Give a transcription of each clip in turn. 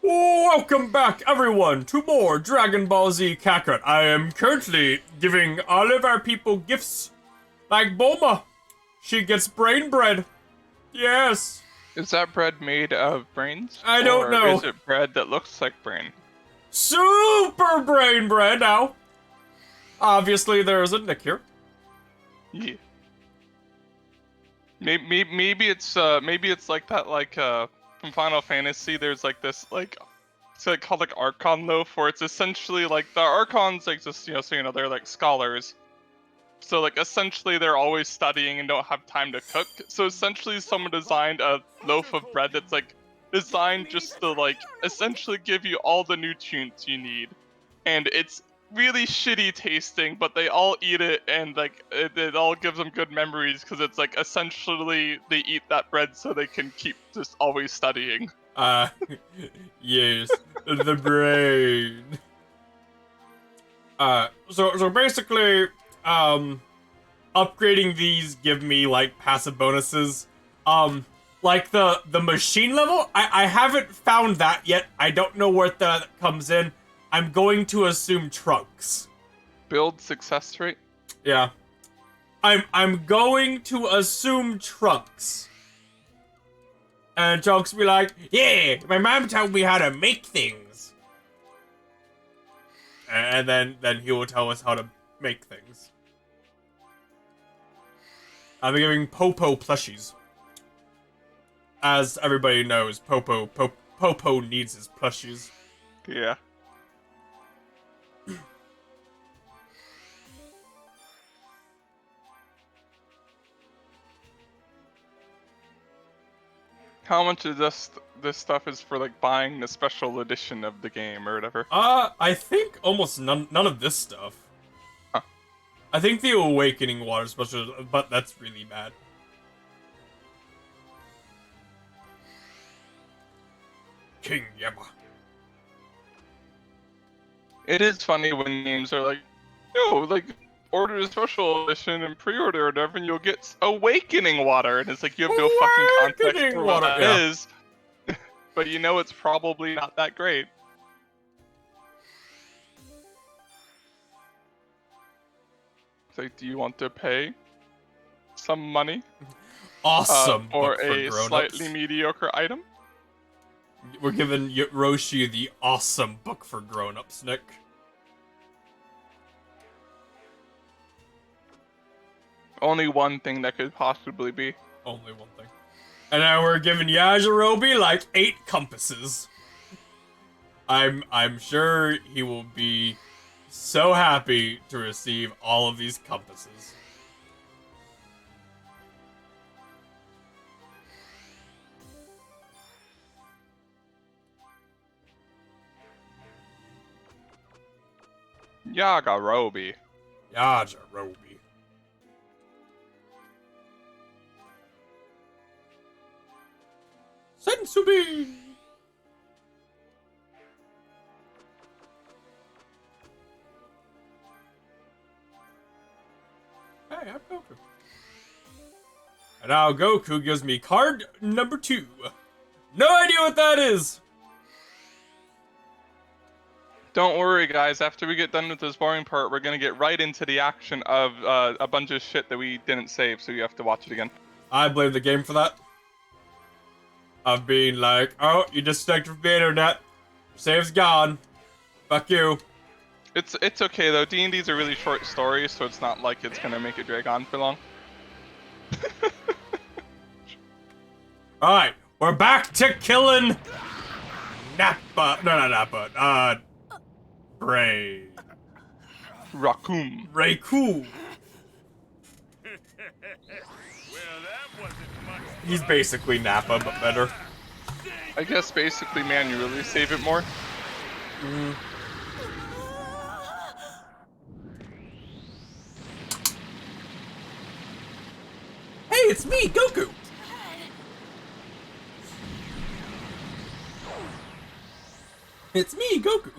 Welcome back, everyone, to more Dragon Ball Z Kakarot. I am currently giving all of our people gifts, like Bulma. She gets brain bread. Yes. Is that bread made of brains? I don't know. Or is it bread that looks like brain? Super brain bread now. Obviously, there's a Nick here. Yeah. Maybe it's like that, from Final Fantasy. There's like this it's like called like Archon loaf, where it's essentially like the Archons like just so you know they're like scholars. So like essentially they're always studying and don't have time to cook. So essentially someone designed a loaf of bread that's like designed just to like essentially give you all the nutrients you need, and it's really shitty tasting, but they all eat it, and like it all gives them good memories because it's like essentially they eat that bread so they can keep just always studying. Yes, the brain. So basically, upgrading these give me like passive bonuses. Like the machine level, I haven't found that yet. I don't know where that comes in. I'm going to assume Trunks. Build success rate? Yeah. I'm going to assume Trunks. And Trunks will be like, yeah, my mom taught me how to make things. And then he will tell us how to make things. I'm giving Popo plushies. As everybody knows, Popo needs his plushies. Yeah. How much of this stuff is for like buying the special edition of the game or whatever? I think almost none of this stuff. Huh. I think the Awakening Water special, but that's really bad. King Yama. It is funny when games are like, yo, like order a special edition and pre-order or whatever, and you'll get Awakening Water, and it's like you have no fucking context Awakening for what Water, that yeah. is. But you know it's probably not that great. It's like, do you want to pay some money Awesome for book for a grown-ups. slightly mediocre item? We're giving Roshi the awesome book for grown-ups, Nick. Only one thing that could possibly be. Only one thing. And now we're giving Yajirobe like 8 compasses. I'm sure he will be so happy to receive all of these compasses. Yagarobi. Yajirobe. Sensubi! Hey, I'm Goku. And now Goku gives me card number 2. No idea what that is! Don't worry, guys. After we get done with this boring part, we're gonna get right into the action of a bunch of shit that we didn't save, so you have to watch it again. I blame the game for that. Of being like, oh, you disconnected from the internet. Save's gone. Fuck you. It's okay though. D&D's are really short stories, so it's not like it's gonna make it drag on for long. Alright, we're back to killing Nappa. No, not Nappa. Ray. Raccoon. Raikou. He's basically Nappa, but better. I guess basically manually save it more. Hey, it's me, Goku! It's me, Goku!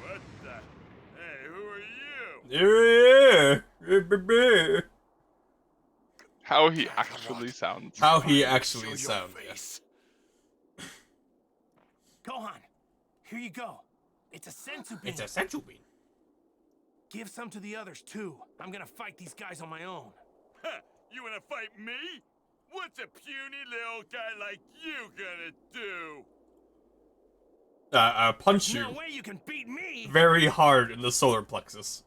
What the? Hey, who are you? Yeah. How How he actually sounds. How he actually sounds. Yes. Gohan, here you go. It's a sensu bean. It's a sensu bean. Give some to the others too. I'm gonna fight these guys on my own. Huh, you wanna fight me? What's a puny little guy like you gonna do? Punch you No way you can beat me. very hard in the solar plexus.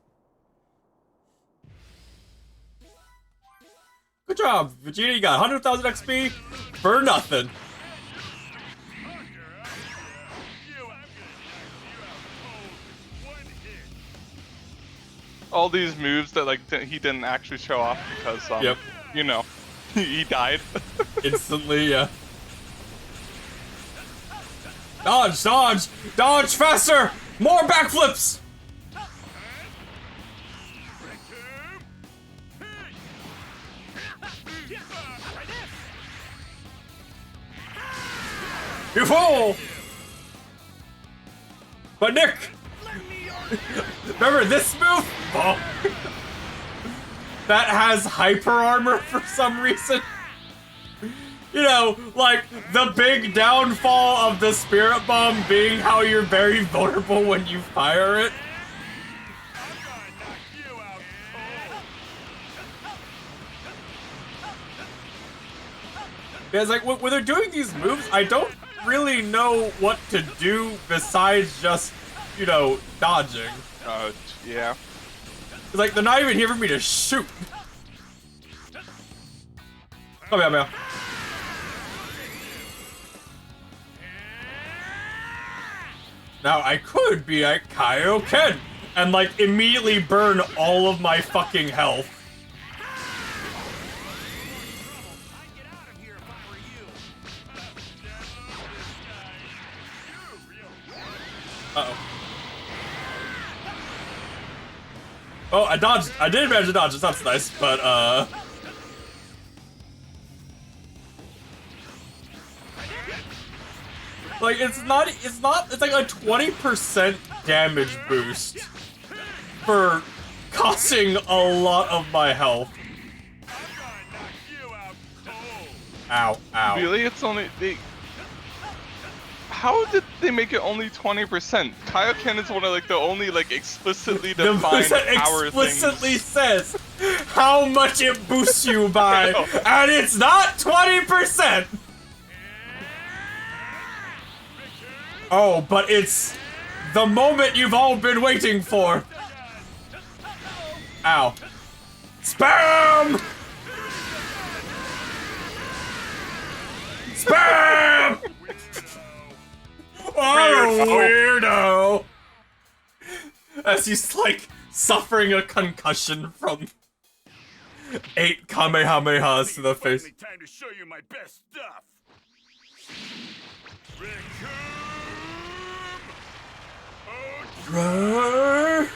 Good job, Vegeta. You got 100,000 XP for nothing. All these moves that like he didn't actually show off because Yep. you know, he died. Instantly, yeah. Dodge, dodge, dodge faster! More backflips! You fool! But Nick! Remember this move? Oh. That has hyper armor for some reason. You know, like, the big downfall of the Spirit Bomb being how you're very vulnerable when you fire it. Yeah, it's like, when they're doing these moves, I don't really know what to do besides just, you know, dodging. Yeah. It's like, they're not even here for me to shoot. Come here, man. Now, I could be like Kaioken and, like, immediately burn all of my fucking health. Uh-oh. Oh, I dodged. I did manage to dodge. That's nice, but, like, it's like a 20% damage boost for costing a lot of my health. Ow, ow. Really? It's only How did they make it only 20%? Kaioken is one of like the only like explicitly defined power explicitly things. says how much it boosts you by, and it's not 20%. Oh, but it's the moment you've all been waiting for. Ow. Spam! Spam! Oh, weirdo! As he's like suffering a concussion from 8 Kamehamehas to the face. Time to show you my best stuff. Roar!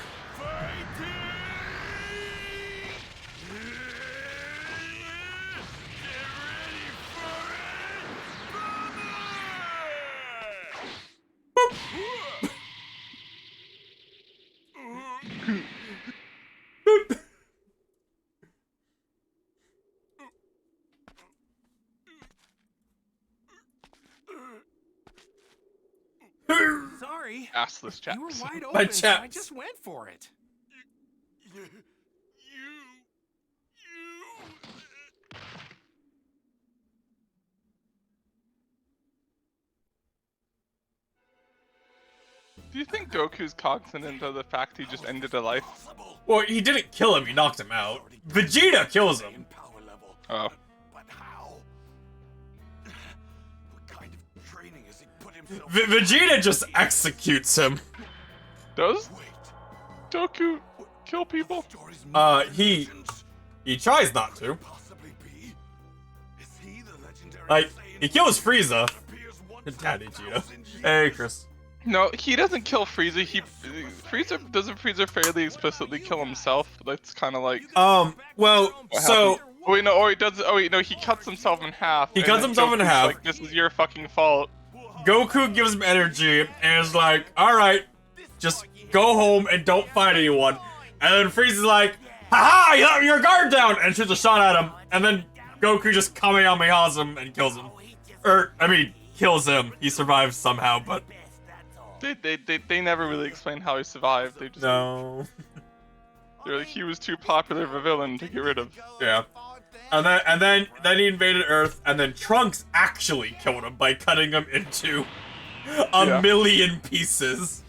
Sorry. Assless chaps. You were wide My open, so I chaps. just went for it. Do you think Goku's cognizant of the fact he just ended a life? Well, he didn't kill him, he knocked him out. Vegeta kills him. Oh. But how? What kind of training has he put himself Vegeta just executes him. Does Goku kill people? He tries not to. possibly be? Is he the legendary Like, Saiyan he kills Frieza. appears once Daddy in Gino. 1,000 years? Hey, Chris. No, he doesn't kill Frieza. Frieza fairly explicitly kill himself? That's kind of like. Well, so Oh wait, no. Oh wait, does. Oh wait, no. He cuts himself in half. He and cuts then himself in Goku's half. Like, this is your fucking fault. Goku gives him energy and is like, alright, just go home and don't fight anyone. And then Frieza's like, haha, you let your guard down! And shoots a shot at him. And then Goku just Kamehamehas him and kills him. Kills him. He survives somehow, but They never really explain how he survived. They just no. they're like he was too popular of a villain to get rid of. Yeah. And then he invaded Earth, and then Trunks actually killed him by cutting him into a million pieces.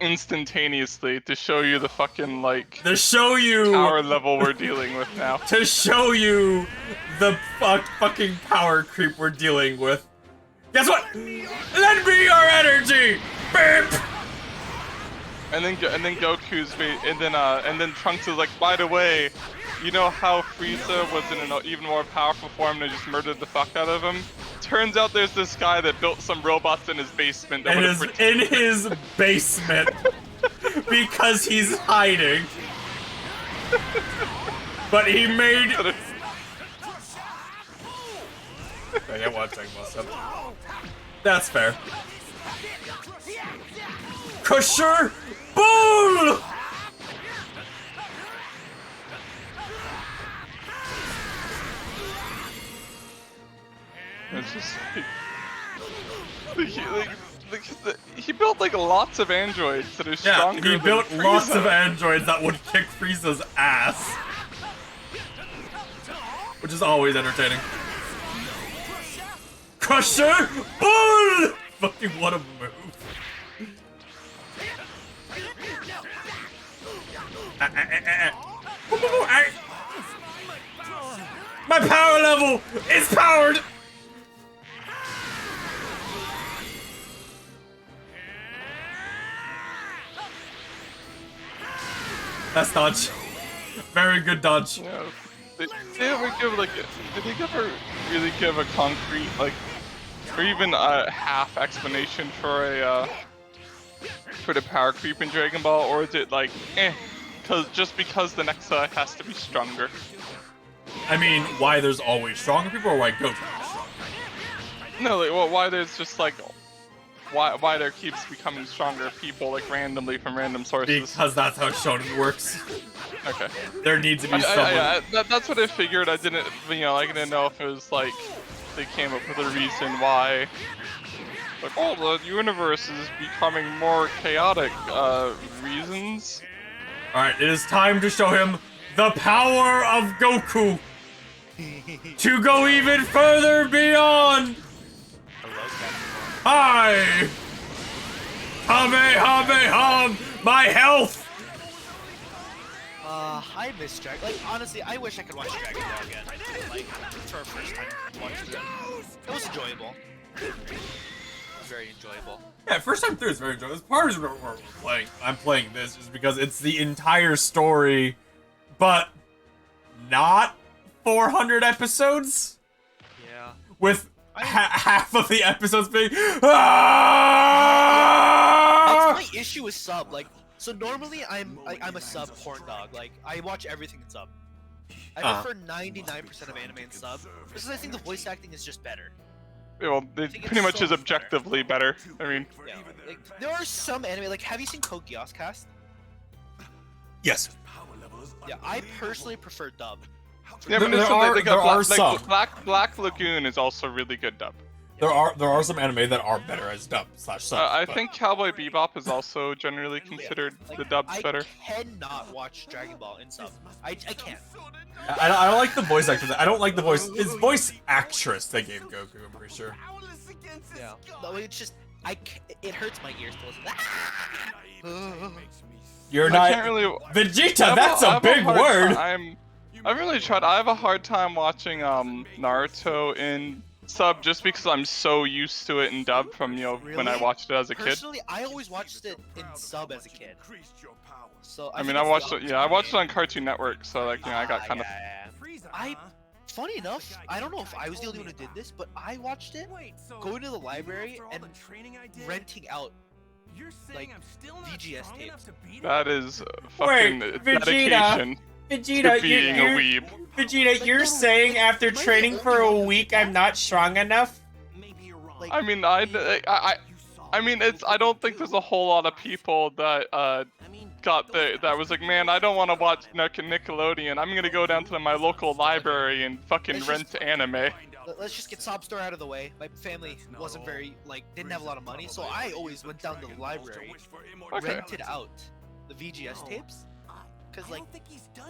Instantaneously to show you the fucking like To show you power level we're dealing with now. To show you the fucking power creep we're dealing with. Guess what? Lend me your energy! Beep! And then Goku's and then Trunks is like, by the way, you know how Frieza was in an even more powerful form and just murdered the fuck out of him? Turns out there's this guy that built some robots in his basement. That in his basement. Because he's hiding. But he made... I can't watch Dragon Ball stuff. That's fair. Crusher! Bull! It's just he built like lots of androids that are stronger. Yeah, he built than lots Frieza. of androids that would kick Frieza's ass. Which is always entertaining. Crusher! Bull! Fucking what a move. My power level is powered! That's dodge. Very good dodge. Yeah. Did they ever really give a concrete like, or even a half explanation for the power creep in Dragon Ball, or is it like, because the Nexa has to be stronger? I mean, why there's always stronger people, or why Goku is stronger? No, like, well, why there's just like, why there keeps becoming stronger people like randomly from random sources? Because that's how shonen works. Okay. There needs to be someone. That's what I figured. I didn't know if it was like they came up with a reason why. Like, oh, the universe is becoming more chaotic. Reasons. All right, it is time to show him the power of Goku. To go even further beyond. Hi! Kamehameha! My health! I miss Dragon. Like, honestly, I wish I could watch Dragon Ball again. Like, for our first time watching it. It was enjoyable. It was very enjoyable. Yeah, first time through is very enjoyable. Part of we're playing. I'm playing this is because it's the entire story, but not 400 episodes. Yeah. With half of the episodes being. That's Ah! my issue with sub. Like, so normally I'm a sub porn dog. Like, I watch everything in sub. I prefer 99% of anime in sub because I think the voice acting is just better. Yeah, well, it pretty much is objectively better. I mean, Yeah, like, there are some anime. Like, have you seen Code Geass Cast? Yes. Yeah, I personally prefer dub. yeah, but There are some. Black Lagoon is also really good dub. There are some anime that are better as dub / sub. I but- think Cowboy Bebop is also generally considered the dub's better. I cannot watch Dragon Ball in sub. I can't. I don't like the voice actor. I don't like the voice. It's voice actress they gave Goku. I'm pretty sure. Yeah. No, it's just it hurts my ears to listen. You're I not can't really. Vegeta. That's a big word. I've really tried. I have a hard time watching Naruto in sub just because I'm so used to it in dub from when I Really? watched it as a kid. Personally, I always watched it in sub as a kid. So I mean, I watched it. Yeah, I watched it on Cartoon Network, so like I got kind of. Funny enough, I don't know if I was the only one who did this, but I watched it going to the library and renting out like VGS tapes. That is fucking Wait, dedication Vegeta, to being a weeb. Vegeta, you're saying after training for a week I'm not strong enough? Like, I mean, I mean, I don't think there's a whole lot of people that that was like, man, I don't want to watch Nickelodeon. I'm gonna go down to my local library and fucking rent anime. Let's just get Sob Story out of the way. My family wasn't very, didn't have a lot of money, so I always went down to the library, rented out the VGS tapes, because,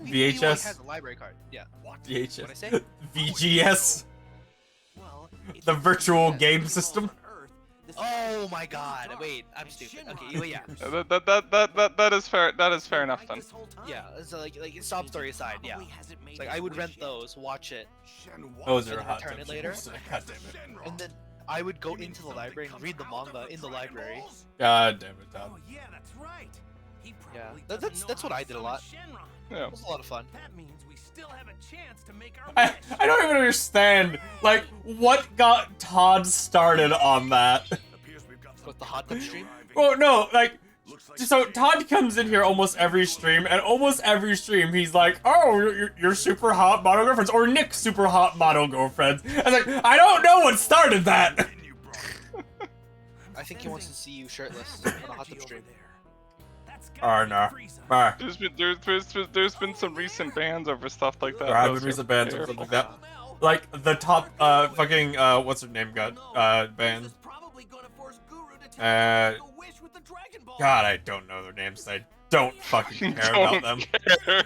VHS? has a library card. Yeah. VHS. What'd I say? VGS. The virtual game system. Oh my god, wait, I'm stupid. Okay, well, yeah. That is fair. That is fair enough then. Yeah, so like Sob Story aside, yeah. It's like I would rent those, watch it, Those are and hot return it times. later. God damn it. And then I would go into the library and read the manga in the library. God damn it, Tom. yeah, that's right. Yeah, that's what I did a lot. Yeah. It was a lot of fun. That means we still have a chance to make our I don't even understand, what got Todd started on that. With the hot tub stream. Well, no, so Todd comes in here almost every stream, and almost every stream he's like, oh, you're super hot model girlfriends, or Nick's super hot model girlfriends. I was like, I don't know what started that. I think he wants to see you shirtless on a hot tub stream. Oh, no. There's been some recent bans over stuff like that. There have been recent bans or something like that. Like, the top, fucking, what's her name got, banned. God, I don't know their names. I don't fucking care about them.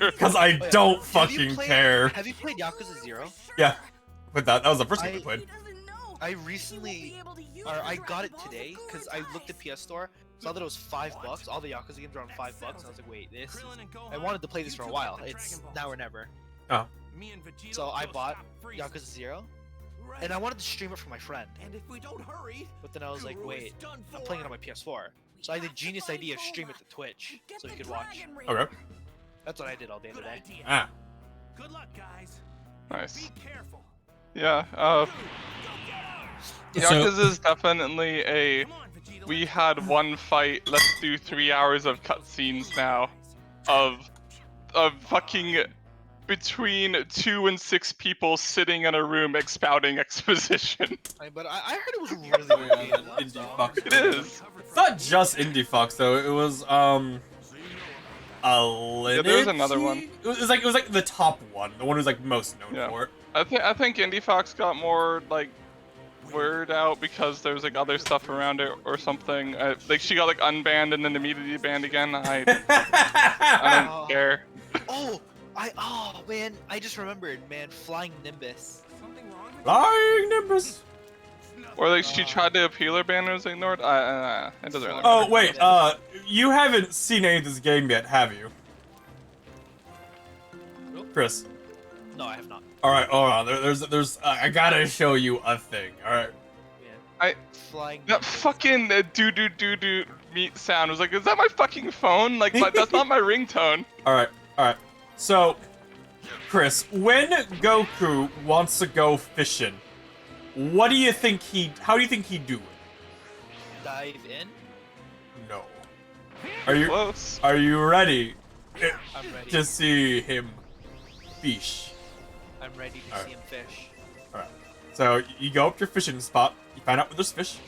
Because I don't fucking care. Have you played Yakuza 0? Yeah. But that was the first game I played. I recently, or I got it today, because I looked at PS Store, saw that it was $5. All the Yakuza games are on $5, and I was like, wait, this is... I wanted to play this for a while. It's now or never. Oh. So I bought Yakuza 0, and I wanted to stream it for my friend. But then I was like, wait, I'm playing it on my PS4. So I had the genius idea of stream it to Twitch, so you could watch. Okay. That's what I did all day today. Ah. Good luck, guys. Nice. Be careful. Yeah. Yakuza is definitely a. We had one fight. Let's do 3 hours of cutscenes now, of fucking between 2 and 6 people sitting in a room expounding exposition. But I heard it was really weird. Indie Fox. It is. It's not just Indie Fox though. It was a Lineage? Yeah, there was another one. It was like the top one, the one who's most known for it. I think Indie Fox got more word out because there's other stuff around it or something. She got unbanned and then immediately banned again. I don't care. Oh man, I just remembered, man, Flying Nimbus. Flying Nimbus. Or she tried to appeal her ban and was ignored. It doesn't really matter. Oh wait, you haven't seen any of this game yet, have you? Chris. No, I have not. All right, hold on. There's. I gotta show you a thing. All right. Flying. That fucking do meat sound was is that my fucking phone? That's not my ringtone. All right. So, Chris, when Goku wants to go fishing, how do you think he'd do it? Dive in? No. Close. Are you ready? I'm ready. To see him fish. I'm ready to see him fish. Alright. So you go up to your fishing spot, you find out where there's fish.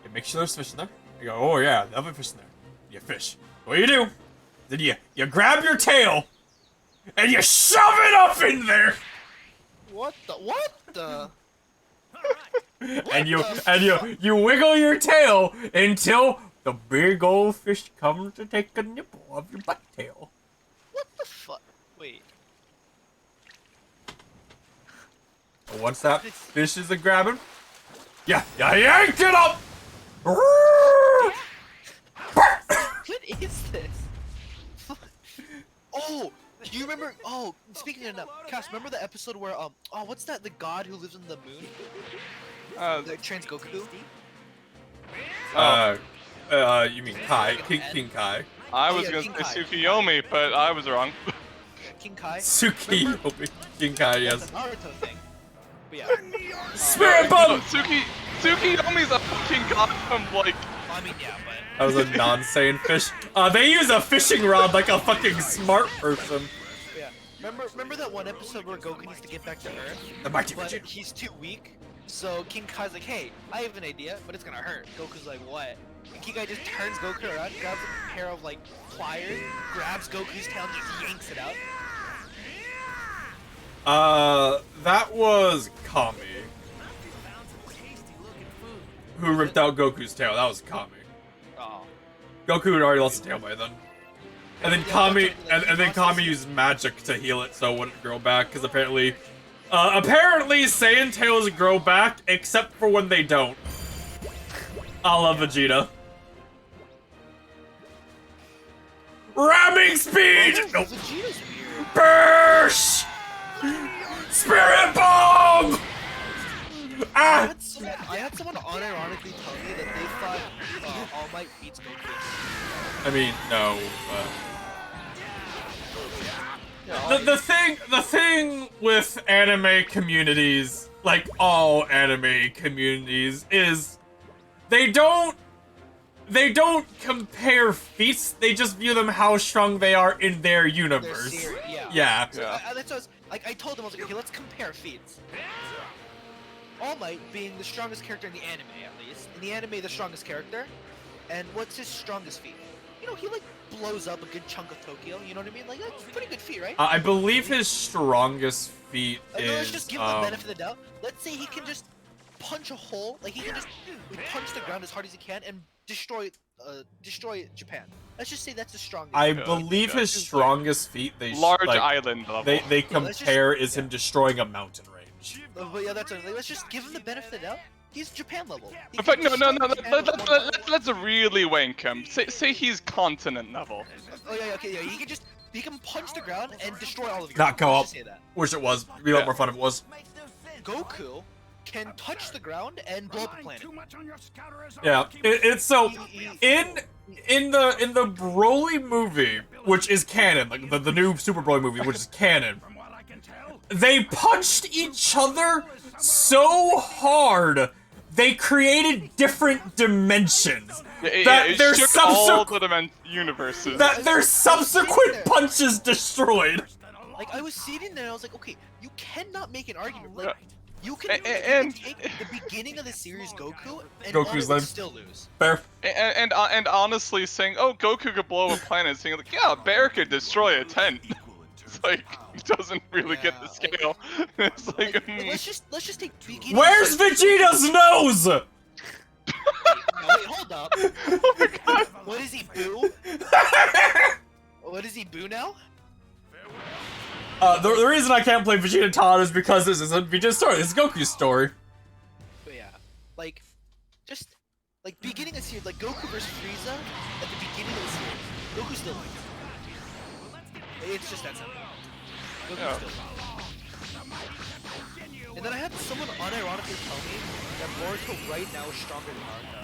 You make sure there's fish in there. You go, oh yeah, there'll be fish in there. You fish. What do? Then you grab your tail and you shove it up in there. What the? And you wiggle your tail until the big old fish comes to take a nibble of your butt tail. What the fuck? Wait. Once that fish is a grabbing, you yank it up. What is this? Oh, do you remember? Oh, speaking of Cass, remember the episode where what's that? The god who lives in the moon? The Trans Goku. You mean Kai? King Kai? I was gonna say Tsukiyomi, but I was wrong. King Kai. Tsukiyomi. King Kai, yes. That's a Naruto thing. But yeah. Spirit bomb. Tsukiyomi's a fucking god from I mean, yeah, but. That was a non-Saiyan fish. They use a fishing rod like a fucking smart person. Yeah. Remember that one episode where Goku needs to get back to Earth? But he's too weak. So King Kai's like, hey, I have an idea, but it's gonna hurt. Goku's like, what? Kikai just turns Goku around, grabs a pair of like pliers, grabs Goku's tail and just yanks it out. That was Kami. Who ripped out Goku's tail. That was Kami. Oh. Goku had already lost his tail by then. And then Kami, and then Kami used magic to heal it so it wouldn't grow back, because apparently Saiyan tails grow back, except for when they don't. I love Vegeta. Ramming speed! Nope. Vegeta's weird. Burst! Spirit bomb! Ah! I had someone unironically tell me that they thought All Might beats Goku. I mean, no, but... The thing with anime communities, like all anime communities, is they don't compare feats, they just view them how strong they are in their universe. Yeah. So that's what I told them, I was like, okay, let's compare feats. All Might being the strongest character in the anime, at least. In the anime, the strongest character. And what's his strongest feat? You know, he like blows up a good chunk of Tokyo, you know what I mean? Like, that's a pretty good feat, right? I believe his strongest feat is, let's just give him the benefit of the doubt. Let's say he can just punch a hole, like he can just punch the ground as hard as he can and destroy Japan. Let's just say that's the strongest. I believe his strongest feat large island level. They compare is him destroying a mountain range. But yeah, that's what, let's just give him the benefit of the doubt. He's Japan level. In fact, no. Let's really wank him. Say he's continent level. Oh yeah, okay, yeah. He can punch the ground and destroy all of you. Not co-op. Wish it was. It'd be a lot more fun if it was. Goku can touch the ground and blow up a planet. Yeah, it's so in the Broly movie, which is canon, like the new Super Broly movie, which is canon. They punched each other so hard they created different dimensions. That their subsequent universes. That their subsequent punches destroyed. Like I was sitting there, and I was like, okay, you cannot make an argument. Like, you can take the beginning of the series Goku and Goku's would still lose. Fair. And honestly saying, oh, Goku could blow a planet, saying like, yeah, Bear could destroy a tent. It's like it doesn't really get the scale. It's like, let's just take beginning. Where's Vegeta's nose? Wait, hold up. Oh my god. What is he, Boo? What is he, Boo now? The reason I can't play Vegeta Todd is because this isn't Vegeta's story. This is Goku's story. But yeah, like, just like beginning of the series, like Goku versus Frieza at the beginning of the series, Goku still wins. It's just that simple. Goku still wins. And then I had someone unironically tell me that Boruto right now is stronger than Naruto.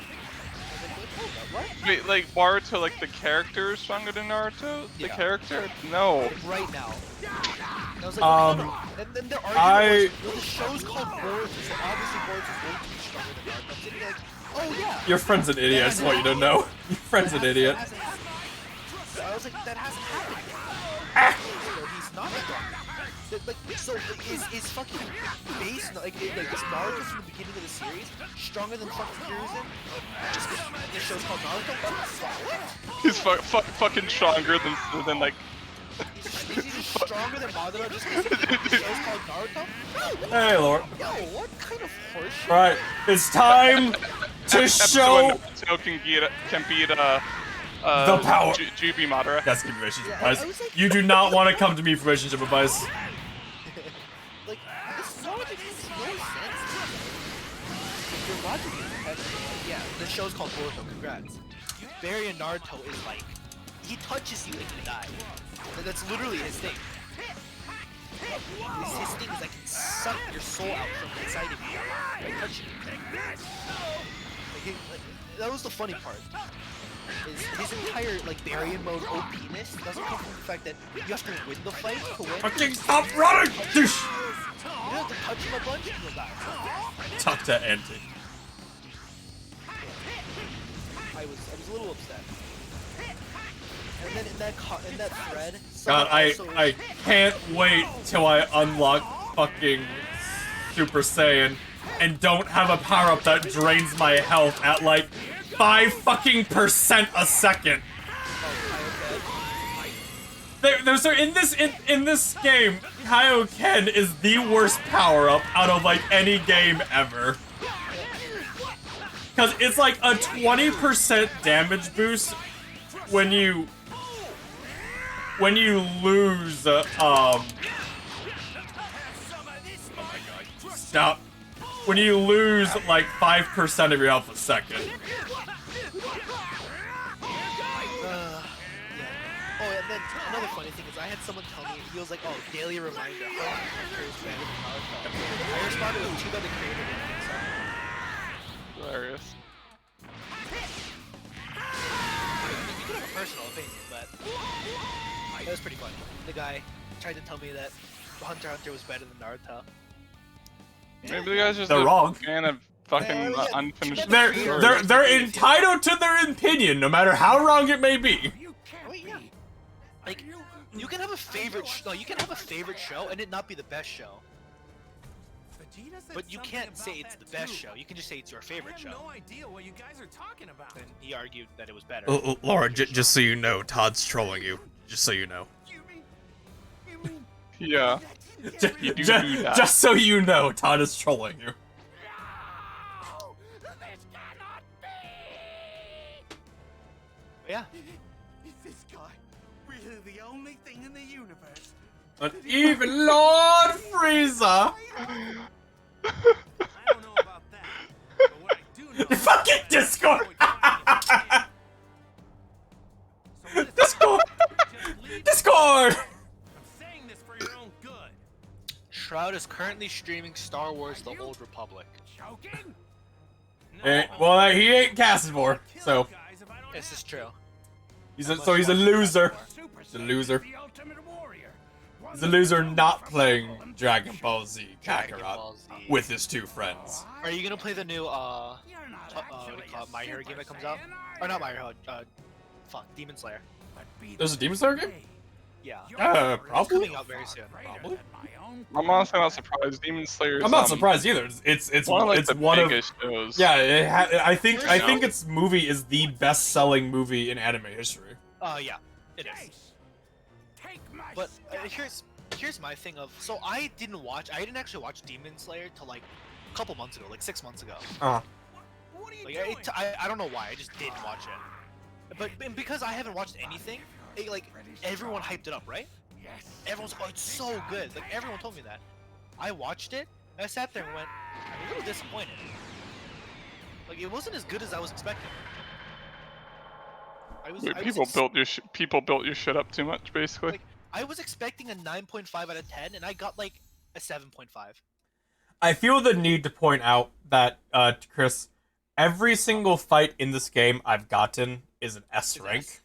I was like, what? Wait, like Boruto, like the character is stronger than Naruto? The character? No. Like, right now. And I was like, no. And then their argument was, well, the show's called Boruto, so obviously Boruto's going to be stronger than Naruto. I'm sitting there like, oh yeah. Your friend's an idiot, I just want you to know. Your friend's an idiot. I was like, that hasn't happened yet. So he's not strong. Like, so is fucking base like this Naruto from the beginning of the series stronger than fucking Hiruzen? Just because this show's called Naruto? What? He's fucking stronger than like. Is he just stronger than Madara just because the show's called Naruto? Hey, Lord. Yo, what kind of horseshit? Right, it's time to show. Can beat the power. GB Madara. That's good relationship advice. Like, you do not want to come to me for relationship advice. Like, this logic makes no sense. If your logic is pessimist, like, yeah, the show's called Boruto, congrats. Barry and Naruto is like, he touches you and you die. Like, that's literally his thing. His thing is I can suck your soul out from inside of you by touching you. Like, that was the funny part. His entire like Baryon mode OP-ness doesn't come from the fact that you have to win the fight to win. Fucking stop running! You don't have to touch him a bunch and you'll die. Talk to Auntie. I was a little upset. And then in that thread, God, I can't wait till I unlock fucking Super Saiyan and don't have a power-up that drains my health at like 5% a second. So in this game, Kaioken is the worst power-up out of like any game ever. Cause it's like a 20% damage boost when you lose stop. When you lose like 5% of your health a second. Oh, and then another funny thing is I had someone tell me, he was like, oh, daily reminder, how long is better than Naruto? I responded with too bad the creator didn't think so. Hilarious. You could have a personal opinion, but it was pretty funny. The guy tried to tell me that Hunter x Hunter was better than Naruto. Maybe the guy's just They're a wrong. fan of fucking unfinished. They're entitled to their opinion, no matter how wrong it may be. Oh, yeah. Like, you can have a favorite you can have a favorite show and it not be the best show. But you can't say it's the best show. You can just say it's your favorite show. No idea what you guys are talking about. And he argued that it was better. Laura, just so you know, Todd's trolling you. Just so you know. Yeah. You do that. Just so you know, Todd is trolling you. No! This cannot be! Yeah. Is this guy really the only thing in the universe? But even Lord Frieza! I don't know about that. But what I do know Fucking Discord! Discord! Discord! I'm saying this for your own good. Shroud is currently streaming Star Wars The Old Republic. Joking? Well, he ain't casted for, so This is true. he's a loser. He's a loser. He's a loser not playing Dragon Ball Z Dragon Kakarot Ball Z. with his two friends. Are you gonna play the new what do you call it, My Hero game that comes out? Or not My Hero, fuck, Demon Slayer. There's a Demon Slayer game? Yeah. Probably. It's coming out very soon. Probably. I'm honestly not surprised. Demon Slayer. I'm not surprised either. It's one of, like, it's the one of biggest shows. yeah. I think its movie is the best-selling movie in anime history. Yeah, it is. But here's my thing of, so I didn't actually watch Demon Slayer till like a couple months ago, like 6 months ago. Like I don't know why, I just didn't watch it. But because I haven't watched anything, like everyone hyped it up, right? Everyone's like, oh, it's so good. Like everyone told me that. I watched it, and I sat there and went, I'm a little disappointed. Like it wasn't as good as I was expecting. People built your shit up too much, basically. Like, I was expecting a 9.5 out of 10, and I got like a 7.5. I feel the need to point out that, Chris, every single fight in this game I've gotten is an S rank.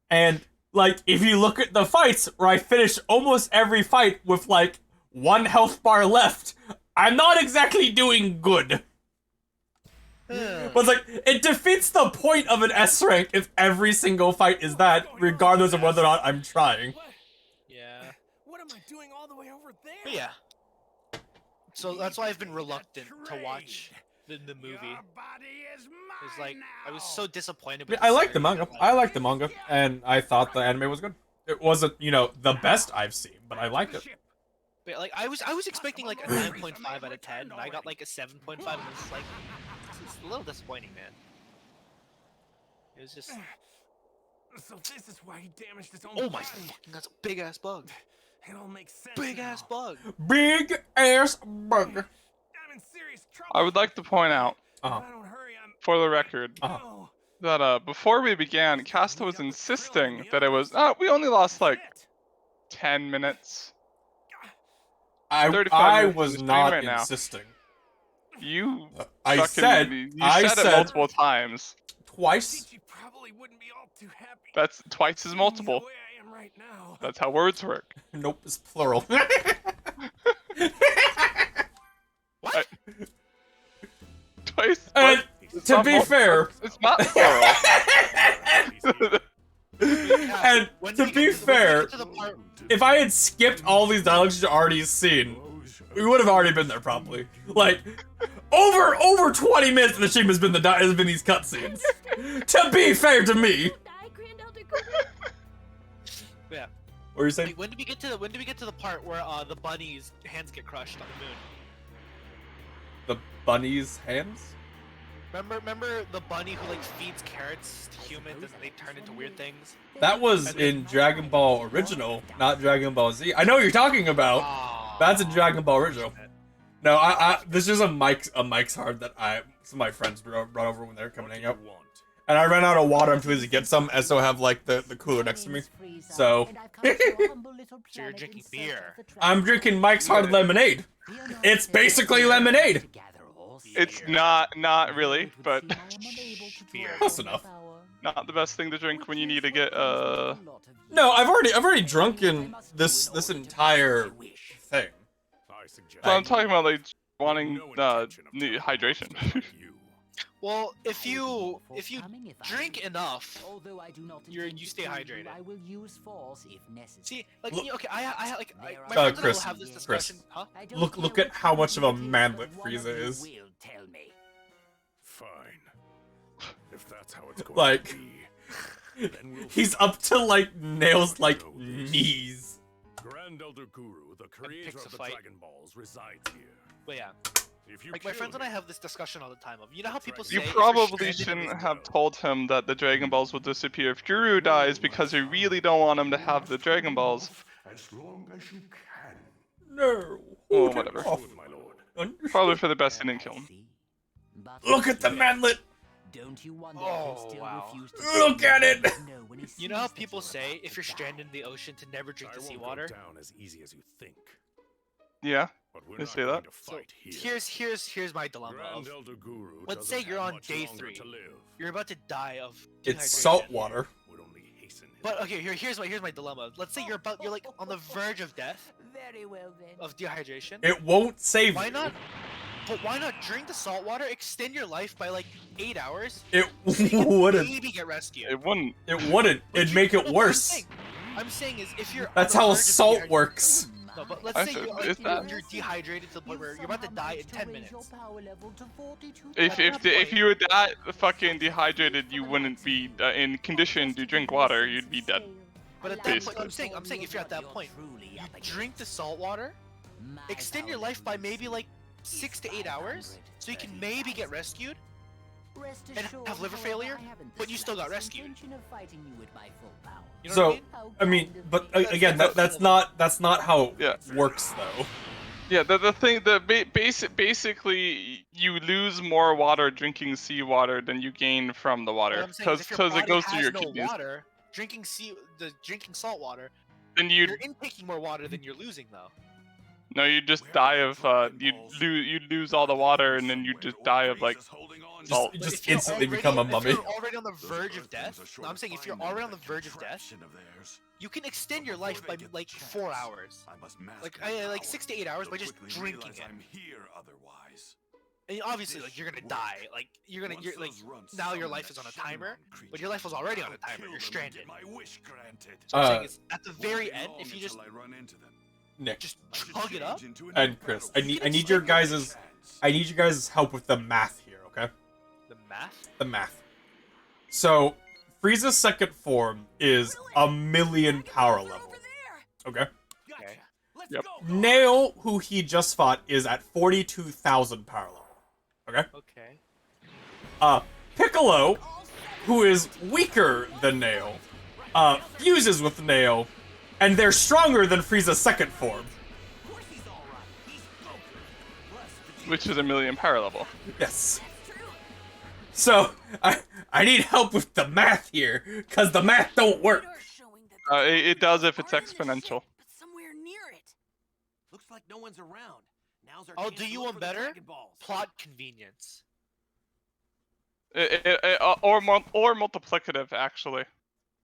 And, like, if you look at the fights where I finish almost every fight with, like, 1 health bar left, I'm not exactly doing good. But it's like, it defeats the point of an S rank if every single fight is that, regardless of whether or not I'm trying. Yeah. What am I doing all the way over there? But yeah. So that's why I've been reluctant to watch the movie. It's like, I was so disappointed with I like the manga. I like the manga, and I thought the anime was good. It wasn't, you know, the best I've seen, but I liked it. But like, I was expecting like a 9.5 out of 10, and I got like a 7.5, and it's like, it's a little disappointing, man. It was just... So this is why he damaged his own Oh my body. fucking, that's a big ass bug. It all makes sense. Big ass now. bug. Big ass burger. I'm in serious trouble. I would like to point out, If I don't hurry, I'm... for the record, No. that Before we began, Casta was insisting that it was we only lost like 10 minutes. I 35 minutes was in the not stream right now. insisting. You I fucking- said you I said it said multiple times. twice. She probably wouldn't be all too happy. That's twice as multiple. The way I am right now. That's how words work. Nope, it's plural. What? Twice. And It's to not be mul- fair, it's not plural. and When to we be get fair, to the part, if I had skipped all these dialogues you've already seen, we would have already been there probably. Like, Over 20 minutes of the stream has been these cutscenes. To be fair to me. Yeah. What are you saying? Wait, when do we get to the part where the bunny's hands get crushed on the moon? The bunny's hands? Remember the bunny who like feeds carrots to humans and they turn into weird things? That was in Dragon Ball Original, not Dragon Ball Z. I know what you're talking about. Oh, That's in Dragon Ball Original. No, this is a Mike's Hard that some of my friends brought over when they were coming out. And I ran out of water. I'm too lazy to get some. I still have like the cooler next to me. So So you're drinking beer. I'm drinking Mike's Hard lemonade. It's basically lemonade. It's not really, but Beer. Close enough. not the best thing to drink when you need to get No, I've already drunken this entire thing. So I'm talking about like wanting hydration. Well, if you drink enough, you stay hydrated. See, like okay, I like my friends and I Chris, will have this discussion. Huh? Look at how much of a manlet Frieza is. Fine. If that's how it's going Like, to be, then we'll he's up to like Nail's like knees. Grand Elder Guru, the creator picks of a the fight. Dragon Balls, resides here. But yeah, If you like my kill friends and I him, have this discussion all the time of, you know how people say You if you're probably stranded in shouldn't the- have told him that the Dragon Balls will disappear if Guru dies because you really don't want him to have the Dragon Balls. as long as you can. No. Oh, hold it whatever. off. Good, my lord. Understood. Probably for the best he didn't kill him. Look at the manlet. Don't you wonder Oh, if he still wow. refused to Look say at he it. doesn't know when he You know how sees the people hero say about if to you're die? stranded in the ocean to never drink I the won't seawater? go down as easy as you think. Yeah. But we're They not say going that. to So fight here. here's my dilemma Grand of Elder Guru let's doesn't say you're have on much day longer 3. to live. you're about to die of It's dehydration. salt water. Would only hasten his But okay, here's my dilemma. Let's say you're like on the verge of death Very well then. of dehydration. It won't save Why you. not? But why not drink the salt water, extend your life by like 8 hours, It so you can wouldn't. maybe get rescued? It wouldn't. It wouldn't. But It'd you- make no, it but worse. I'm saying is if you're That's on the how verge of salt dehydration- works. No, but let's I say said, you're, is that- you're dehydrated to the point where you're about to die in 10 minutes. If you were that fucking dehydrated, you wouldn't be in condition to drink water. You'd be dead. But at that point, Basically. I'm saying if you're at that point, you drink the salt water, extend your life by maybe like 6 to 8 hours, so you can maybe get rescued, and have liver failure, but you still got rescued. You know So, what I mean, but again, That's that's not how Yeah. it works though. Yeah, basically you lose more water drinking seawater than you gain from the What water, I'm saying is because if your it goes body through your has no kidneys. water, drinking salt water, Then you're intaking more water than you're losing though. you just die of you lose all the water and then you just die of like salt. But Just if you're instantly become a if mummy. you're already on the verge of death, no, I'm saying if you're already on the verge of death, you can extend your life by like 4 hours, like 6 to 8 hours by just drinking it. And obviously, like you're gonna die, like you're like now your life is on a timer, but your life was already on a timer. You're stranded. So I'm saying is at the very end, if you just Nick chug it up, and Chris, I need your guys's help with the math here, okay? the math. The math. So, Frieza's second form is 1,000,000 power level. Okay? Okay. Yep. Nail, who he just fought, is at 42,000 power level. Okay? Okay. Piccolo, who is weaker than Nail, fuses with Nail, and they're stronger than Frieza's second form. Which is 1,000,000 power level. Yes. So, I need help with the math here, because the math don't work. It does if it's exponential. But somewhere near it. Looks like no one's around. Now's our I'll chance do to you look one for the better. Dragon Balls. Plot convenience. Or multiplicative actually.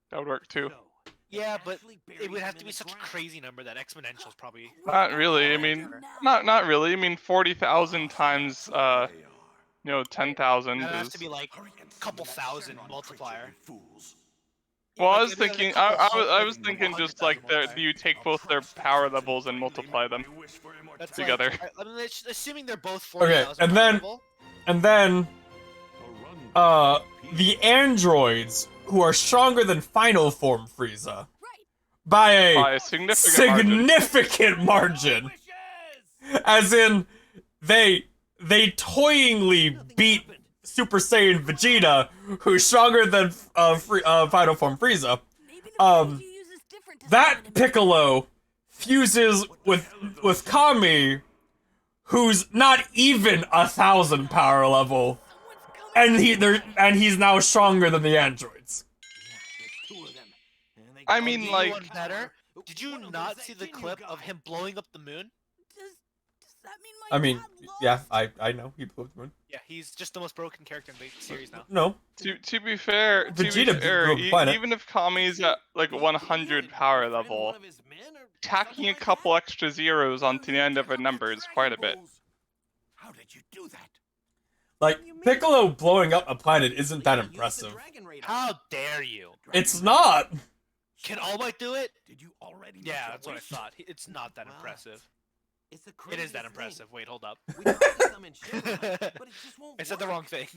That would work too. So, Yeah, but actually it buried would have them to in be the such a ground. crazy number that exponentials probably. Not really. I mean, not really. I mean, 40,000 times 10,000 That has is. to be like a couple thousand multiplier. Well, I Like, was if you had a thinking, couple I was hundred, thinking 100,000 just like multiplier. you take both their power levels and multiply them That's together. Like, I mean, assuming they're both Okay, 40,000 and power then- level. And then, the androids, who are stronger than Final Form Frieza, by a By a significant margin. As in, they toyingly beat Super Saiyan Vegeta, who's stronger than Final Form Frieza. That Piccolo fuses with Kami, who's not even 1,000 power level, and he's now stronger than the androids. I mean, You like, one better. Did you not see the clip of him blowing up the moon? Does that mean my I mean, dad yeah, lost? I know he blew up the moon. Yeah, he's just the most broken character in the series now. No, to be fair, Vegeta blew up the planet. even if Kami's at like 100 power level, tacking a couple extra zeros onto the end of a number is quite a bit. How did you do that? like Piccolo blowing up a planet isn't that impressive. How dare you? It's not. Can All Might do it? Did you already? make Yeah, your that's what I wish? thought. It's not that Wow. impressive. It's the It is craziest that thing. impressive. Wait, hold up. We tried to summon Shinra, but it just won't I said the work. wrong thing.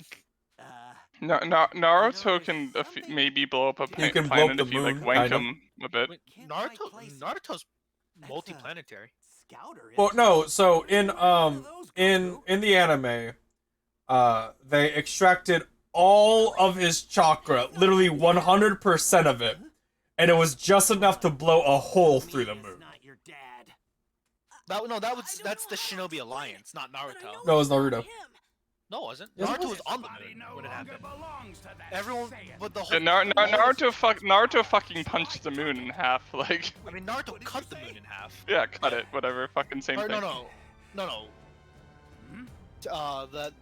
Naruto can maybe blow up a He can blow up planet the if you like moon, wank kind of. him a bit. Wait, Can't I Naruto's place- multiplanetary. Scouter is. Well, no. So in the anime, they extracted all of his chakra, literally 100% of it, and it was just enough to blow a hole through the moon. Not your dad. That's the Shinobi Alliance, not Naruto. No, it was Naruto. No, it wasn't. Yes, it Naruto was. was on the moon when it happened. Everyone, but the whole. Naruto fucking punched the moon in half. Like, I mean, Naruto cut the moon in half. yeah, cut it. Whatever. Fucking same Or, thing. no. The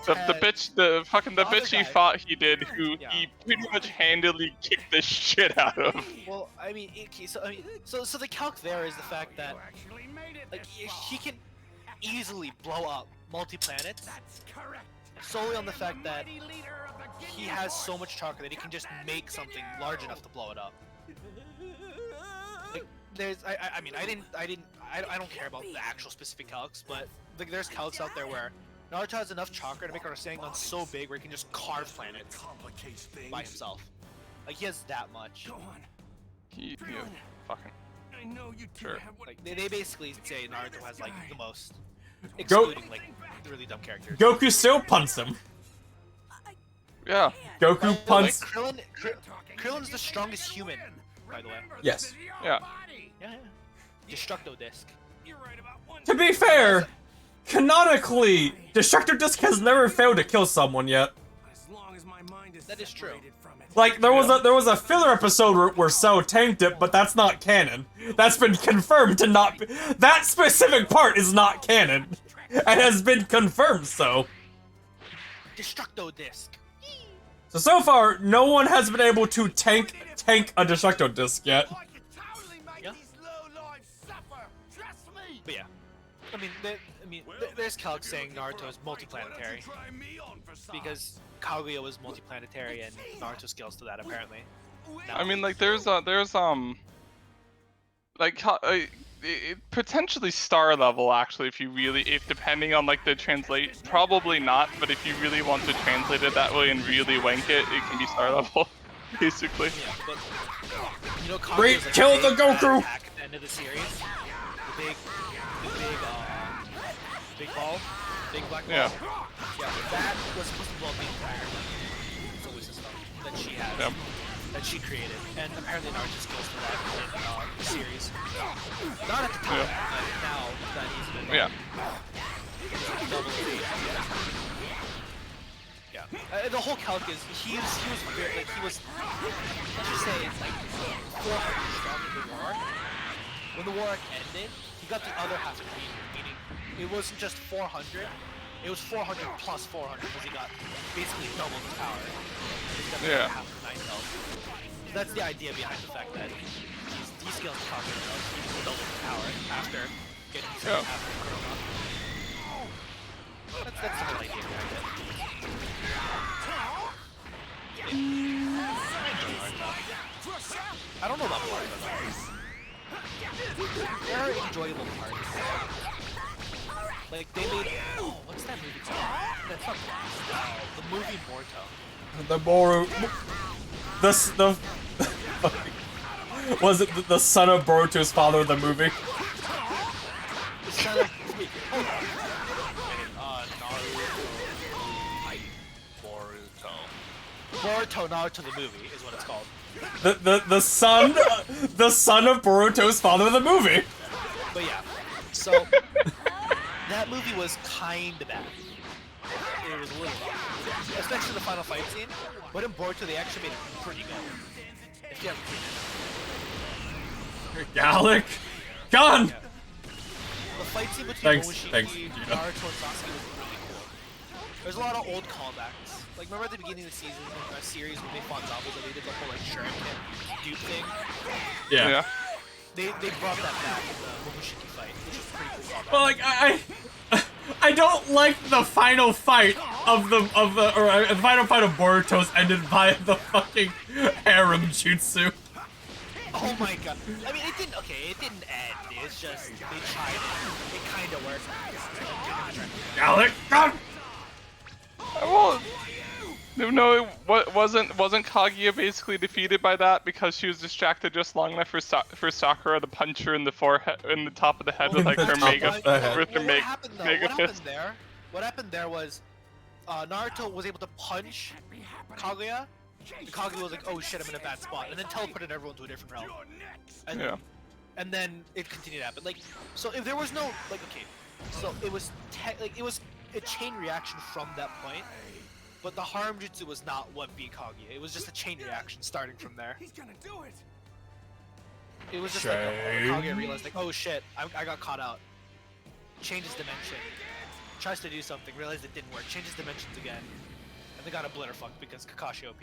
The bitch, the other bitch he guy. fought he did, who Yeah. he pretty much handily kicked the shit out of. well, I mean, so the calc there is the fact that like he can easily blow up multi-planets That's correct. solely on the fact that he has so much chakra that he can just make something large enough to blow it up. Like, I don't care about the actual specific calcs, but like there's calcs out there where Naruto has enough chakra to make a Rasengan so big where he can just carve planets Complicates things. by himself. Like he has that much. Go on. Fucking. I know you two Sure. have what Like they basically say Naruto has like the most, Go- excluding like the really dumb characters. Goku still punts him. Yeah. Goku punts. Krillin's the strongest human, by the way. Yes. Yeah. Yeah. Destructo disc. To be fair, canonically, Destructor Disc has never failed to kill someone yet. As long as my mind is That is true. separated from it. Like there was a filler episode where Cell tanked it, but that's not canon. That's been confirmed to not be, that specific part is not canon. And has been confirmed so. Destructo disc. So far, no one has been able to tank a Destructo Disc yet. I can totally make Yeah. these lowlifes suffer. Trust me. But yeah. I mean, there's calcs saying Naruto is multiplanetary Try me on for size. because Kaguya was multiplanetary and Naruto scales to that apparently. I mean, like, there's potentially star level actually, if depending on like the translate, probably not, but if you really want to translate it that way and really wank it, it can be star level, basically. Yeah, but you know, Great, Kaguya's like kill big the Goku! attack at the end of the series. The big ball, big black ball. Yeah. Yeah, that was supposed to blow up the entire solar system that she has, Yep. that she created, and apparently Naruto goes to that in the series. Not at the time, Yeah. but now that he's been Yeah. double the yeah. The whole calc is he was very like he was let's just say it's like 400 strong in the war arc. When the war arc ended, he got the other half of the meaning it wasn't just 400, it was 400 plus 400 because he got basically double his power. He's got Yeah. half the 9 health. So that's the idea behind the fact that he's descaled Kakarot himself, he can double his power after getting his Yeah. half of Kurama. That's the whole idea behind it. I don't know about Boruto. There are enjoyable parts. Like they made what's that movie called? That's not the movie Boruto. The was it the son of Boruto's father of the movie? The son of Boruto Naruto the movie is what it's called. The son of Boruto's father of the movie. But yeah, so that movie was kinda bad. It was a little bad, especially the final fight scene. But in Boruto, they actually made it pretty good. If you haven't seen it. Gallic, gone. Yeah. The fight scene between Momoshiki, thanks, Naruto, and Sasuke was really cool. There's a lot of old callbacks. Like, remember at the beginning of the season, in a series when they fought Zabuza, they did the whole, like, shuriken dupe thing? Yeah. They brought that back in the Momoshiki fight, which is pretty cool callback. Well, like, I don't like the final fight of the final fight of Boruto's ended by the fucking harem jutsu. Oh my god. I mean, it didn't end. It's just, they tried it. It kinda worked. Gallic, gone. Well, no, it wasn't Kaguya basically defeated by that because she was distracted just long enough for Sakura to punch her in the forehead, in the top of the head with like her mega fist. What happened there was, Naruto was able to punch Kaguya, and Kaguya was like, oh shit, I'm in a bad spot, and then teleported everyone to a different realm. And then it continued to happen. Like, so if there was no, like, okay, so it was a chain reaction from that point, but the harm jutsu was not what beat Kaguya. It was just a chain reaction starting from there. He's gonna do it. It was just like Kaguya realized, like, oh shit, I got caught out. Changes dimension. Tries to do something, realized it didn't work. Changes dimensions again. And they got a blitter fuck because Kakashi OP.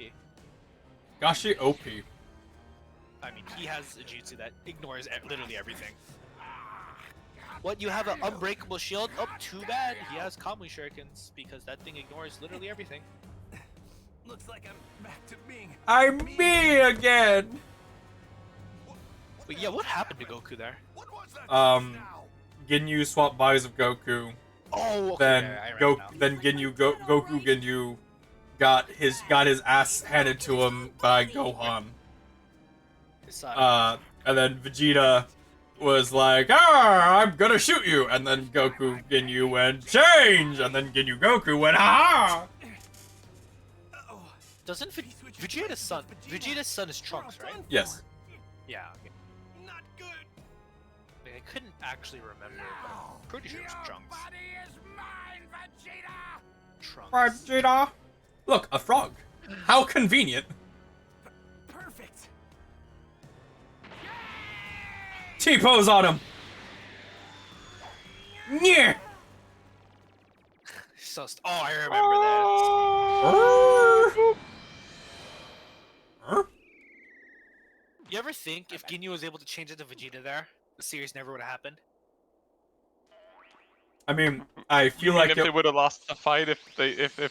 Kakashi OP. I mean, he has a jutsu that ignores literally everything. What, you have an unbreakable shield? Oh, too bad. He has Kamui shurikens because that thing ignores literally everything. Looks like I'm back to being. I'm me again. But yeah, what happened to Goku there? What was that? Ginyu swapped bodies of Goku. Oh, okay. Then I remember now. then Goku Ginyu got his ass handed to him by Gohan. And then Vegeta was like, I'm gonna shoot you, and then Goku Ginyu went change, and then Ginyu Goku went ha. Doesn't Vegeta's son is Trunks, right? Yes. Yeah. Okay. Not good. Like, I couldn't actually remember, but I'm pretty sure it was Trunks. Body is mine, Vegeta. Trunks. Vegeta. Look, a frog. How convenient. Perfect. T-pose on him. Yeah. So I remember that. You ever think if Ginyu was able to change it to Vegeta there, the series never would have happened? I mean, I feel Even like if they would have lost the fight, if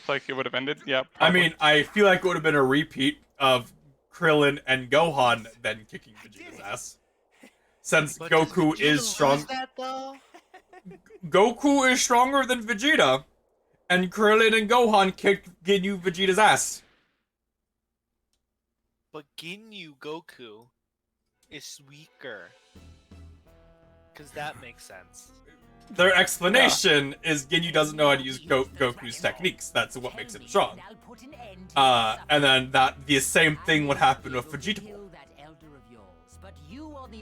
like it would have ended, yeah. I mean, I feel like it would have been a repeat of Krillin and Gohan then kicking Vegeta's ass. Since But Goku does Vegeta is strong. lose that, though? Goku is stronger than Vegeta, and Krillin and Gohan kicked Ginyu Vegeta's ass. But Ginyu Goku is weaker. Cause that makes sense. Their explanation is Ginyu doesn't know how to use Goku's techniques. That's what makes him strong. And then the same thing would happen with Vegeta.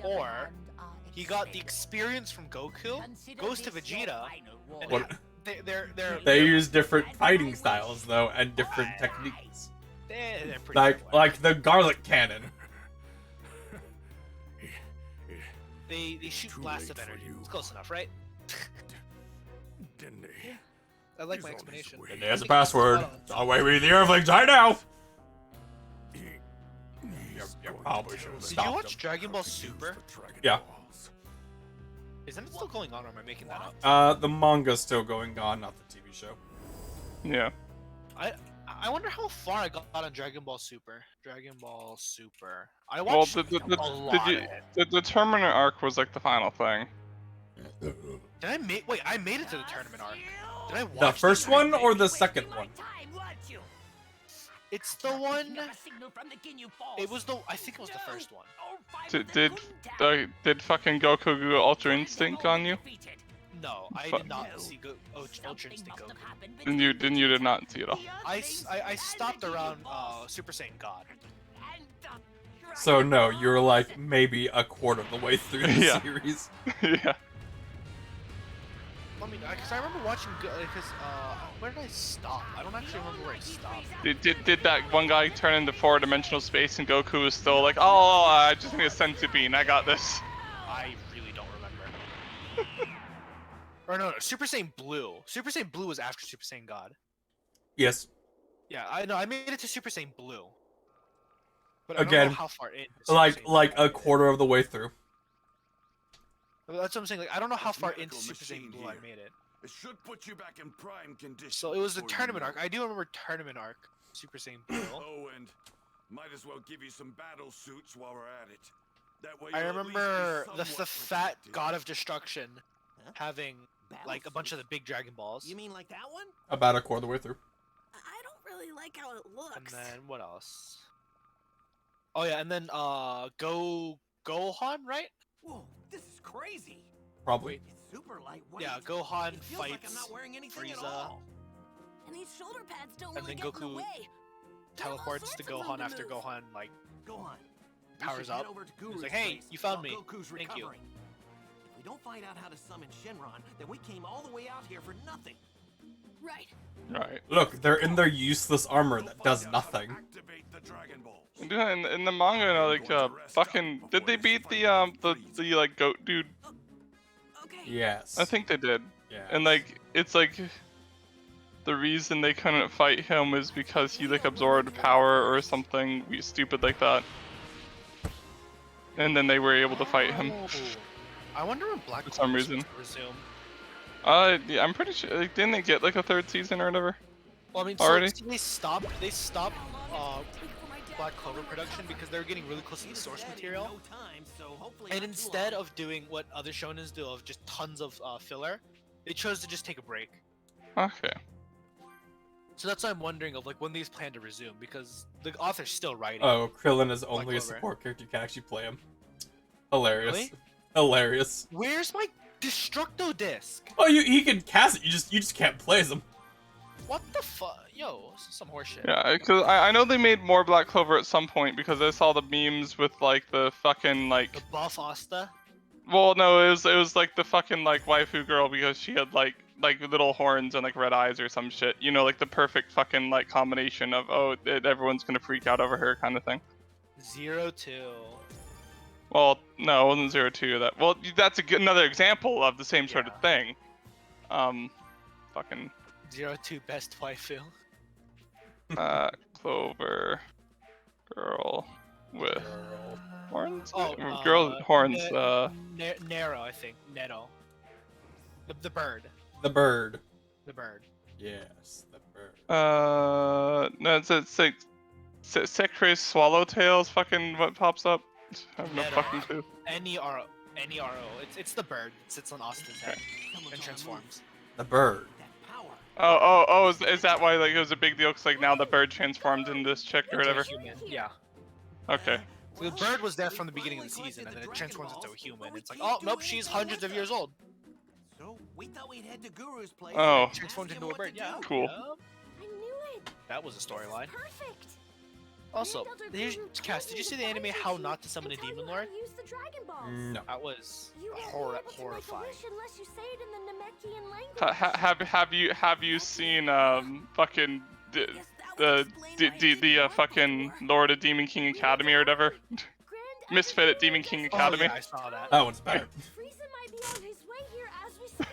Or he got the experience from Goku, goes to Vegeta, and What? they use different fighting styles though, and different techniques. they're pretty similar. Like the garlic cannon. They shoot blasts of energy. It's close enough, right? Didn't he? I like my explanation. And there's a password. Away with the Earthlings, I know. You probably should have Did you stopped watch him. Dragon Ball Super? Yeah. Isn't it still going on, or am I making that up? The manga's still going on, not the TV show. Yeah. I I wonder how far I got on Dragon Ball Super. Dragon Ball Super. I Well, watched a lot of it. the tournament arc was like the final thing. Did I make? Wait, I made it to the tournament arc. Did I watch The first entire one thing? or the second one? It's the one. It was the. I think it was the first one. Did fucking Goku go Ultra Instinct on you? No, I Fu- did not see Ultra Instinct Goku. Then you did not see it all. I stopped around Super Saiyan God. So no, you're like maybe a quarter of the way through the Yeah. series. Yeah. Let me know, because I remember watching. Because where did I stop? I don't actually remember where I stopped. Did that one guy turn into four-dimensional space and Goku was still like, oh, I just need a senzu bean, I got this. I really don't remember. Or no, Super Saiyan Blue. Super Saiyan Blue was after Super Saiyan God. Yes. Yeah, I know. I made it to Super Saiyan Blue. But I don't Again, know how far in. Super Like Saiyan like Blue I a made it. quarter of the way through. That's what I'm saying. Like I don't know how far into Medical Super Saiyan machine Blue I here. made it. It should put you back in prime condition. So it was the before you tournament know arc. it. I do remember tournament arc. Super Saiyan Blue. Oh, and might as well give you some battle suits while we're at it. That way I you'll at least be remember the somewhat fat protected. God of Destruction Huh? having like a bunch of the big Dragon Balls. You mean like that one? About a quarter of the way through. I don't really like how it looks. And then what else? Oh yeah, and then Gohan, right? Whoa, this is crazy. Probably. It's super lightweight. Yeah, Gohan It feels like I'm fights not wearing anything at Frieza. all. And these shoulder pads don't And really then get in the Goku way. They have all teleports to sorts of room Gohan to after move. Gohan like Gohan. we powers should head up. over to He's Guru's like, "Hey, place you found while me. Goku's Thank you." recovering. If we don't find out how to summon Shenron, then we came all the way out here for nothing. Right. Right. Look, they're in their useless armor that does nothing. Activate the Dragon Balls. Yeah, in the manga, you know, like fucking did they beat the like goat dude? Okay. Yes. I think they did. Yeah. And like it's like the reason they couldn't fight him was because he like absorbed power or something stupid like that. And then they were able to fight him. Oh. I wonder when Black For some Clover's reason. supposed to resume. Yeah, I'm pretty sure. Like, didn't they get like a third season or whatever? Well, I mean, Already? so they stopped Black Clover production because they were getting really close to the source material. No time, so hopefully And not too instead long. of doing what other shonens do of just tons of filler, they chose to just take a break. Okay. So that's why I'm wondering of like when these plan to resume because the author's still writing. Oh, Krillin is only a Clover. support character. You can actually play him. Hilarious. Really? Hilarious. Where's my Destructo disc? Oh, he can cast it. You just can't play as him. What the fuck? Yo, this is some horseshit. Yeah, because I know they made more Black Clover at some point because I saw the memes with like the fucking like. The buff Asta. Well, no, it was like the fucking like waifu girl because she had like little horns and like red eyes or some shit. You know, like the perfect fucking like combination of everyone's gonna freak out over her kind of thing. 02. Well, no, it wasn't 02. Well, that's another example of the same sort of Yeah. thing. Fucking 02 best waifu. Clover girl with horns. Oh, Girl horns. Nero, I think. Neto. The bird. The bird. The bird. Yes, the bird. No, it's like Secret Swallowtails. Fucking what pops up? I have no Neto. fucking clue. Nero. It's the bird. It sits on Austin's head Someone's and on the transforms. The bird. move. That power. Oh, is that why like it was a big deal? Cause like now the bird transformed into this chick or whatever. Into a human. Yeah. Okay. So the bird was there from the beginning of the season, and then it transforms into a human. It's like, oh nope, she's hundreds of years old. So we thought we'd head to Guru's place. Oh. and ask Transformed him into a what bird. to Yeah. do. Cool. Yep. I knew it. That was a storyline. Perfect. Also, Elder here's Guru Cass. Did you see the anime How Not to Summon a and tell Demon you how Lord? to use the Dragon Balls. No. That was You won't be able to make a horrifying. wish unless you say it in the Namekian language. Have you seen fucking Yes, that would explain why I didn't want fucking before. Lord of Demon King Academy or whatever? Grand Misfit at Emperor Demon King just- Academy. Oh, yeah, I saw that. That one's better. Frieza might be on his way here as we speak.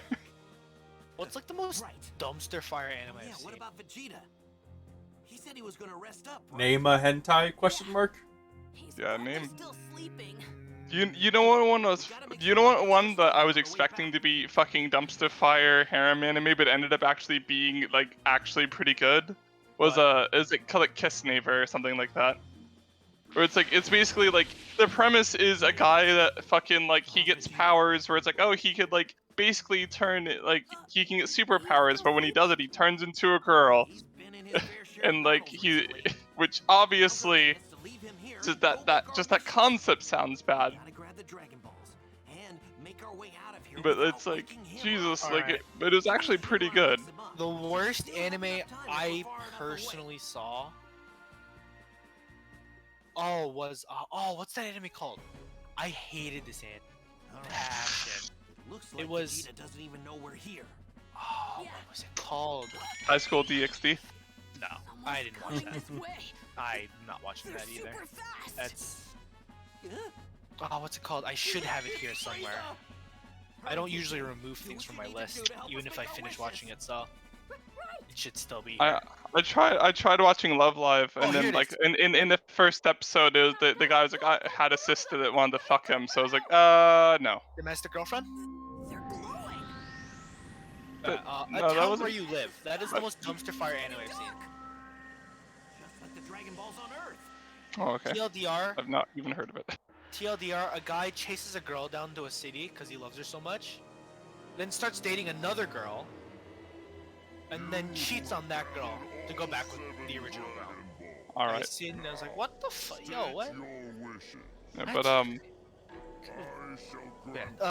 What's like the most Right. dumpster fire anime Yeah, I've what seen? about Vegeta? He said he was gonna rest up. right? Name a hentai? Question mark. He's Yeah, probably name- still sleeping. You know what one was? You know what one that I was expecting to be fucking dumpster fire harem anime, but ended up actually being like actually pretty good? was is it called Kiss Neighbor or something like that? Where it's like, it's basically like, the premise is a guy that fucking like, he gets powers where it's like, oh, he could like basically turn, like, he can get superpowers, but when he does it, he turns into a girl. And like, which obviously, just that concept sounds bad. But it's like, Jesus, like, but it was actually pretty good. The worst anime I personally saw. Was what's that anime called? I hated this anime. Passion. It was. Doesn't even know we're here. Oh, what was it called? High School DxD. No, I didn't watch that. I'm not watching that either. That's. Oh, what's it called? I should have it here somewhere. I don't usually remove things from my list, even if I finish watching it, so it should still be here. I tried watching Love Live, and here then it like is. in the first episode, it was the guy was like, I had a sister that wanted to fuck him, so I was like, no. Domestic Girlfriend? They're glowing. No, A that Town wasn't- Where You Live. That is the most dumpster fire anime I've seen. Just like the Dragon Balls on Earth. Oh, okay. TLDR, I've not even heard of it. TLDR, a guy chases a girl down to a city because he loves her so much, then starts dating another girl, and then cheats on that girl to go back with the original girl. I All right. seen and I was like, what the fuck? Yo, what? Yeah, but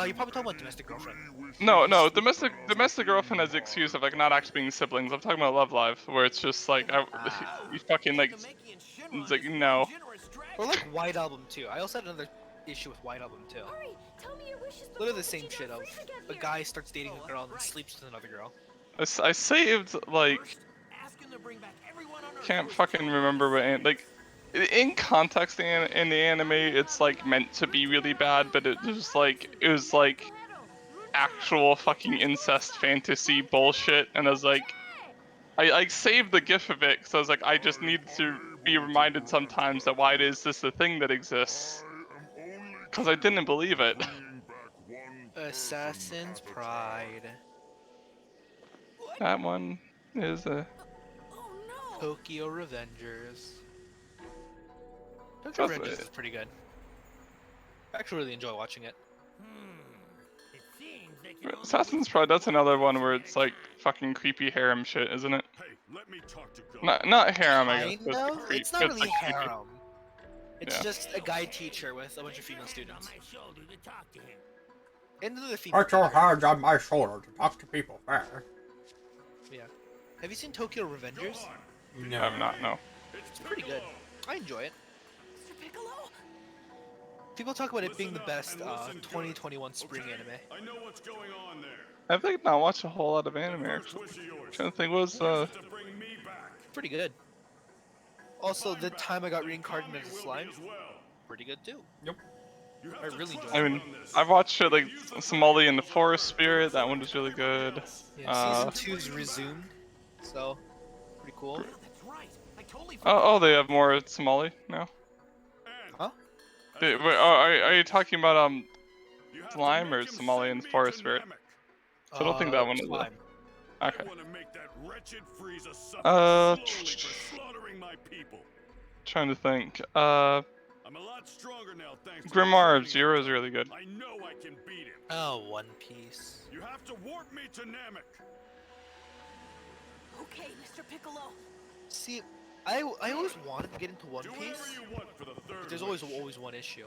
You're probably talking about Domestic Girlfriend. no, domestic girlfriend has the excuse of like not actually being siblings. I'm talking about Love Live, where it's just like you fucking like, it's like no. Or like White Album too. I also had another issue with White Album too. Hurry, tell me your wishes Literally before the same Vegeta shit of Freezer get a here. guy starts dating a girl and then sleeps with another girl. I saved like, can't fucking remember what like. In context, in the anime, it's like meant to be really bad, but it was like actual fucking incest fantasy bullshit, and I was like, I saved the gif of it because I was like, I just need to be reminded sometimes that why is this a thing that exists? Because I didn't believe it. Assassin's Pride. That one is a. Oh no! Tokyo Revengers. Tokyo Revengers is pretty good. I actually really enjoy watching it. Assassin's Pride, that's another one where it's like fucking creepy harem shit, isn't it? Hey, let me talk to God. Not harem, I guess. Kind of. It's not really like creepy. harem. It's Yeah. just a guy teacher with a bunch of female students. And the female. Put your hands on my shoulder to talk to people first. Yeah. Have you seen Tokyo Revengers? No, I'm not. No. It's pretty good. I enjoy it. Mr. Piccolo? People talk about it being the best 2021 spring anime. I know what's going on there. I've like not watched a whole lot of anime actually. Wish of yours. Trying to think, what was To bring me back. Pretty good. Also, the time I got reincarnated as a Will be slime, as well. pretty good too. You have I to really trust enjoy I me mean, on this. I've watched it like Somali in the Forest Spirit. That one was really good. Yeah, season 2's resumed, so pretty cool. That's right. I totally Oh, they have more Somali now. Huh? Wait, are you talking about You have to Slime or make him Somali send in me Forest to Spirit? Namek. So I don't think that one is Slime. Okay. I want to make that wretched Frieza suffer Uh, slowly for slaughtering my people. Trying to think. I'm a lot stronger now thanks to the Grimoire of training Zero I've is done. really good. I know I can beat him. Oh, One Piece. You have to warp me to Namek. Okay, Mr. Piccolo. See, I always wanted to get into One Do whatever Piece, you want for the third but there's wish. always one issue.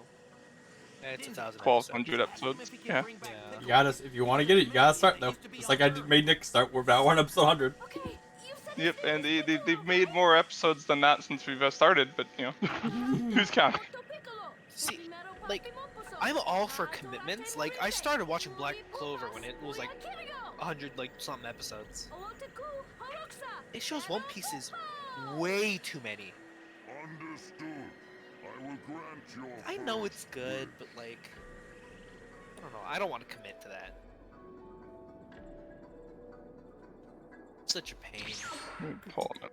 And it's 1,000 1200 episodes. Yeah. Yeah. You gotta, if you want to get it, you gotta start though. Just like I made Nick start. We're about 1 episode 100. Okay, you said Yep, this and is they've made more episodes than that since we've started, but you know, who's counting? See, like, I'm all for commitments. Like, I started watching Black Clover when it was like 100 like something episodes. It shows One Piece is way too many. Understood. I will grant your I know it's good, but like, I don't know. I don't want to commit to that. Such a pain. Hold on.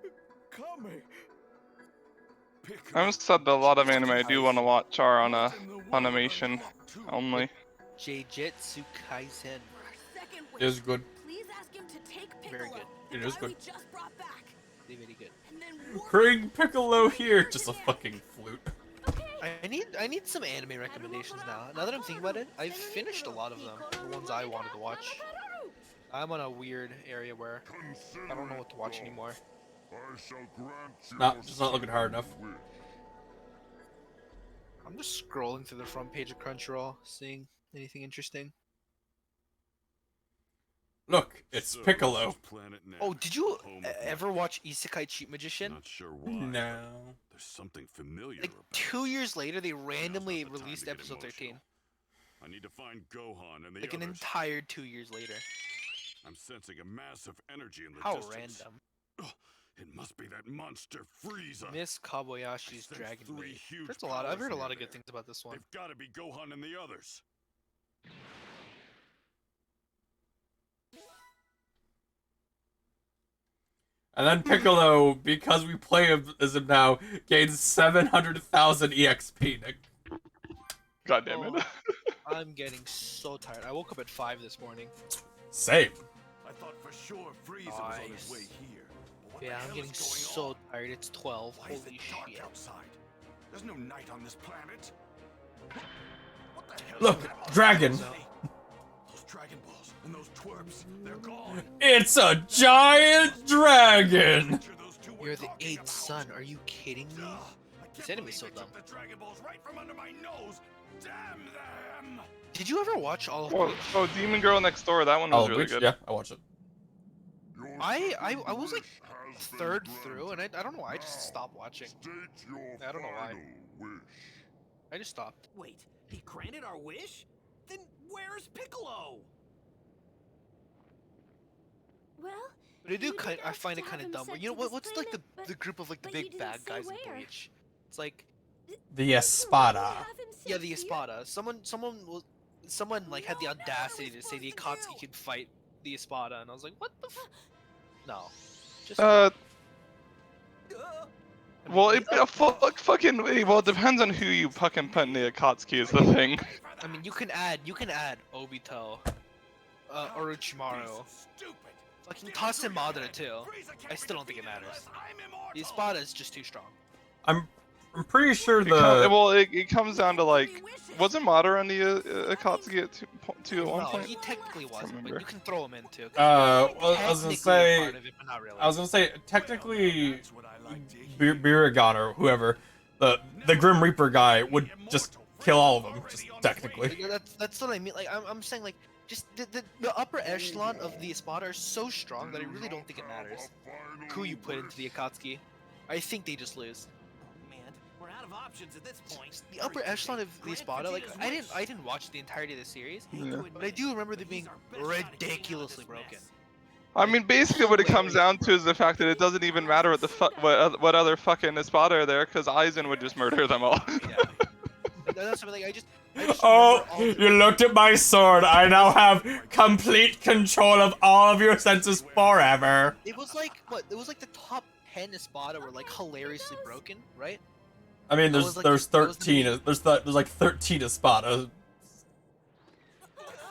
coming. I almost said that a lot of anime I do want to watch are on Funimation only. Jujutsu Kaisen. It is good. Please ask him to take Piccolo. Very good. It is guy good. we just brought back. Very good. And then Bring Piccolo here. Just a fucking flute. I need some anime recommendations now. Now that I'm thinking about it, I've finished a lot of them. The ones I wanted to watch. I'm on a weird area where I don't know what to watch anymore. Just not looking hard enough. I'm just scrolling through the front page of Crunchyroll, seeing anything interesting. Look, it's Piccolo. Oh, did you ever watch Isekai Cheat Magician? Not sure why. No. There's something familiar Like about 2 years later, they randomly Now's not the time released to get episode 13. emotional. I need to find Gohan and the Like an others. entire 2 years later. I'm sensing a massive energy in the How distance. random. Ugh, it must be that monster Frieza. Miss Kabayashi's I sense Dragon 3 Raid. huge There's a lot. I've powers heard a near lot of good there. things about this one. They've got to be Gohan and the others. And then Piccolo, because we play as him now, gains 700,000 EXP. God damn it. Oh, I'm getting so tired. I woke up at 5 this morning. Same. I thought for sure Frieza was on his Nice. way here. But what Yeah, the I'm hell getting is going so on? tired. It's 12. Why is Holy it dark shit. outside? There's no night on this planet. What the hell Look, is that? dragon. Those Dragon Balls and those twerps, they're gone. It's a giant dragon. Picture those two were You're the talking 8th about. son. Are you kidding me? Ugh, I This can't enemy's believe so they took dumb. the Dragon Balls right from under my nose. Damn them! Did you ever watch all of Oh, Bleach? oh, Demon Girl Next Door. That one was Oh, really which? good. Yeah, I watched it. I was like third through, and I don't know why. I just stopped watching. I don't know why. I just stopped. Wait, he granted our wish? Then where's Piccolo? Well, But I do you kind. did I ask find to it have kind of him dumb. sent You know to what? this What's like planet, the group of like the but you big didn't bad say guys in where. Bleach? It's like The Espada. yeah, the Espada. Someone like had the audacity to say the Akatsuki could fight the Espada, and I was like, what the? No. Just. Well, fucking. Well, it depends on who you fucking put in the Akatsuki is the thing. I mean, you can add Obito, Orochimaru. Fucking toss in Madara too. I still don't think it matters. The Espada is just too strong. I'm pretty sure Well, it comes down to like, wasn't Madara on the Akatsuki at two at one No, point? he technically wasn't, but Remember. you can throw him in too. well, I was Technically gonna a say, part of it, but not really. I was gonna say, technically, Biragon or whoever, the Grim Reaper guy would just kill all of them, just technically. That's what I mean. Like I'm saying, like just the upper echelon of the Espada are so strong that I really don't think it matters who you put into the Akatsuki. I think they just lose. Man, we're out of options at this point. The upper echelon of the Espada, like I didn't watch the entirety of the series, but I do remember them being ridiculously broken. I mean, basically, what it comes down to is the fact that it doesn't even matter what other fucking Espada are there, because Aizen would just murder them all. Yeah. That's something like I just Oh, remember all the- you looked at my sword. I now have complete control of all of your senses forever. It was like what? It was like the top 10 Espada were like hilariously broken, right? I mean, That there's was like there's that was the 13. There's like 13 Espada.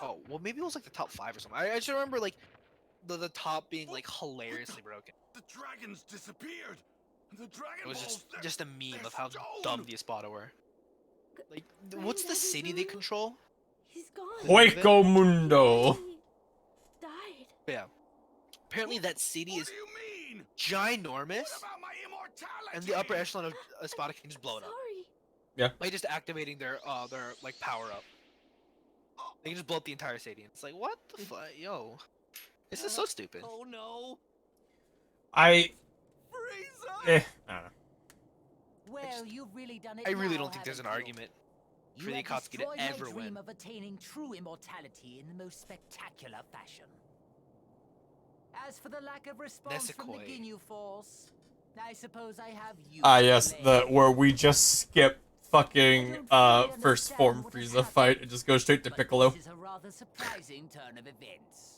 Oh, well maybe it was like the top 5 or something. I just remember like the top being like hilariously broken. The dragons disappeared. The Dragon It was Balls, just a meme they're of how stone. dumb the Espada were. Like, what's the city they control? he's gone. Hueco Mundo. He died. Yeah. Apparently that city What is do you mean? ginormous, What about my immortality? and the upper echelon of Espada can just blow it up. Sorry. By just activating their like power up. They can just blow up the entire city. It's like what the fuck, yo. This is so stupid. Oh no. I Frieza! I don't know. Well, you've really done it I really now, don't think there's an haven't you? argument You for the have Akatsuki to destroyed my ever dream win. of attaining true immortality in the most spectacular fashion. As for the lack of response from the Nesekoi. Ginyu Force, I suppose I have you. Ah, to yes, blame. where we just skip fucking I don't first fully form understand what has Frieza fight happened, and just go straight to but Piccolo. This is a rather surprising turn of events.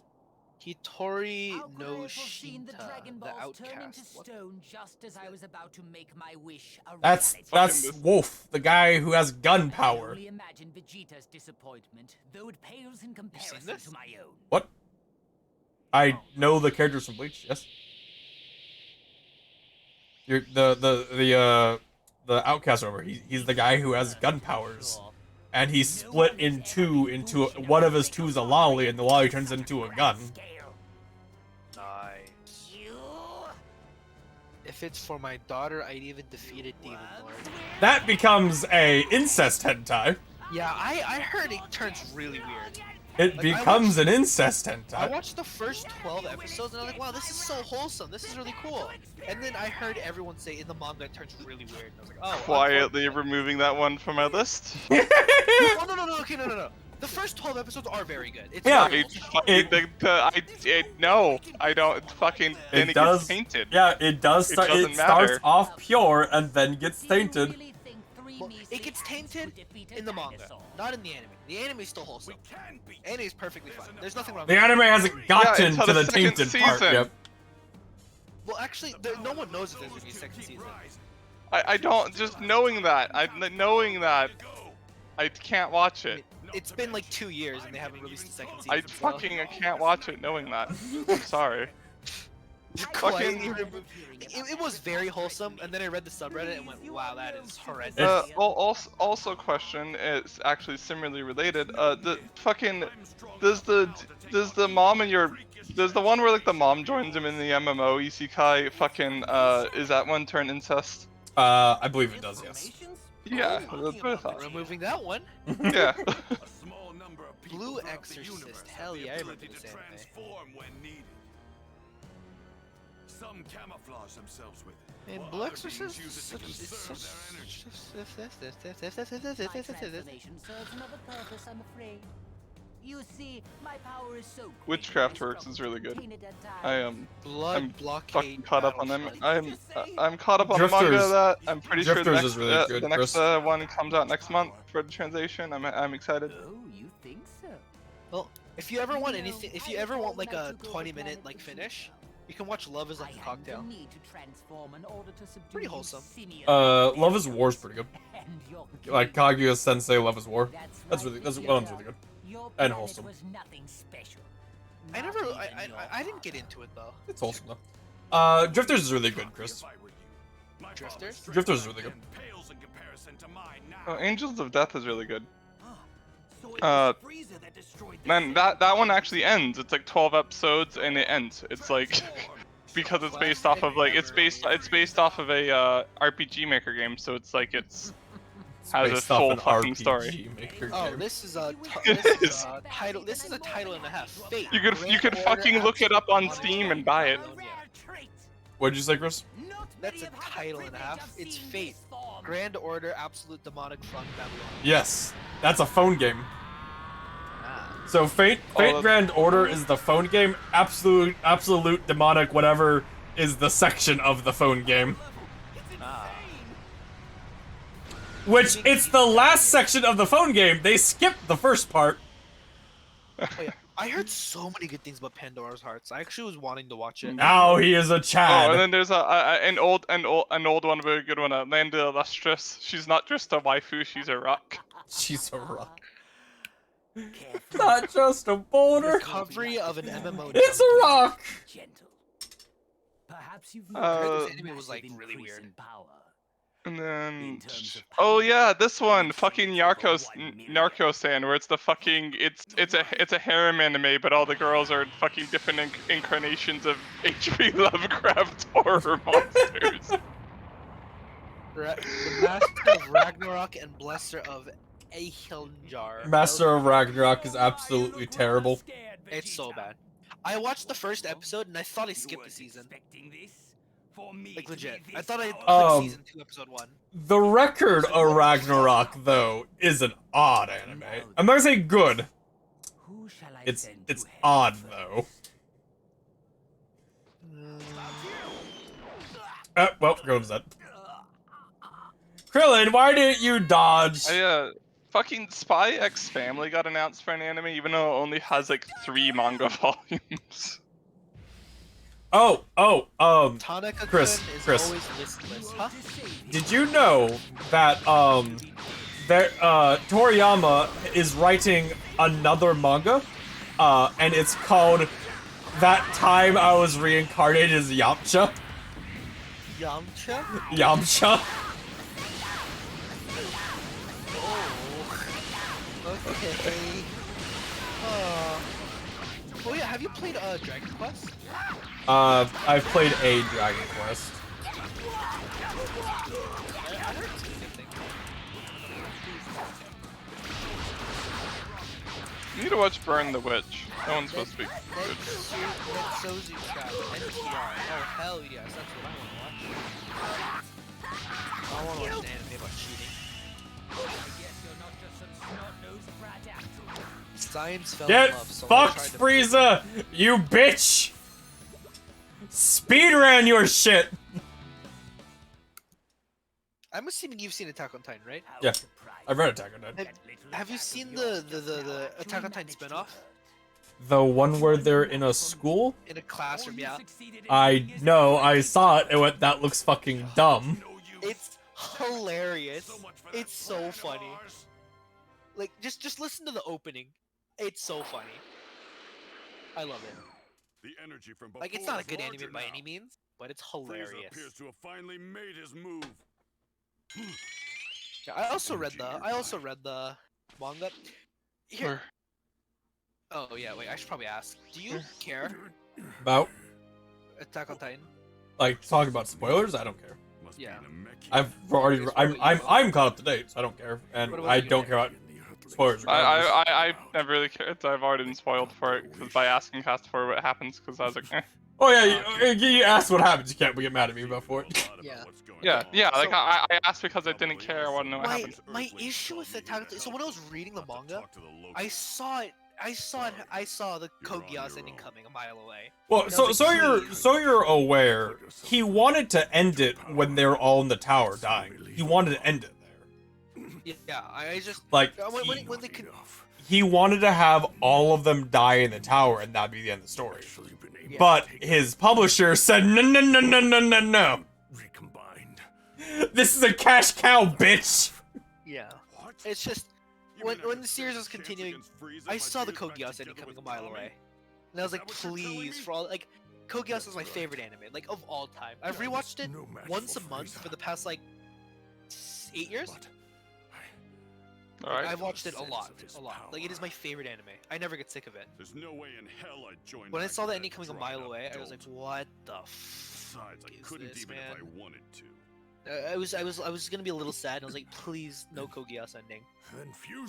Hitori How could I no have foreseen the Dragon Shinta, the Balls turn into outcast. What? stone just as I was about to make my wish a That's reality? Wolf, the guy who has gun I can power. only imagine Vegeta's disappointment, though it pales in comparison this? to my own. What? I know the characters from Bleach. Yes. The outcast over. He's the guy who has gun powers, and he's split in two into one of his two's a lolly, and the lolly turns into a gun. Nice. If it's for my daughter, I'd even defeat a demon lord. That becomes a incest hentai. Yeah, I heard it turns really weird. It Like, becomes an incest I hentai. watched the first 12 episodes and I'm like, wow, this is so wholesome. This is really cool. And then I heard everyone say in the manga it turns really weird. And I was like, oh. Quietly removing that one from my list. Oh, no, okay, no. The first 12 episodes are very good. It's Yeah. very wholesome. No, I don't fucking. Then it gets tainted. Yeah, it does. It It doesn't starts matter. off pure and then gets tainted. Well, it gets tainted in the manga, not in the anime. The anime is still wholesome. Anime is perfectly fine. There's nothing wrong The with it. anime hasn't gotten until to the the second tainted part season. yet. Well, actually, no one knows if there's gonna be a second season. I don't. Just knowing that, I can't watch it. It's been like 2 years and they haven't released the second season. I can't watch it knowing that. I'm sorry. Quietly it was very wholesome, and then I read the subreddit and went, wow, that is horrendous. Also, question is actually similarly related. Does the mom in your does the one where like the mom joins him in the MMO isekai fucking is that one turn incest? I believe it does, yes. Yeah, that's what I thought. Removing that one. Yeah. Blue Exorcist. Hell yeah, I remember this anime. Some camouflage themselves with it. And Blue Exorcist is such Transformation serves another purpose, I'm afraid. You see, my power is so great Witchcraft that Works it's is really good. painted at times. I am. Blood I'm Blockade. fucking caught up on them. Battlefront. I'm caught up on the manga of Drifters. that. I'm pretty sure the Drifters next, is really good, the next Chris. one comes out next month for the translation. I'm excited. Oh, you think so? Well, if you ever want anything, if you ever want like a 20-minute like finish, you can watch Love Is Like a Cocktail. Pretty wholesome. Love is War is pretty good. Like Kaguya Sensei Love is War. That's one one's really good. And wholesome. I didn't get into it though. It's wholesome though. Drifters is really good, Chris. Drifters? Drifters is really good. Oh, Angels of Death is really good. Man, that one actually ends. It's like 12 episodes and it ends. It's like because it's based off of like it's based off of a RPG Maker game, so it's like has a Based off full an fucking RPG story. Maker Oh, game. this is a title. This is a title and a half. Fate. You could fucking look it up on Steam and buy it. What'd you say, Chris? That's a title and a half. It's Fate. Grand Order, Absolute Demonic Funk Babylon. Yes, that's a phone game. Ah. So Fate Grand Order is the phone game. Absolute Demonic whatever is the section of the phone game. Which it's the last section of the phone game. They skipped the first part. Oh, yeah. I heard so many good things about Pandora's Hearts. I actually was wanting to watch it. Now he is a Chad. Oh, and then there's an old one, a very good one. Land Illustrious. She's not just a waifu, she's a rock. She's a rock. Not just a boulder. Recovery of an MMO. It's a rock. Gentle. Perhaps you've I heard Uh, this anime was like really weird. And then, oh yeah, this one, fucking Narco-san, where it's the fucking, it's a harem anime, but all the girls are fucking different incarnations of H.P. Lovecraft horror monsters. The Master of Ragnarok and Blesser of Ahiljar. Master of Ragnarok is absolutely terrible. It's so bad. I watched the first episode and I thought I skipped the season. Like legit. I thought I clicked season 2, episode 1. The record of Ragnarok, though, is an odd anime. I'm not gonna say good. It's odd though. Well, goes that. Krillin, why didn't you dodge? Fucking Spy X Family got announced for an anime, even though it only has like 3 manga volumes. Tanaka-kun Chris, is Chris. always listless, huh? Did you know that Toriyama is writing another manga, and it's called "That Time I Was Reincarnated as Yamcha"? Yamcha? Yamcha. Okay. Oh yeah, have you played Dragon Quest? I've played a Dragon Quest. I never seen anything. You need to watch Burn the Witch. That one's supposed to be good. Netsuzu Trap, NTR. Oh hell yes, that's what I want to watch. I want to watch an anime about shooting. Science fell in Get love, so fucked, Frieza! You bitch! Speedran your shit! I'm assuming you've seen Attack on Titan, right? Yeah, I've read Attack on Titan. Have you seen the Attack on Titan spin-off? The one where they're in a school? In a classroom, yeah. I know, I saw it and went, that looks fucking dumb. It's hilarious. It's so funny. Like, just listen to the opening. It's so funny. I love it. The energy from Like, it's not a good before is anime larger by now. any means, but it's Frieza hilarious. appears to have finally made his move. Yeah, I also read the manga. Here. Oh yeah, wait. I should probably ask. Do you care? About, Attack on Titan. like, talking about spoilers? I don't care. Must be Yeah. in a mech. I've already, I'm caught up to date, so I don't care. And What about I you? don't care about spoilers. regardless. I never really cared. I've already been spoiled for it because by asking Cast for what happens, because I was like, eh. Oh yeah, you asked what happens, you can't get mad at me about for it. Yeah. Yeah, like So- I asked because I didn't care. I want to know what My happens. my issue with Attack on Titan. So when I was reading the manga, I saw it. I saw the Kogias ending coming a mile away. Well, No, so but you're aware. He wanted to end it when they were all in the tower dying. He wanted to end it there. Yeah, I just Like when they could. he wanted to have all of them die in the tower, and that'd be the end of the story. Yeah. But his publisher said no, no, no, no, no, no, no. Recombined. This is a cash cow, bitch. Yeah, it's just when the series was continuing, I saw the Kogias ending coming a mile away, and I was like, please, for all like, Kogias is my favorite anime, like of all time. I've rewatched it once a month for the past like 8 years. All right. I've watched it a lot. Like it is my favorite anime. I never get sick of it. There's no way in hell I'd join. When I back saw with the that ending coming a dried mile up away, I was like, dolt. what the Besides, I is couldn't this, even man? if I wanted to. I was gonna be a little sad, and I was like, please, no Kogias ending.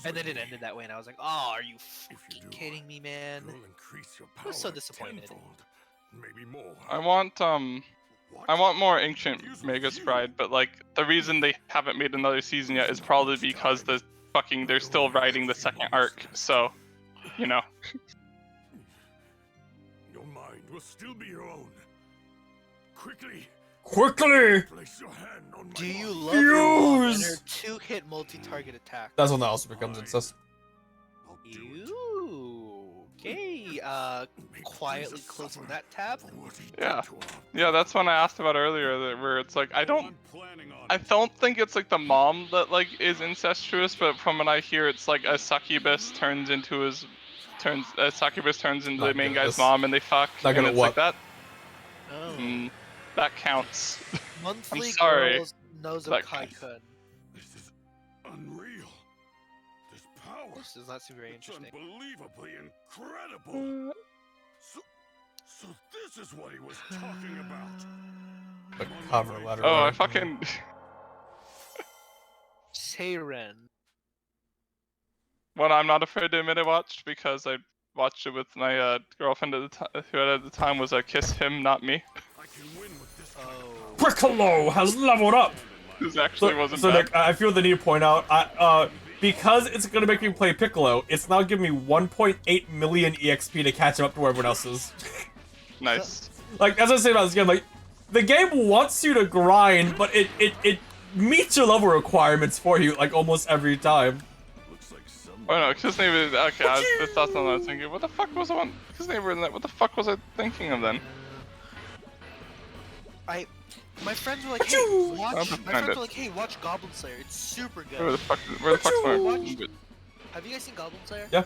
And then it ended that way, and I was like, oh, are you fucking kidding me, man? I was so disappointed. Maybe more. I want more Ancient Magus Bride, but like the reason they haven't made another season yet is probably because they're still writing the second arc. So, you know. Your mind will still be your own. Quickly, Quickly. place your hand on my Do you mind. love your mom and Fuse! her two-hit multi-target attack? That's when that also becomes incest. I'll do it. You okay? Make Quietly Frieza closing suffer that tab. for what he did Yeah. to our Yeah, that's one I asked about earlier, where it's like I don't planning on I it. don't think it's like the mom that like is incestuous, but from what I hear, it's like a succubus turns into the Not main gonna- guy's mom, and they fuck, not and gonna it's what? like that. Oh. That counts. Monthly sorry. girls knows That of Kai-kun. This is unreal. This power. This does not seem very It's interesting. unbelievably incredible. So this is what he was talking about. The cover letter. Oh, I right? fucking. Seiren. One I'm not afraid to admit I watched because I watched it with my girlfriend at the time, who at the time was a kiss him, not me. I can win with this. Oh. Piccolo has leveled up. This actually wasn't So bad. Nick, I feel the need to point out, because it's gonna make me play Piccolo, it's now giving me 1.8 million EXP to catch up to where everyone else is. Nice. Like, as I say about this game, like, the game wants you to grind, but it meets your level requirements for you, like, almost every time. Looks like some. Oh no, his name is okay. That's not something I was thinking. What the fuck was the one? His name in that? What the fuck was I thinking of then? My friends were like, hey, watch. My friends were like, hey, watch Goblin Slayer. It's super Where the good. fuck's my? Watch. Have you guys seen Goblin Slayer? Yeah.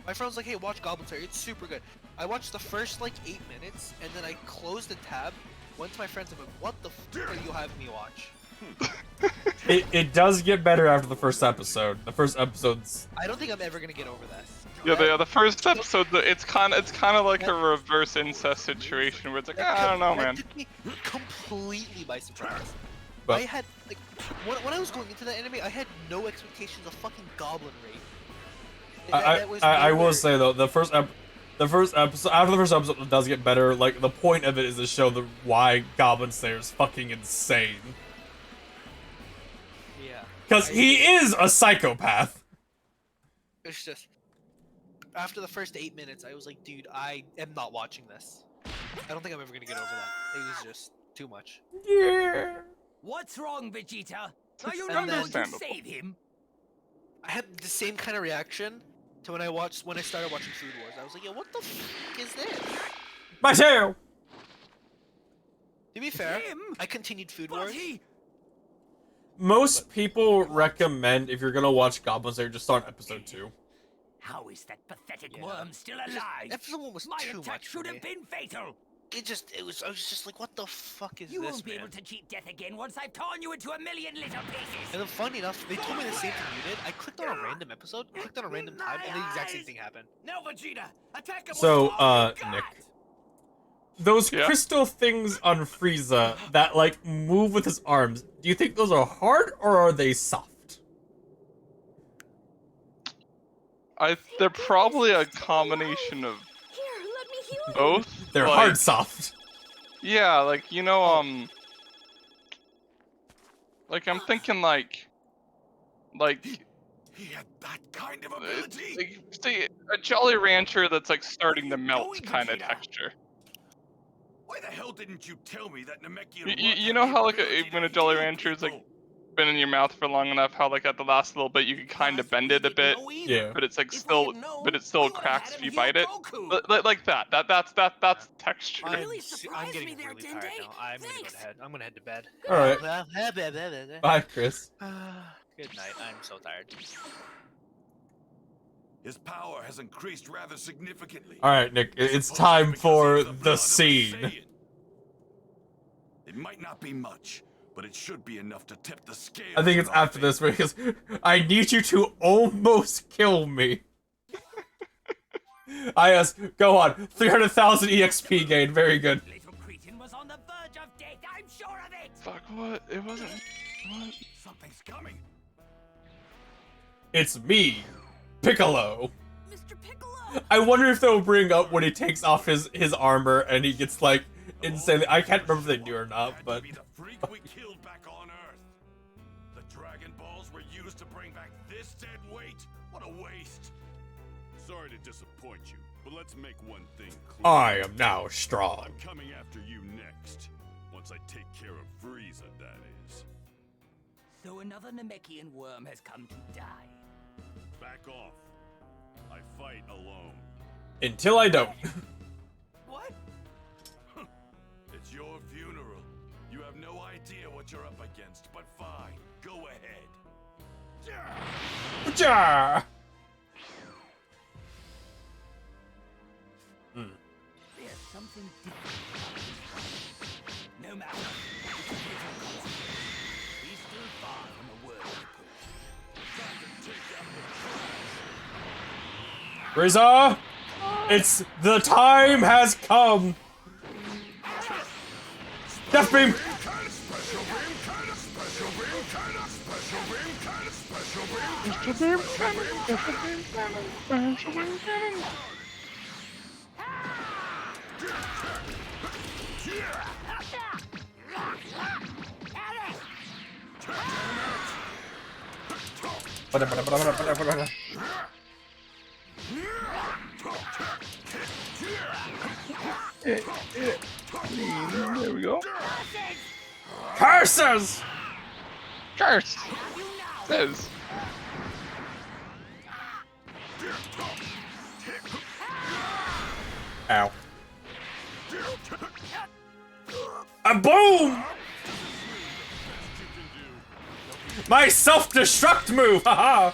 My friend was like, hey, watch Goblin Slayer. It's super good. I watched the first like 8 minutes, and then I closed the tab, went to my friends and went, what the f are you having me watch? It does get better after the first episode. The first episode's... I don't think I'm ever gonna get over that. Yeah, the first episode, it's kind of like a reverse incest situation where it's like, I don't know, That man. took me completely by surprise. But- I had, like, when I was going into that anime, I had no expectations of fucking goblin rape. I will say though, the first episode, after the first episode, it does get better. Like, the point of it is to show why Goblin Slayer's fucking insane. Yeah. Because he is a psychopath. It's just, after the first 8 minutes, I was like, dude, I am not watching this. I don't think I'm ever gonna get over that. It was just too much. Yeah. What's wrong, Vegeta? Are you And not going to understandable. save him? I had the same kind of reaction to when I started watching Food Wars. I was like, yo, what the f is this? My tail. To be fair, Him? I continued Food But Wars. he... Most people recommend, if you're gonna watch Goblin Slayer, just start on episode 2. How is that pathetic Yeah. worm still Just- alive? Episode 1 was My too attack much for should me. have been fatal. I was just like, what the fuck is You this, won't be man? able to cheat death again once I've torn you into a million little pieces. And then funny enough, they told me the same thing you did. I clicked on a random episode, clicked on a random time, and the exact same thing happened. No, Vegeta, attack him So, with all you Nick. got. Those Yeah. crystal things on Frieza that, like, move with his arms, do you think those are hard or are they soft? They're probably a combination of Here, let me heal you. both. They're like, hard soft. Yeah, like, you know, like, I'm thinking, like, He had that kind of ability. like, say, a Jolly Rancher that's, like, starting to you melt doing, kind of Vegeta? texture. Why the hell didn't you tell me that Namekian You know how, like, when a Jolly Rancher's, like, been in your mouth for long enough, how, like, at the last little bit, you can kind of bend it a bit, Yeah. but it's, like, still cracks if you bite it? Like that. That's texture. Really I'm surprised getting me there, really tired Dende. now. I'm gonna go Thanks. to bed. I'm gonna head to bed. Alright. Bye, Chris. Good night. I'm so tired. His power has increased rather significantly. Alright, Nick, it's Suppose time because for he's blood the of a scene. Saiyan. It might not be much, but it should be enough to tip the scale. I think it's after this because I need you to almost kill me. Yes, go on. 300,000 EXP gain. Very good. Little cretin was on the verge of death, I'm sure of it. Fuck, what? It wasn't... What? Something's coming. It's me, Piccolo. Mr. Piccolo. I wonder if they'll bring up when he takes off his armor and he gets like insanely. I can't remember if they do or not, Had to but be the freak we killed back on Earth. The Dragon Balls were used to bring back this dead weight. What a waste. Sorry to disappoint you, but let's make one thing clear. I am now strong. I'm coming after you next. Once I take care of Frieza, that is. So another Namekian worm has come to die. Back off. I fight alone. Until I don't. What? It's your funeral. You have no idea what you're up against, but fine. Go ahead. Ja! There's something different. No matter. It's a little constant. He's still far from a word of the Frieza, it's the time has come. Death beam. There we go. Curses. Curse! Says. Ow. A boom! My self-destruct move! Haha!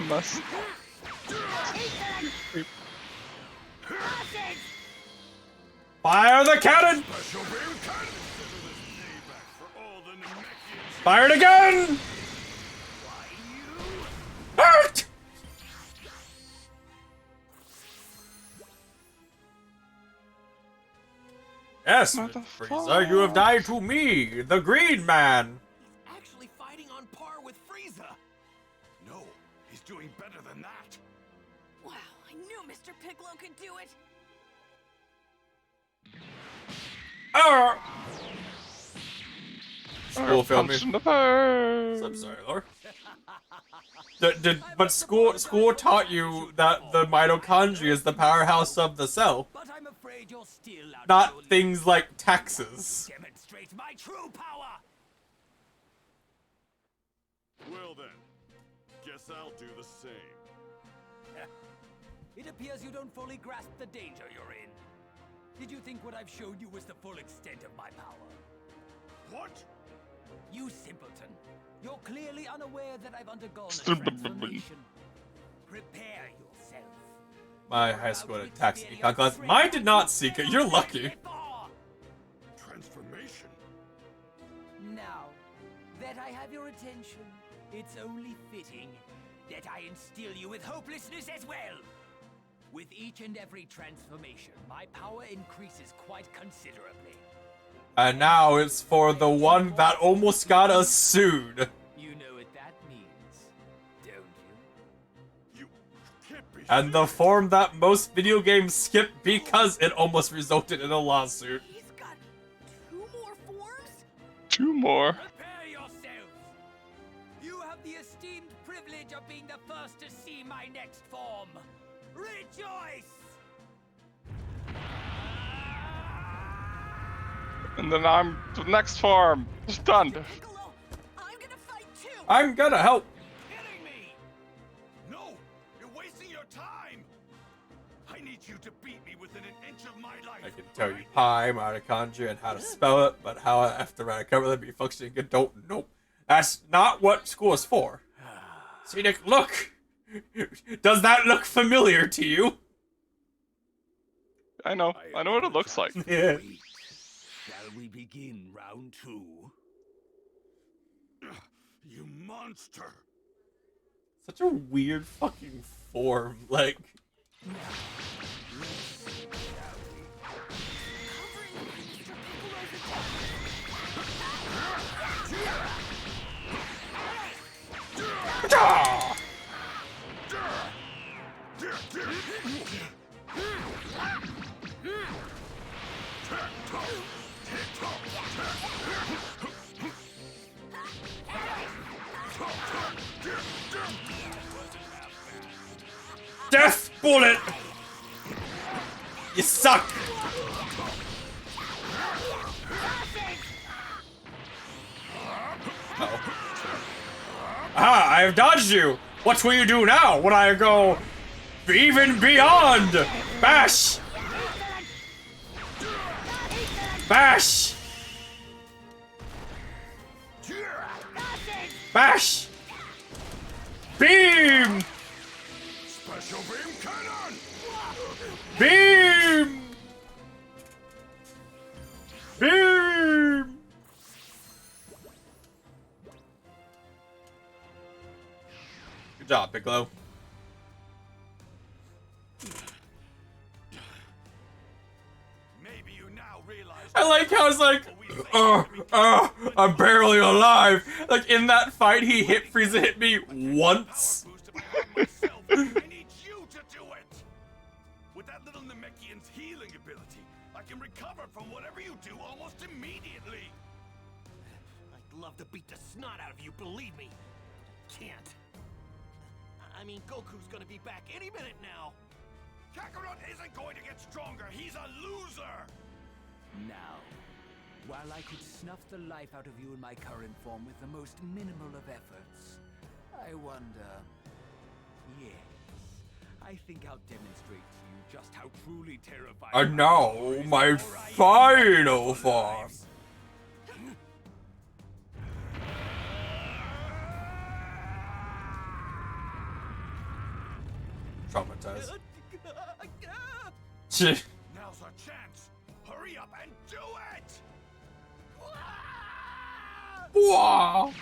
Must. Fire the cannon! Special beam cannon! Payback for all the Namekians. Fire it again! Hurt! Yes, Frieza, you have died to me, the Green Man. He's actually fighting on par with Frieza. No, he's doing better than that. Wow, I knew Mr. Piccolo could do it. School failed me. Punch in the face. I'm sorry, Lord. But school taught you that the mitochondria is the powerhouse of the cell, But I'm afraid you're still out not of your things like taxes. league. Demonstrate my true power. Well then, guess I'll do the same. It appears you don't fully grasp the danger you're in. Did you think what I've showed you was the full extent of my power? What? You simpleton. You're clearly unaware that I've undergone a Simpleton. transformation. Prepare yourself. My high school had a tax econ class. Mine did not, Seeka. You're lucky. Transformation? Now that I have your attention, it's only fitting that I instill you with hopelessness as well. With each and every transformation, my power increases quite considerably. And now it's for the one that almost got us sued. You know what that means, don't you? You can't be And the form that most video games skip because it almost resulted in a lawsuit. He's got 2 more forms? 2 more. Prepare yourselves! You have the esteemed privilege of being the first to see my next form. Rejoice! And then I'm the next farm. It's done. Piccolo, I'm gonna fight too. I'm gonna help. kidding me! No! You're wasting your time! I need you to beat me within an inch of my life. I can tell you pi, mitochondria, and how to spell it, but how after I cover them be functioning good, don't know. That's not what school is for. See, Nick, look! Does that look familiar to you? I know what it looks like. Yeah. Shall we begin round 2? You monster! Such a weird fucking form, like... Ah! Death bullet! You suck! Uh-oh. Aha! I have dodged you! What will you do now when I go even beyond? Bash! Bash! Bash! Beam! Special beam cannon! Beam! Beam! Good job, Piccolo. Maybe you now realize I like how it's like, I'm barely alive. Like in that fight, he hit Frieza hit me once. myself. I need you to do it. With that little Namekian's healing ability, I can recover from whatever you do almost immediately. I'd love to beat the snot out of you, believe me. Can't. I mean, Goku's gonna be back any minute now. Kakarot isn't going to get stronger. He's a loser. Now, while I could snuff the life out of you in my current form with the most minimal of efforts, I wonder... Yes, I think I'll demonstrate to you just how truly terrifying... And now, my final form. traumatized. Now's our chance. Hurry up and do it. Wow.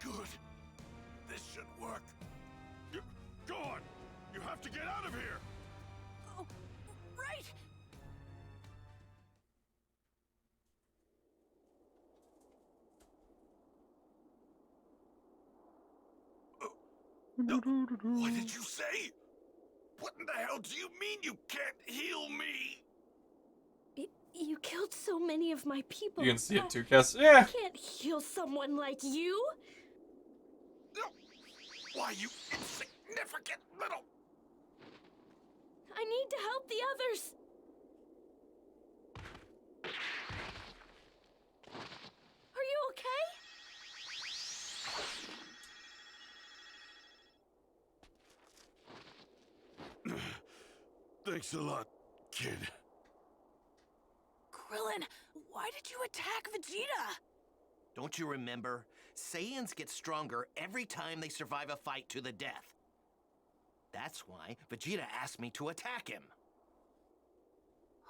Good. This should work. Go on. You have to get out of here. Oh, right. What did you say? What in the hell do you mean you can't heal me? You killed so many of my people. You can see it too, Cass. Yeah. I can't heal someone like you. Why, you insignificant little... I need to help the others. Are you okay? Thanks a lot, kid. Krillin, why did you attack Vegeta? Don't you remember? Saiyans get stronger every time they survive a fight to the death. That's why Vegeta asked me to attack him.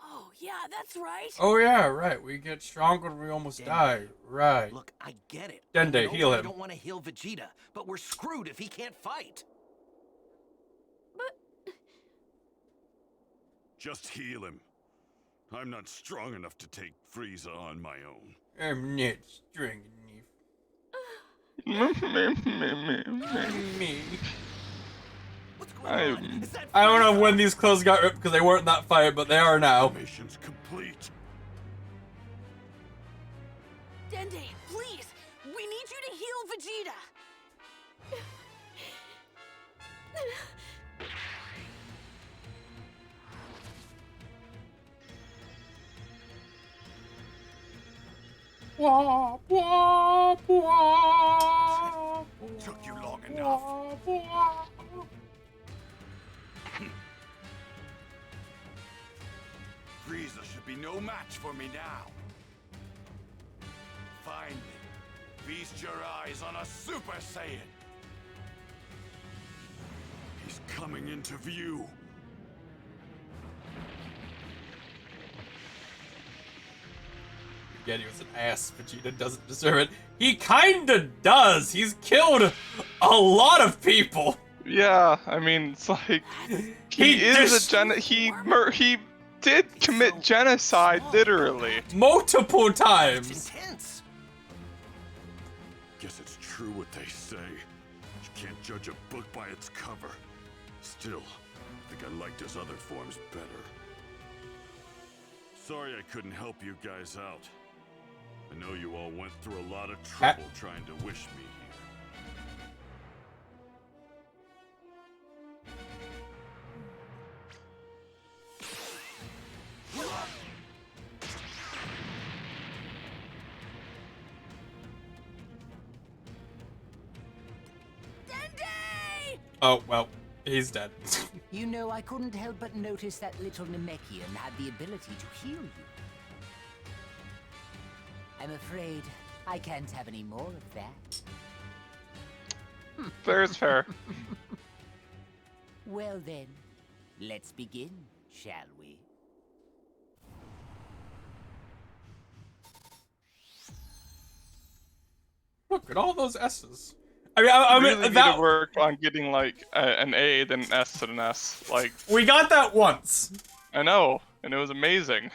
Oh, yeah, that's right. Oh yeah, right. We get stronger when we almost die. Right. Look, I get it. Dende, I know heal I him. don't want to heal Vegeta, but we're screwed if he can't fight. But Just heal him. I'm not strong enough to take Frieza on my own. I'm not strong Me. What's going on? Is that I don't know Frieza? when these clothes got ripped because they weren't in that fight, but they are now. Mission's complete. Dende, please, we need you to heal Vegeta. Wah, wah, wah, Took you long enough. wah. Frieza should be no match for me now. Finally, feast your eyes on a Super Saiyan. He's coming into view. Again, he was an ass. Vegeta doesn't deserve it. He kinda does. He's killed a lot of people. Yeah, I mean, it's like he he did commit genocide, literally. Multiple times. It's intense. Guess it's true what they say. You can't judge a book by its cover. Still, I think I liked his other forms better. Sorry I couldn't help you guys out. I know you all went through a lot of trouble trying to wish me here. Dende! Oh, well, he's dead. You know, I couldn't help but notice that little Namekian had the ability to heal you. I'm afraid I can't have any more of that. Fair is fair. Well then, let's begin, shall we? Look at all those S's. I We mean, really need that to work on getting like an A, then an S, and an S. Like, we got that once. I know, and it was amazing.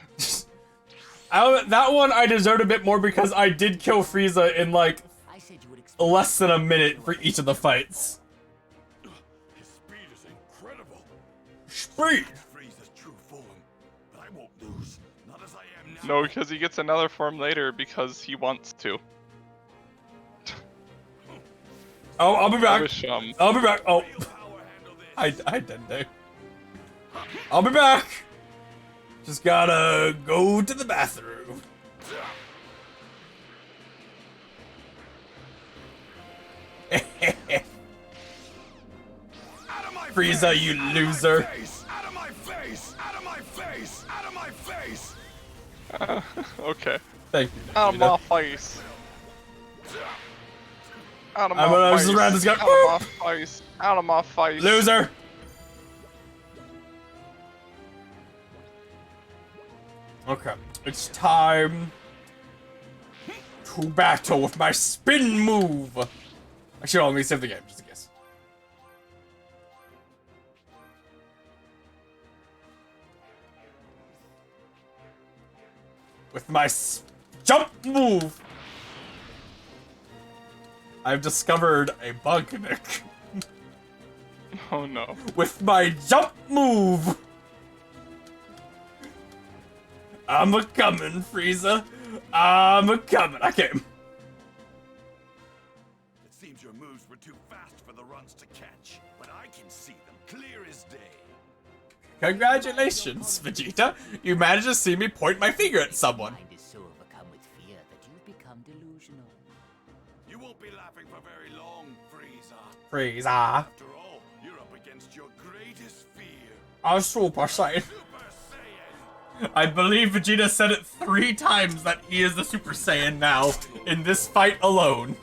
That one I deserved a bit more because I did kill Frieza in like I said you would less than a minute for each of the fights. His speed is incredible. Speed. Frieza's true form, but I won't lose. Not as I am now. No, because he gets another form later because he wants to. Oh, I'll be I back. wish, I'll be back. Oh, Real power handle this. I didn't. I'll be back. Just gotta go to the bathroom. Out of my Frieza, face! you Out of my loser. face! Out of my face! Out of my face! Out of my face! Okay. Thank you. Out of my Vegeta. face. Out of I'm my gonna face. just ram this guy. Out of my face. Out of my face. Loser. Okay, it's time to battle with my spin move. Actually, let me save the game just in case. With my jump move, I've discovered a bug, Nick. Oh no. With my jump move. I'm a coming, Frieza. I'm a coming. I came. It seems your moves were too fast for the runs to catch, but I can see them clear as day. Congratulations, Vegeta. You managed to see me point my finger at someone. Mind is so overcome with fear that you've become delusional. You won't be laughing for very long, Frieza. Frieza. After all, you're up against your greatest fear. I'm Super Saiyan. Super Saiyan! I believe Vegeta said it 3 times that he is the Super Saiyan now in this fight alone.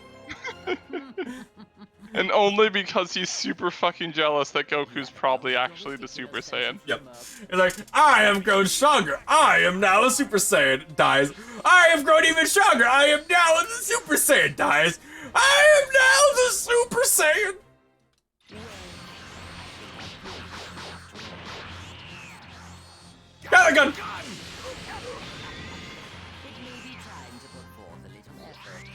And only because he's super fucking jealous that Goku's probably actually the Super Saiyan. Yep. He's like, I have grown stronger. I am now a Super Saiyan. Dies. I have grown even stronger. I am now the Super Saiyan. Dies. I am now the Super Saiyan. Got a gun. It may be time to put forth a little effort.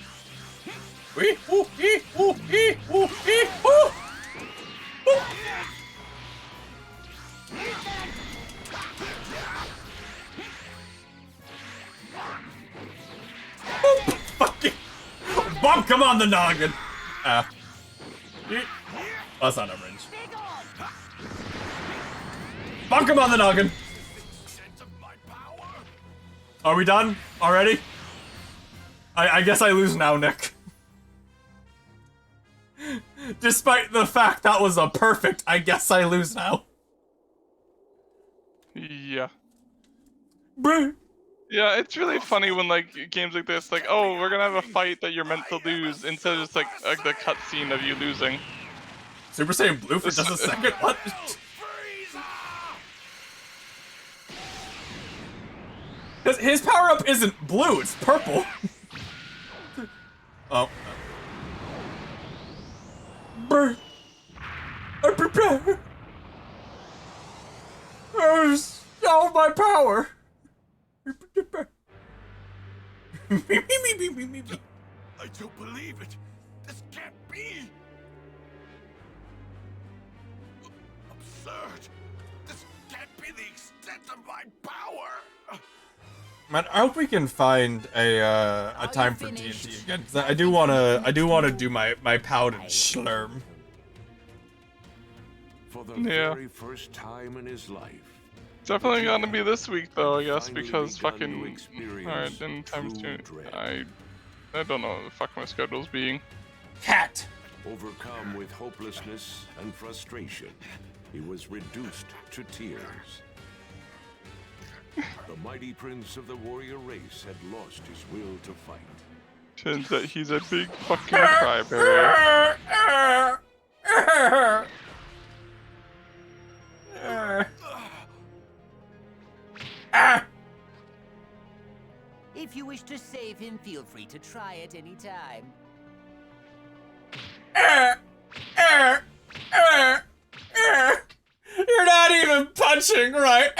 Wee, woo, ee, woo, ee, woo, ee, woo. Woo. Boop, fucking bonk him on the noggin. That's not a range. Bonk him on the noggin. Are we done already? I guess I lose now, Nick. Despite the fact that was a perfect, I guess I lose now. Yeah. Bruh. Yeah, it's really funny when like games like this, like, oh, we're gonna have a fight that you're meant to lose, instead of just like the cutscene of you losing. Super Saiyan Blue for just a second? What? His power-up isn't blue, it's purple. Oh. Brr. I prepare. All my power. I don't believe it. This can't be. Absurd. This can't be the extent of my power. Man, I hope we can find a time for D&D again, because I do wanna do my Powder Schlurm. For the Yeah. very first time in his life. Definitely gonna be this week though, I guess, Finally because begun to fucking. experience Alright, then times true 2. dread. I don't know what the fuck my schedule's being. Cat! Overcome with hopelessness and frustration, he was reduced to tears. The mighty prince of the warrior race had lost his will to fight. Turns out he's a big fucking crybaby. If you wish to save him, feel free to try at any time. You're not even punching right.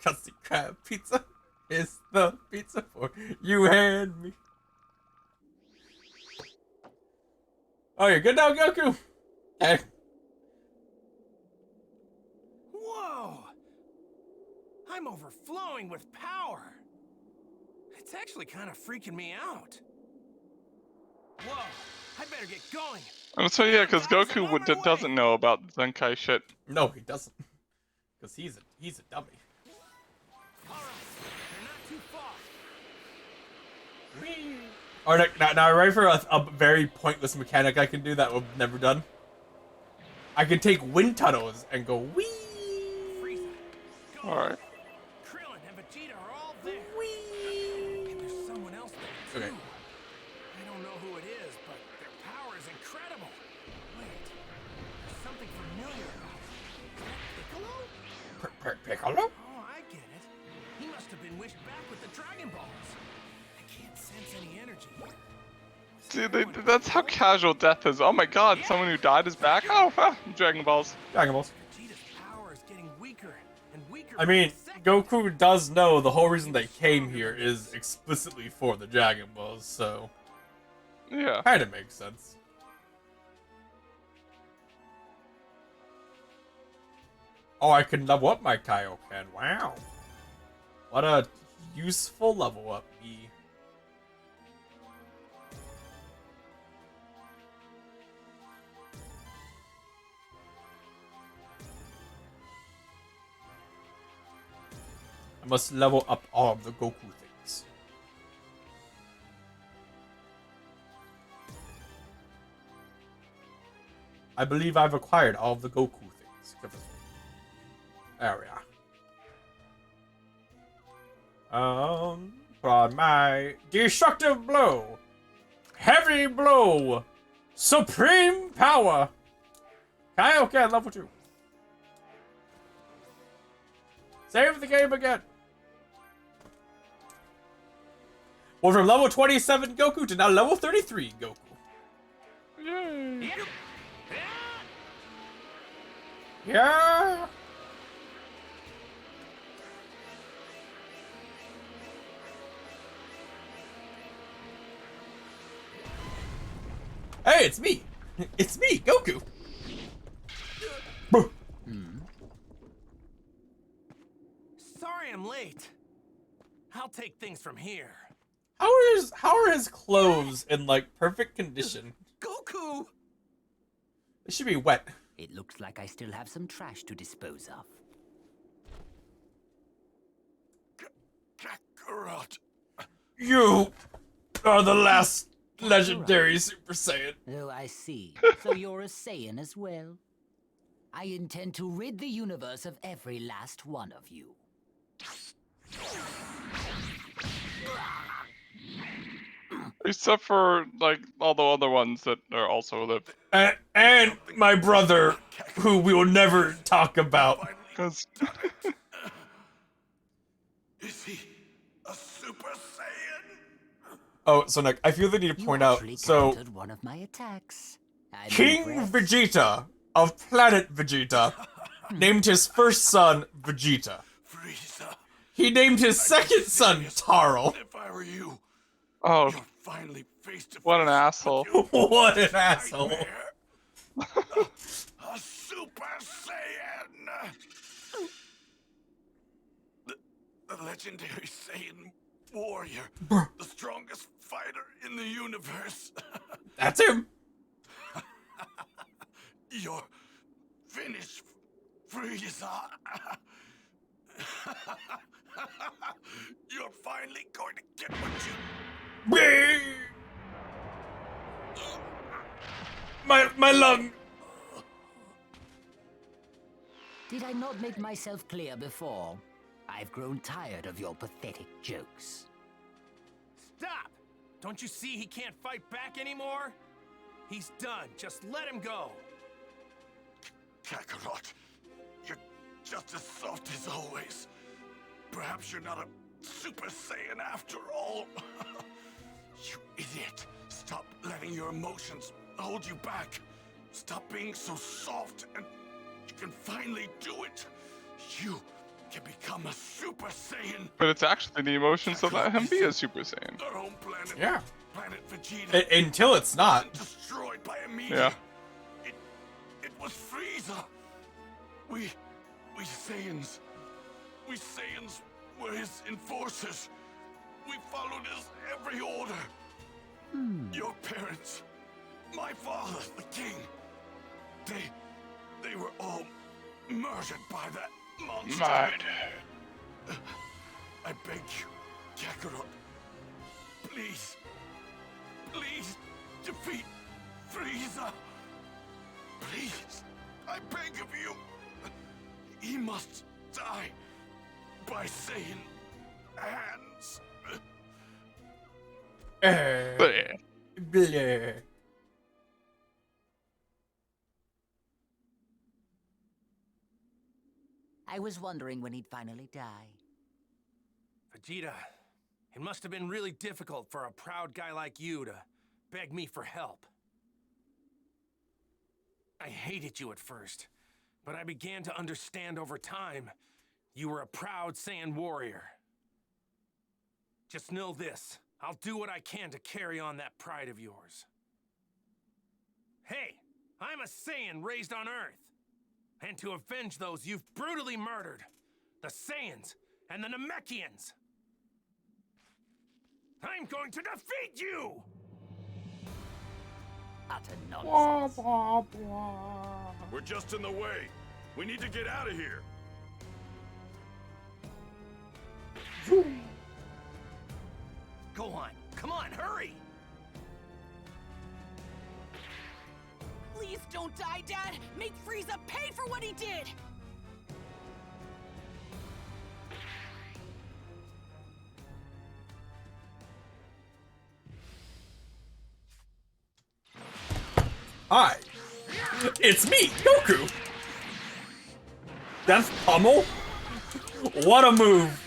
Krusty Krab pizza is the pizza for you and me. Oh, you're good now, Goku? Okay. Whoa! I'm overflowing with power. It's actually kind of freaking me out. Whoa! I better get going. So yeah, because Goku doesn't know about the Zenkai shit. No, he doesn't. Because he's a dummy. Alright, now ready for a very pointless mechanic I can do that we've never done? I can take wind tunnels and go wee. Alright. Krillin and Vegeta are all there. Wee. Okay. I don't know who it is, but their power is incredible. Wait, there's something familiar about it. Piccolo? Piccolo? Oh, I get it. He must have been wished back with the Dragon Balls. I can't sense any energy here. Dude, that's how casual death is. Oh my god, someone who died is back? Oh, Dragon Balls. Dragon Balls. Vegeta's power is getting weaker and weaker. I mean, Goku does know the whole reason they came here is explicitly for the Dragon Balls, so... Yeah. Kinda makes sense. Oh, I can level up my Kaioken. Wow. What a useful level up be. I must level up all of the Goku things. I believe I've acquired all of the Goku things. There we are. Put on my destructive blow, heavy blow, supreme power. Kaioken level 2. Save the game again. Well, from level 27 Goku to now level 33 Goku. Yay. Yeah. Hey, it's me. It's me, Goku. Sorry I'm late. I'll take things from here. How are his clothes in like perfect condition? Goku! They should be wet. It looks like I still have some trash to dispose of. Kakarot. You are the last legendary Super Saiyan. Oh, I see. So you're a Saiyan as well? I intend to rid the universe of every last one of you. Except for, like, all the other ones that are also the... And my brother, who we will never talk about. Because... Is he a Super Saiyan? Oh, so Nick, I feel the need to point out, so countered one of my attacks. I'm King impressed. Vegeta of planet Vegeta named his first son Vegeta. Frieza. He named his second son Taro. If I were you, Oh, you're finally face to face. what an asshole. What an asshole. A Super Saiyan. The legendary Saiyan warrior. The strongest fighter in the universe. That's him. You're finished, Frieza. You're finally going to get what you... My lung. Did I not make myself clear before? I've grown tired of your pathetic jokes. Stop! Don't you see he can't fight back anymore? He's done. Just let him go. Kakarot, you're just as soft as always. Perhaps you're not a Super Saiyan after all. You idiot. Stop letting your emotions hold you back. Stop being so soft and you can finally do it. You can become a Super Saiyan. But it's actually the emotions that let him be a Super Saiyan. Our home planet. Yeah. Planet Vegeta. Until it's not. Destroyed by a meteor. Yeah. It was Frieza. We Saiyans. We Saiyans were his enforcers. We followed his every order. Your parents, my father, the king, they were all murdered by that monster. I beg you, Kakarot, please, please defeat Frieza. Please, I beg of you. He must die by Saiyan hands. Bleh. Bleh. I was wondering when he'd finally die. Vegeta, it must have been really difficult for a proud guy like you to beg me for help. I hated you at first, but I began to understand over time you were a proud Saiyan warrior. Just know this, I'll do what I can to carry on that pride of yours. Hey, I'm a Saiyan raised on Earth, and to avenge those you've brutally murdered, the Saiyans and the Namekians. I'm going to defeat you! Utter nonsense. We're just in the way. We need to get out of here. Go on, come on, hurry! Please don't die, Dad! Make Frieza pay for what he did! Hi, it's me, Goku. That's Pummel. What a move!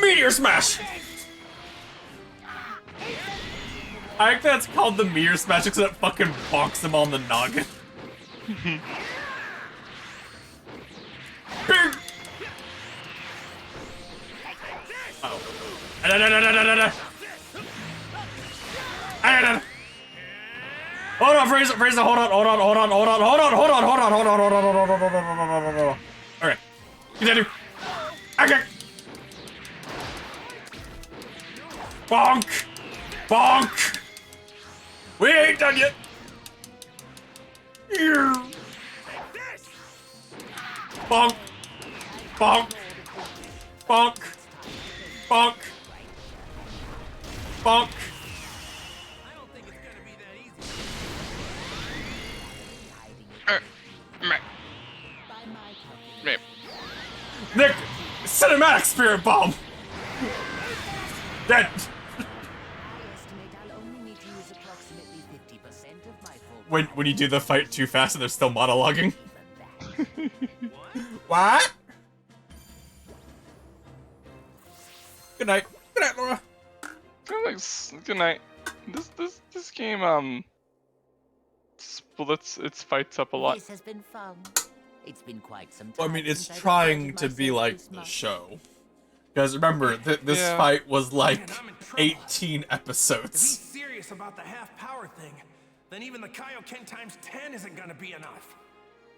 Meteor Smash! I think that's called the Meteor Smash because it fucking bonks him on the noggin. Big! Oh. Hold on, Frieza, hold on. Okay, continue. Okay. Bonk! Bonk! We ain't done yet! Bonk! Bonk! Bonk! Bonk! Bonk! I don't think it's gonna be that easy. Meh. Nick! Cinematic Spirit Bomb! Dead! When you do the fight too fast and they're still monologuing. What? Good night. Good night, Laura. Good night. This game splits its fights up a lot. This has been fun. It's been quite some time. Well, I mean, it's since I've trying exerted to be myself like this the much. show. Because remember, this Yeah. fight was like Man, I'm in trouble. 18 If he's episodes. serious about the half-power thing, then even the Kaioken times 10 isn't gonna be enough.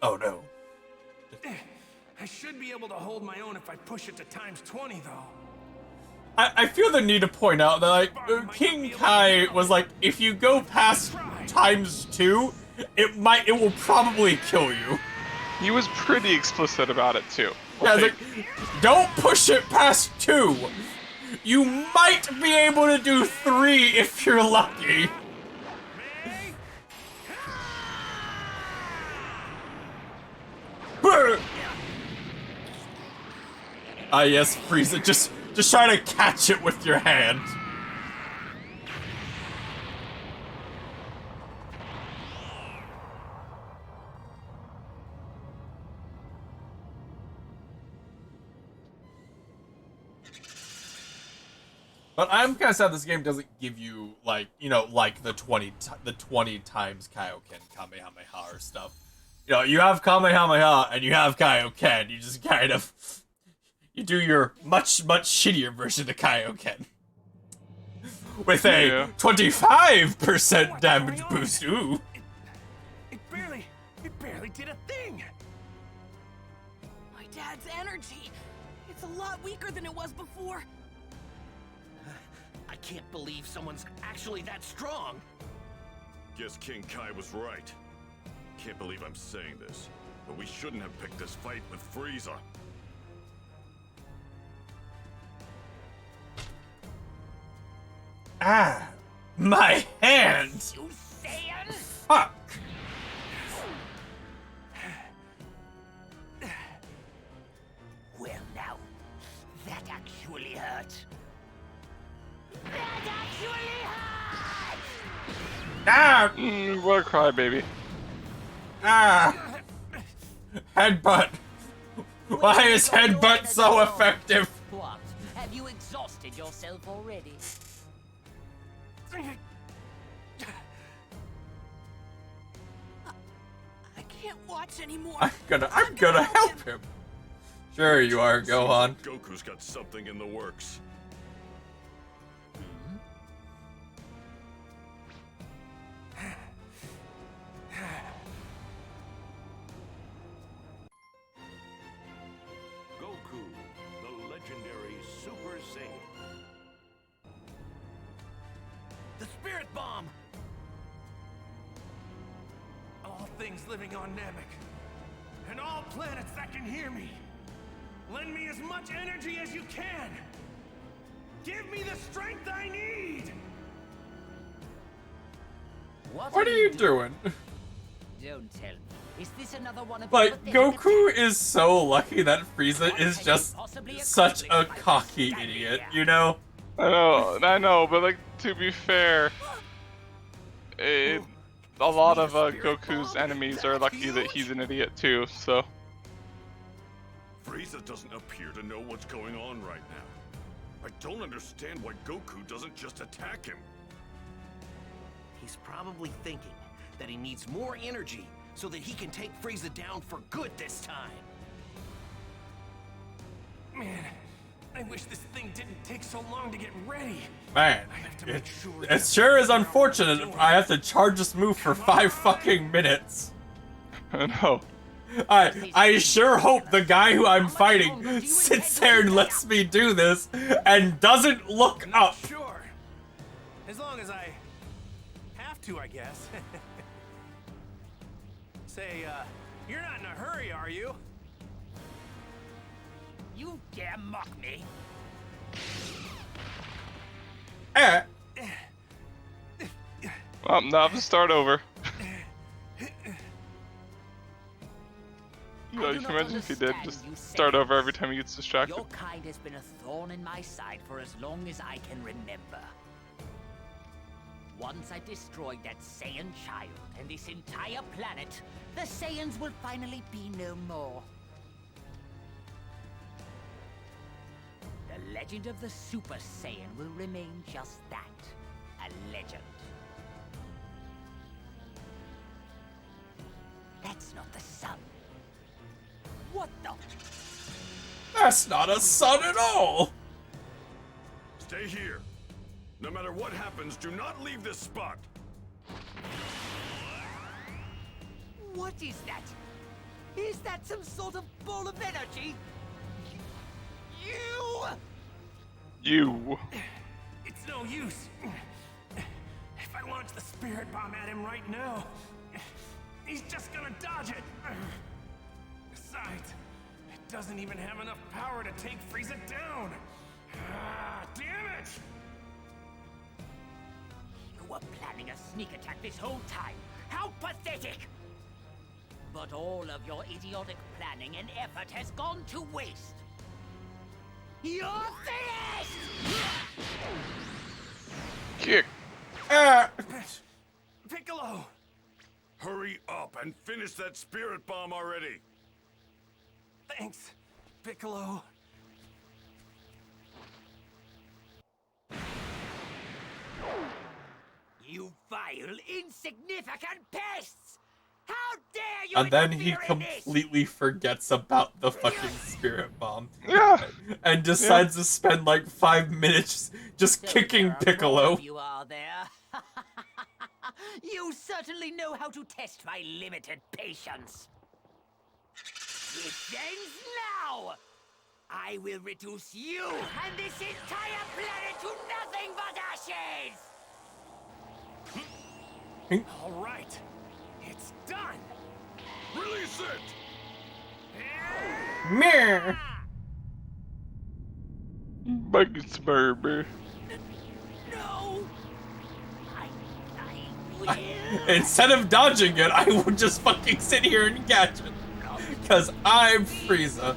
Oh no. I should be able to hold my own if I push it to times 20, though. I feel the need to point out that like King Kai was like, if you go past times 2, it will probably kill you. He was pretty explicit about it too. Yeah, it's like, don't push it past 2. You might be able to do 3 if you're lucky. Brr. Ah yes, Frieza, just try to catch it with your hand. But I'm kind of sad this game doesn't give you like, you know, like the 20 times Kaioken Kamehameha or stuff. You know, you have Kamehameha and you have Kaioken. You just kind of you do your much shittier version of Kaioken with a 25% damage boost. Ooh. It barely did a thing. My dad's energy. It's a lot weaker than it was before. I can't believe someone's actually that strong. Guess King Kai was right. Can't believe I'm saying this, but we shouldn't have picked this fight with Frieza. Ah, my hand! You Saiyan! Fuck! Well now, that actually hurt. That actually hurt! Ah! What a crybaby. Ah! Headbutt! Why is headbutt so effective? What? Have you exhausted yourself already? I can't watch anymore. I'm gonna help him. Sure you are, Gohan. Goku's got something in the works. Goku, the legendary Super Saiyan. The Spirit Bomb! All things living on Namek, and all planets that can hear me, lend me as much energy as you can! Give me the strength I need! What are you doing? Don't tell me. Is this another one of Like, Goku is so lucky that Frieza is just such a cocky idiot, you know? I know, but like, to be fair, a lot of Goku's enemies are lucky that he's an idiot too, so. Frieza doesn't appear to know what's going on right now. I don't understand why Goku doesn't just attack him. He's probably thinking that he needs more energy so that he can take Frieza down for good this time. Man, I wish this thing didn't take so long to get ready. Man, I have to make sure it that sure is I know what I'm unfortunate doing. I have to charge this move for 5 fucking minutes. I know. I sure hope the guy who I'm fighting sits there and lets me do this and doesn't look up. Sure. As long as I have to, I guess. Say, you're not in a hurry, are you? You dare mock me? Eh. Well, now I have to start over. You can imagine if he did just start over every time he gets distracted. Your kind has been a thorn in my side for as long as I can remember. Once I destroyed that Saiyan child and this entire planet, the Saiyans will finally be no more. The legend of the Super Saiyan will remain just that, a legend. That's not the sun. What the? That's not a sun at all. Stay here. No matter what happens, do not leave this spot. What is that? Is that some sort of ball of energy? You. It's no use. If I launch the Spirit Bomb at him right now, he's just gonna dodge it. Besides, it doesn't even have enough power to take Frieza down. Ah, damn it! You were planning a sneak attack this whole time. How pathetic! But all of your idiotic planning and effort has gone to waste. You're finished! Kick. Piccolo! Hurry up and finish that Spirit Bomb already. Thanks, Piccolo. You vile, insignificant pests! How dare you And then he interfere in this? completely forgets about the fucking Spirit Bomb. Yeah. And decides to spend like 5 minutes just So kicking there are Piccolo. more of you are there. You certainly know how to test my limited patience. It ends now! I will reduce you and this entire planet to nothing but ashes! All right, it's done. Release it! Meh. Bugs Barber. No! Instead of dodging it, I would just fucking sit here and catch it. Because I'm Frieza.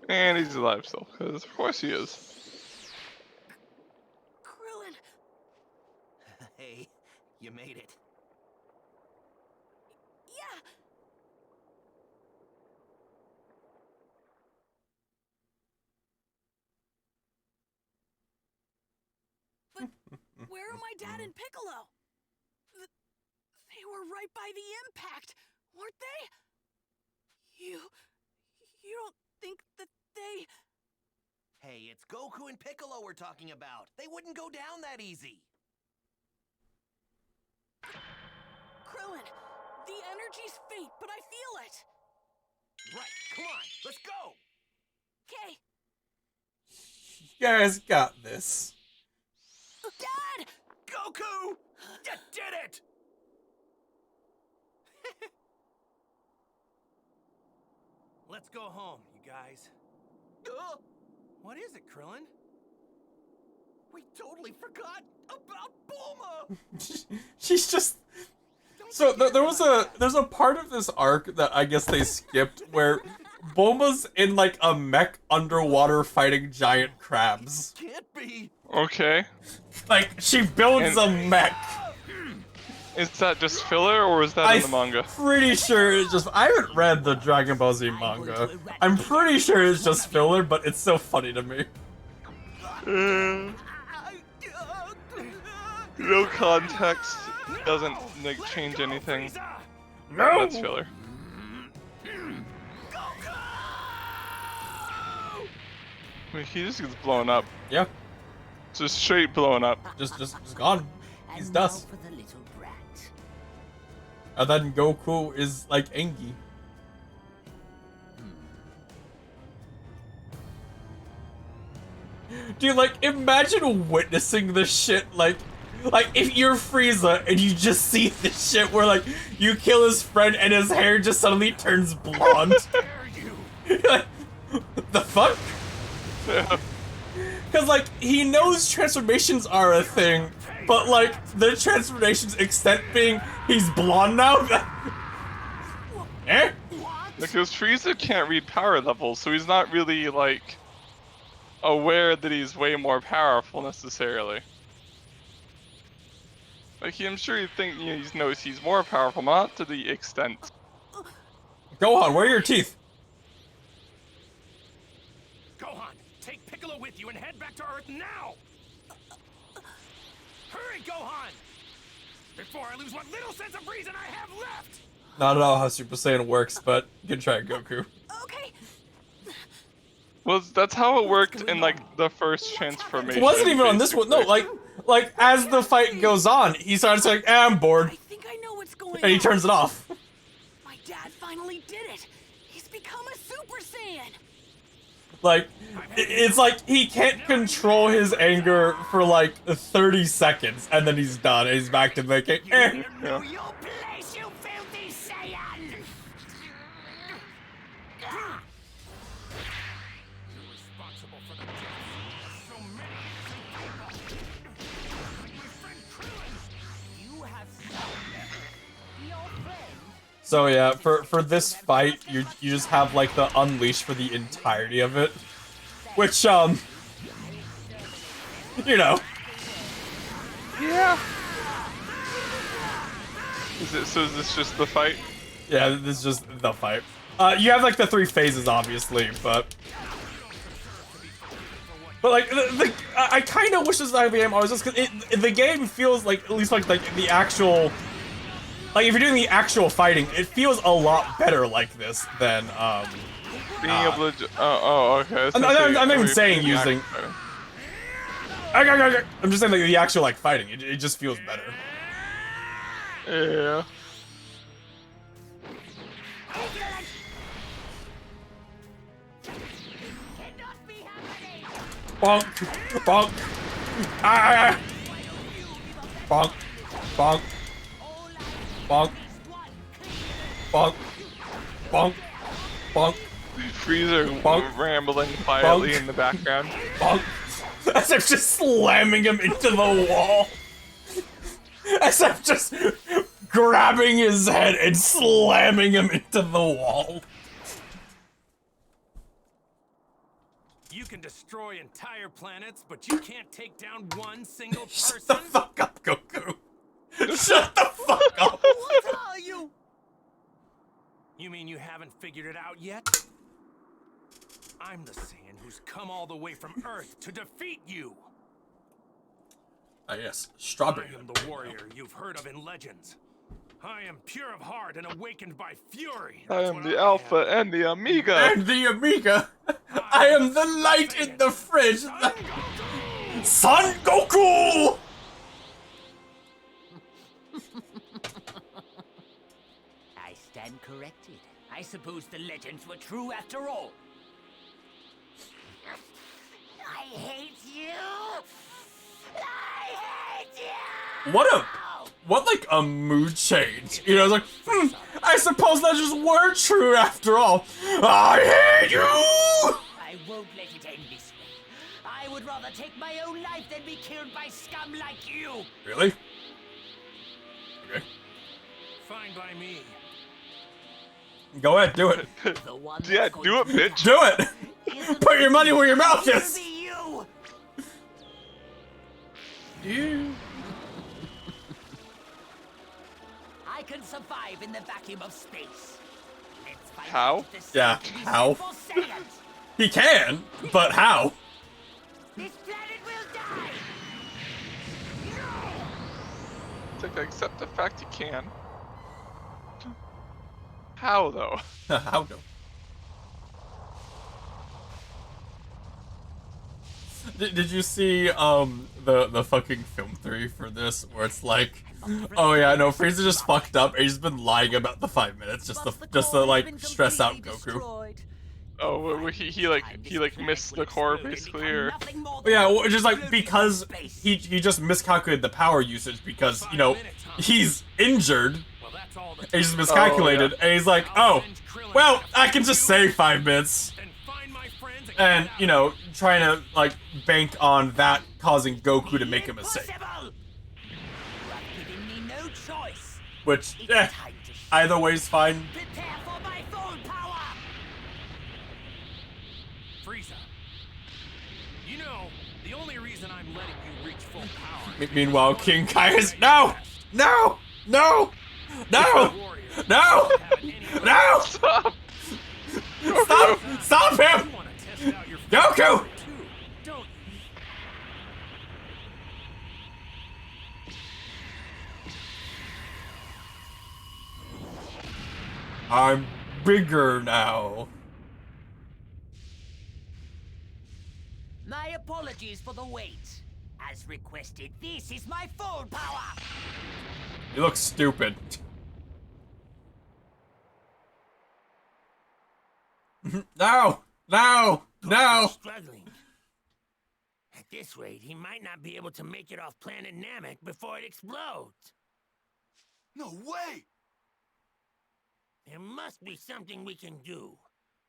And he's alive still, because of course he is. Krillin! Hey, you made it. Yeah. But where are my dad and Piccolo? They were right by the impact, weren't they? You don't think that they... Hey, it's Goku and Piccolo we're talking about. They wouldn't go down that easy. Krillin, the energy's fate, but I feel it. Right, come on, let's go. Okay. You guys got this. Dad! Goku! You did it! Let's go home, you guys. What is it, Krillin? We totally forgot about Bulma! She's just... So there's a part of this arc that I guess they skipped where Bulma's in like a mech underwater fighting giant crabs. Can't be. Okay. Like she builds a mech. Is that just filler, or is that in the manga? Pretty sure it's just... I haven't read the Dragon Ball Z manga. I'm pretty sure it's just filler, but it's so funny to me. No context doesn't like change anything. No! That's filler. I mean, he just gets blown up. Yeah. Just straight blown up. Just gone. He's And dust. now for the little brat. And then Goku is like Engi. Dude, like, imagine witnessing this shit, like if you're Frieza and you just see this shit where, like, you kill his friend and his hair just suddenly turns blonde. Like, the fuck? Because, like, he knows transformations are a thing, but, like, the transformation's extent being he's blonde now? Eh? Because Frieza can't read power levels, so he's not really, like, aware that he's way more powerful necessarily. Like, I'm sure he knows he's more powerful, but not to the extent. Gohan, where are your teeth? Gohan, take Piccolo with you and head back to Earth now! Hurry, Gohan! Before I lose what little sense of reason I have left! Not at all how Super Saiyan works, but good try, Goku. Okay. Well, that's how it worked in, like, the first transformation. It wasn't even on this one. No, like as the fight goes on, he starts like, I'm bored. I think I know what's going on. And he turns it off. My dad finally did it. He's become a Super Saiyan. Like, it's like he can't control his anger for like 30 seconds, and then he's done. And he's back to thinking, eh. Know your place, you filthy Saiyan! Responsible for the deaths of so many innocent people. Like my friend Krillin. You have stopped your friend. So yeah, for this fight, you just have like the unleash for the entirety of it, which you know. Yeah. So is this just the fight? Yeah, this is just the fight. You have like the 3 phases, obviously, but like I kind of wish this was the game. I was just because the game feels like, at least like the actual, like if you're doing the actual fighting, it feels a lot better like this than Being able to. Okay. I'm not even saying using. I'm just saying like the actual like fighting. It just feels better. Yeah. bonk, bonk. Ah! Bonk, bonk, bonk, bonk, bonk, bonk. Freezer Bonk. rambling quietly Bonk. in the background. Bonk. As if just slamming him into the wall. As if just grabbing his head and slamming him into the wall. You can destroy entire planets, but you can't take down one single person? Shut the fuck up, Goku. Shut the fuck up. What are you? You mean you haven't figured it out yet? I'm the Saiyan who's come all the way from Earth to defeat you. Ah, yes, strawberry. I am the warrior you've heard of in legends. I am pure of heart and awakened by fury. I am the Alpha and the Omega. And the Amiga. I am the light in the fridge. Son Goku! I stand corrected. I suppose the legends were true after all. I hate you! I hate you! What like a mood change. You know, it's like, I suppose that just were true after all. I hate you! I won't let it end this way. I would rather take my own life than be killed by scum like you! Really? Okay. Fine by me. Go ahead, do it. Yeah, do it, bitch. Do it! Put your money where your mouth is! You. I can survive in the vacuum of space. Let's find How? out if the Yeah, Saiyan is how? for Saiyans. He can, but how? This planet will die. It's like, accept the fact you can. How though? How though? Did you see the fucking film theory for this where it's like, oh yeah, no, Frieza just fucked up and he's been lying about the 5 minutes just to like stress out Goku. Oh, well, he like missed the core basically, or But yeah, well, just like because he just miscalculated the power usage because, you know, he's injured and he just miscalculated and he's like, oh, well, I can just save 5 minutes. And, you know, trying to, like, bank on that causing Goku to make a mistake. Which, either way's fine. Prepare for my full power. Frieza. You know, the only reason I'm letting you reach full power. Meanwhile, King Kai is no, no, no, no, no, no! stop! Stop! Stop him! Goku! I'm bigger now. My apologies for the wait. As requested, this is my full power. You look stupid. No! No! No! Struggling. At this rate, he might not be able to make it off planet Namek before it explodes. No way! There must be something we can do.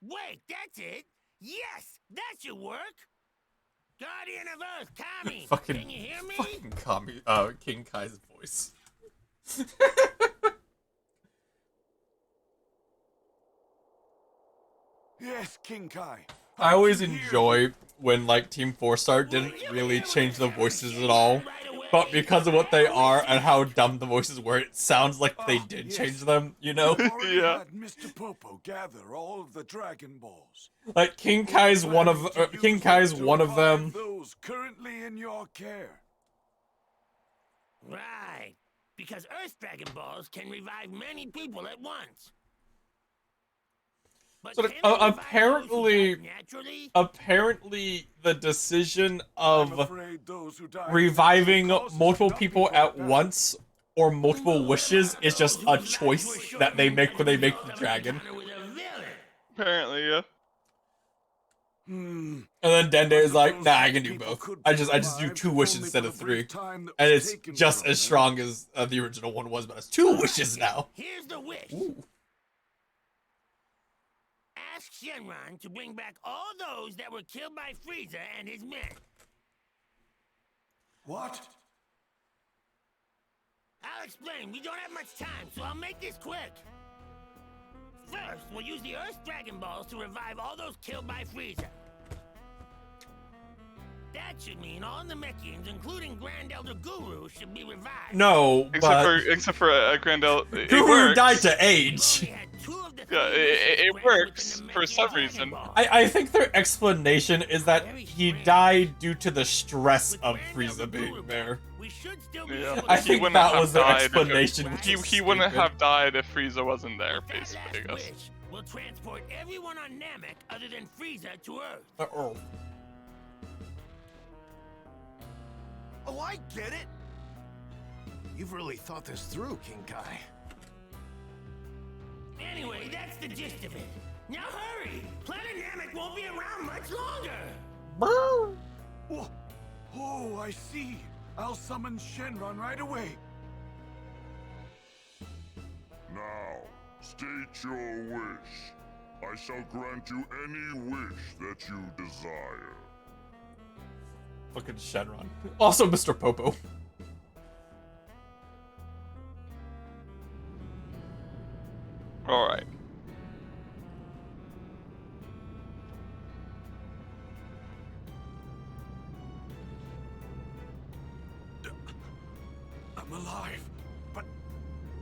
Wait, that's it! Yes, that should work! Guardian of Earth, Kami! Fucking, Can you hear me? fucking Kami, King Kai's voice. Yes, King Kai. I always enjoy when, like, Team 4-Star didn't really change the voices at all. But because of what they are and how dumb the voices were, it sounds like they did change them, you know? Yeah. Had Mr. Popo gather all of the Dragon Balls. Like, King Kai's one of them. Those currently in your care. Right. Because Earth Dragon Balls can revive many people at once. But So can they revive those who die naturally? apparently the decision I'm of afraid those who die reviving causes multiple nothing people but at death. once or multiple wishes is just a choice that they make when they make the dragon. Apparently, yeah. And then Dende is like, nah, I can do both. I just do 2 wishes instead of 3. And it's just as strong as the original one was, but it's 2 wishes now. Here's the wish. Ooh. Ask Shenron to bring back all those that were killed by Frieza and his men. What? I'll explain. We don't have much time, so I'll make this quick. First, we'll use the Earth's Dragon Balls to revive all those killed by Frieza. That should mean all Namekians, including Grand Elder Guru, should be revived. No, except for Grand Elder Guru died to age. Yeah, it works for some reason. I think their explanation is that he died due to the stress of Frieza being there. Yeah, I think that was their explanation. He wouldn't have died if Frieza wasn't there, basically, I guess. We'll transport everyone on Namek other than Frieza to Earth. Uh-oh. Oh, I get it. You've really thought this through, King Kai. Anyway, that's the gist of it. Now hurry! Planet Namek won't be around much longer! Oh, I see. I'll summon Shenron right away. Now, state your wish. I shall grant you any wish that you desire. Fucking Shenron. Also Mr. Popo. Alright. I'm alive, but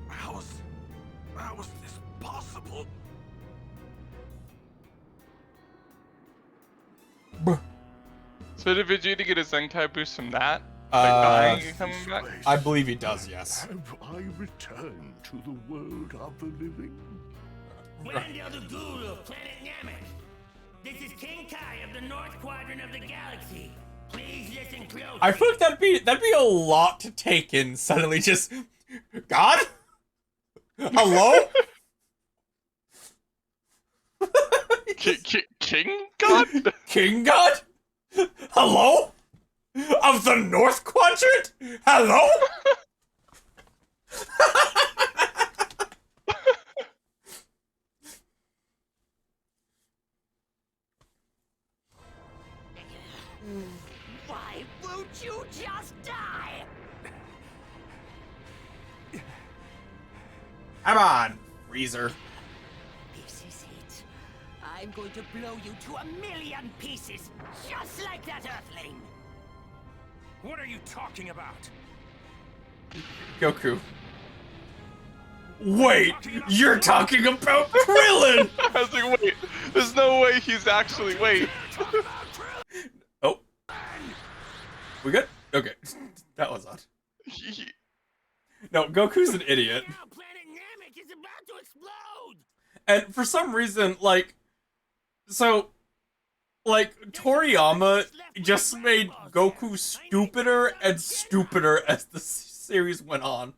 how is this possible? So did Vegeta get a Zenkai boost from that? Like dying and coming back? I believe he does, yes. Have I returned to the world of the living? Grand Elder Guru of Planet Namek. This is King Kai of the North Quadrant of the galaxy. Please listen closely. I feel like that'd be a lot to take in. Suddenly, just God. Hello. King God? King God? Hello? Of the North Quadrant? Hello? Why won't you just die? Come on, Freezer. This is it. I'm going to blow you to a million pieces, just like that Earthling. What are you talking about? Goku. Wait, you're talking about Krillin! I was like, wait, there's no way he's actually, wait. Oh. We good? Okay. That was odd. No, Goku's an idiot. Now Planet Namek is about to explode! And for some reason, like, Toriyama just made Goku stupider and stupider as the series went on.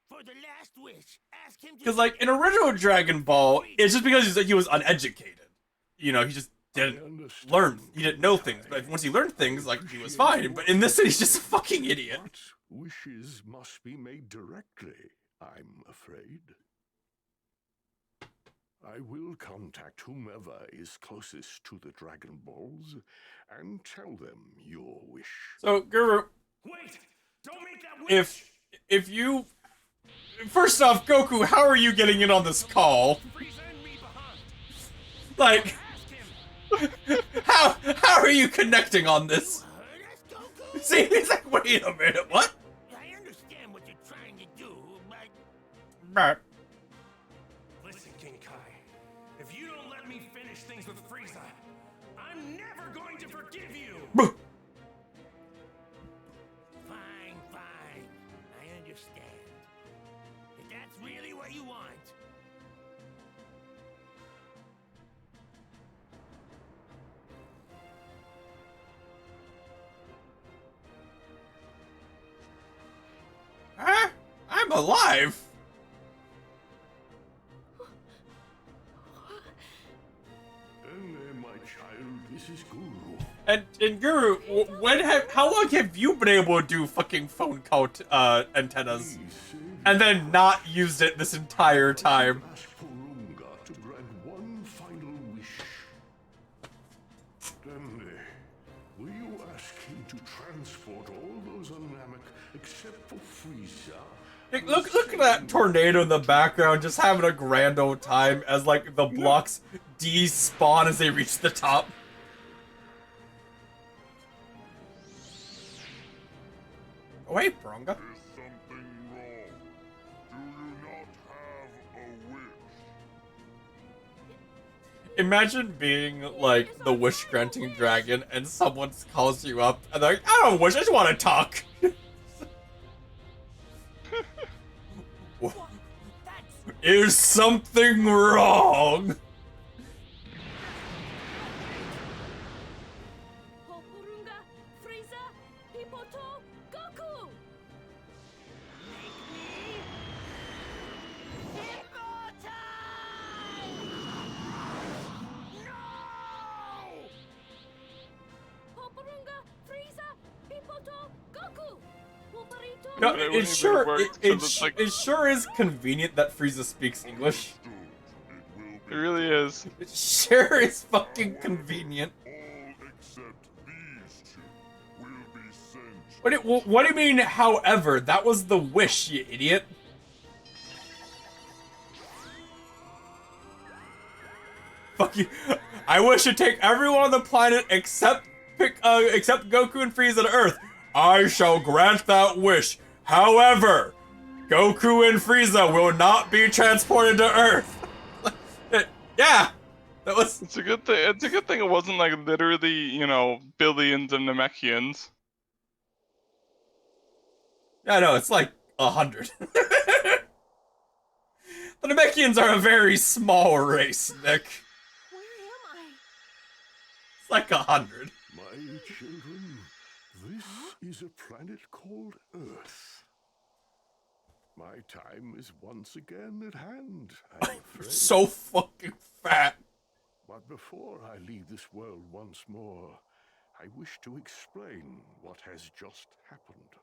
For the last wish, ask him to... Because, like, in original Dragon Ball, it's just because he was uneducated. You know, he just didn't learn. He didn't know things. But once he learned things, like, he was fine. But in this, he's just a fucking idiot. But wishes must be made directly, I'm afraid. I will contact whomever is closest to the Dragon Balls and tell them your wish. So, Guru, Wait! Don't make that wish! if you... First off, Goku, how are you getting in on this call? Like... How are you connecting on this? See, he's like, wait a minute, what? I understand what you're trying to do, but... Right. Listen, King Kai. If you don't let me finish things with Frieza, I'm never going to forgive you! Fine, fine. I understand. If that's really what you want... Huh? I'm alive! Then there might child. This is Guru. And Guru, how long have you been able to do fucking phone count antennas, and then not used it this entire time? Ask Porunga to grant one final wish. Then, will you ask him to transport all those on Namek except for Frieza? Look at that tornado in the background, just having a grand old time as like the blocks despawn as they reach the top. Oh hey, Porunga. Is something wrong? Do you not have a wish? Imagine being like the wish granting dragon and someone calls you up and they're like, I don't wish, I just want to talk. Is something wrong? Porunga, Frieza, Hipoto, Goku! Porunga, Frieza, Hipoto, Goku! Wolverito, No, It it wouldn't sure even work, it, 'cause it, it's like- it sure is convenient that Frieza speaks English. It really is. It sure is fucking convenient. All except these two will be sent. What do you mean, however? That was the wish, you idiot. Fuck you. I wish to take everyone on the planet except Goku and Frieza to Earth. I shall grant that wish. However, Goku and Frieza will not be transported to Earth. Yeah, that was. It's a good thing. It's a good thing it wasn't like literally, you know, billions of Namekians. Yeah, no, it's like 100. The Namekians are a very small race, Nick. where am I? It's like 100. My children, this is a planet called Earth. My time is once again at hand, I'm afraid. So fucking fat. But before I leave this world once more, I wish to explain what has just happened.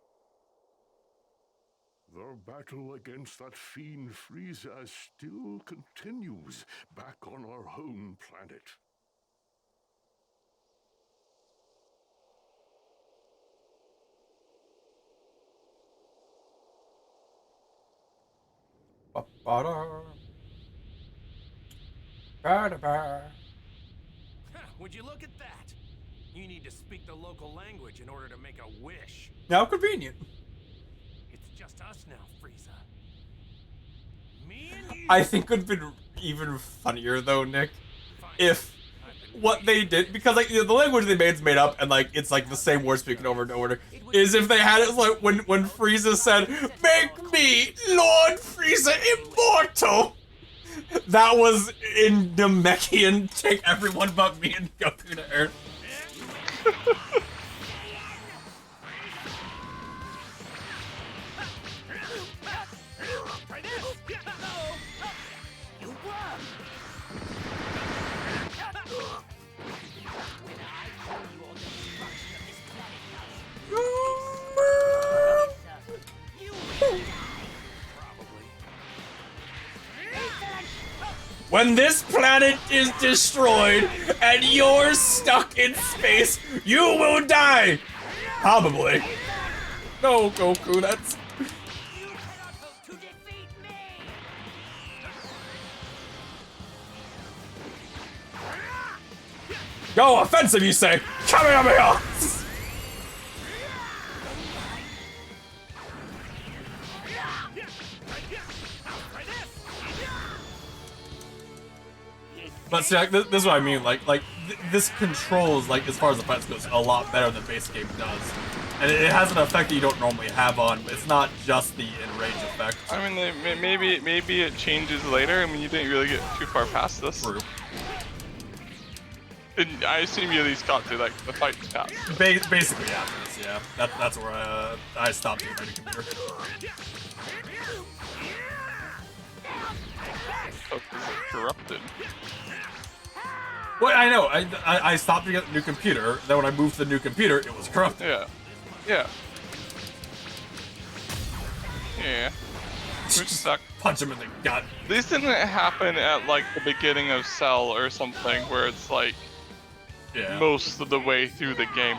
The battle against that fiend Frieza still continues back on our home planet. Would you look at that? You need to speak the local language in order to make a wish. How convenient. It's just us now, Frieza. Me and you. I think it would have been even funnier though, Nick, if what they did, because like the language they made is made up and like it's like the same word speaking over and over, is if they had it like when Frieza said, "Make me Lord Frieza immortal." That was in Namekian, take everyone but me and Goku to Earth. When this planet is destroyed and you're stuck in space, you will die! Probably. No, Goku, that's... Go offensive, you say? Kamehameha! But see, like, this is what I mean. This controls, like, as far as the fights goes, a lot better than base game does, and it has an effect that you don't normally have on. It's not just the enrage effect. I mean, maybe it changes later. I mean, you didn't really get too far past this. True. And I assume you at least got to like the fight pass. Basically, yeah. That's where I stopped being ready computer. Oh, 'cause it's corrupted. Well, I know. I stopped to get the new computer. Then when I moved to the new computer, it was corrupted. Yeah. Yeah. Yeah. Which sucked. Punch him in the gut. This didn't happen at like the beginning of Cell or something, where it's like most of the way through the game.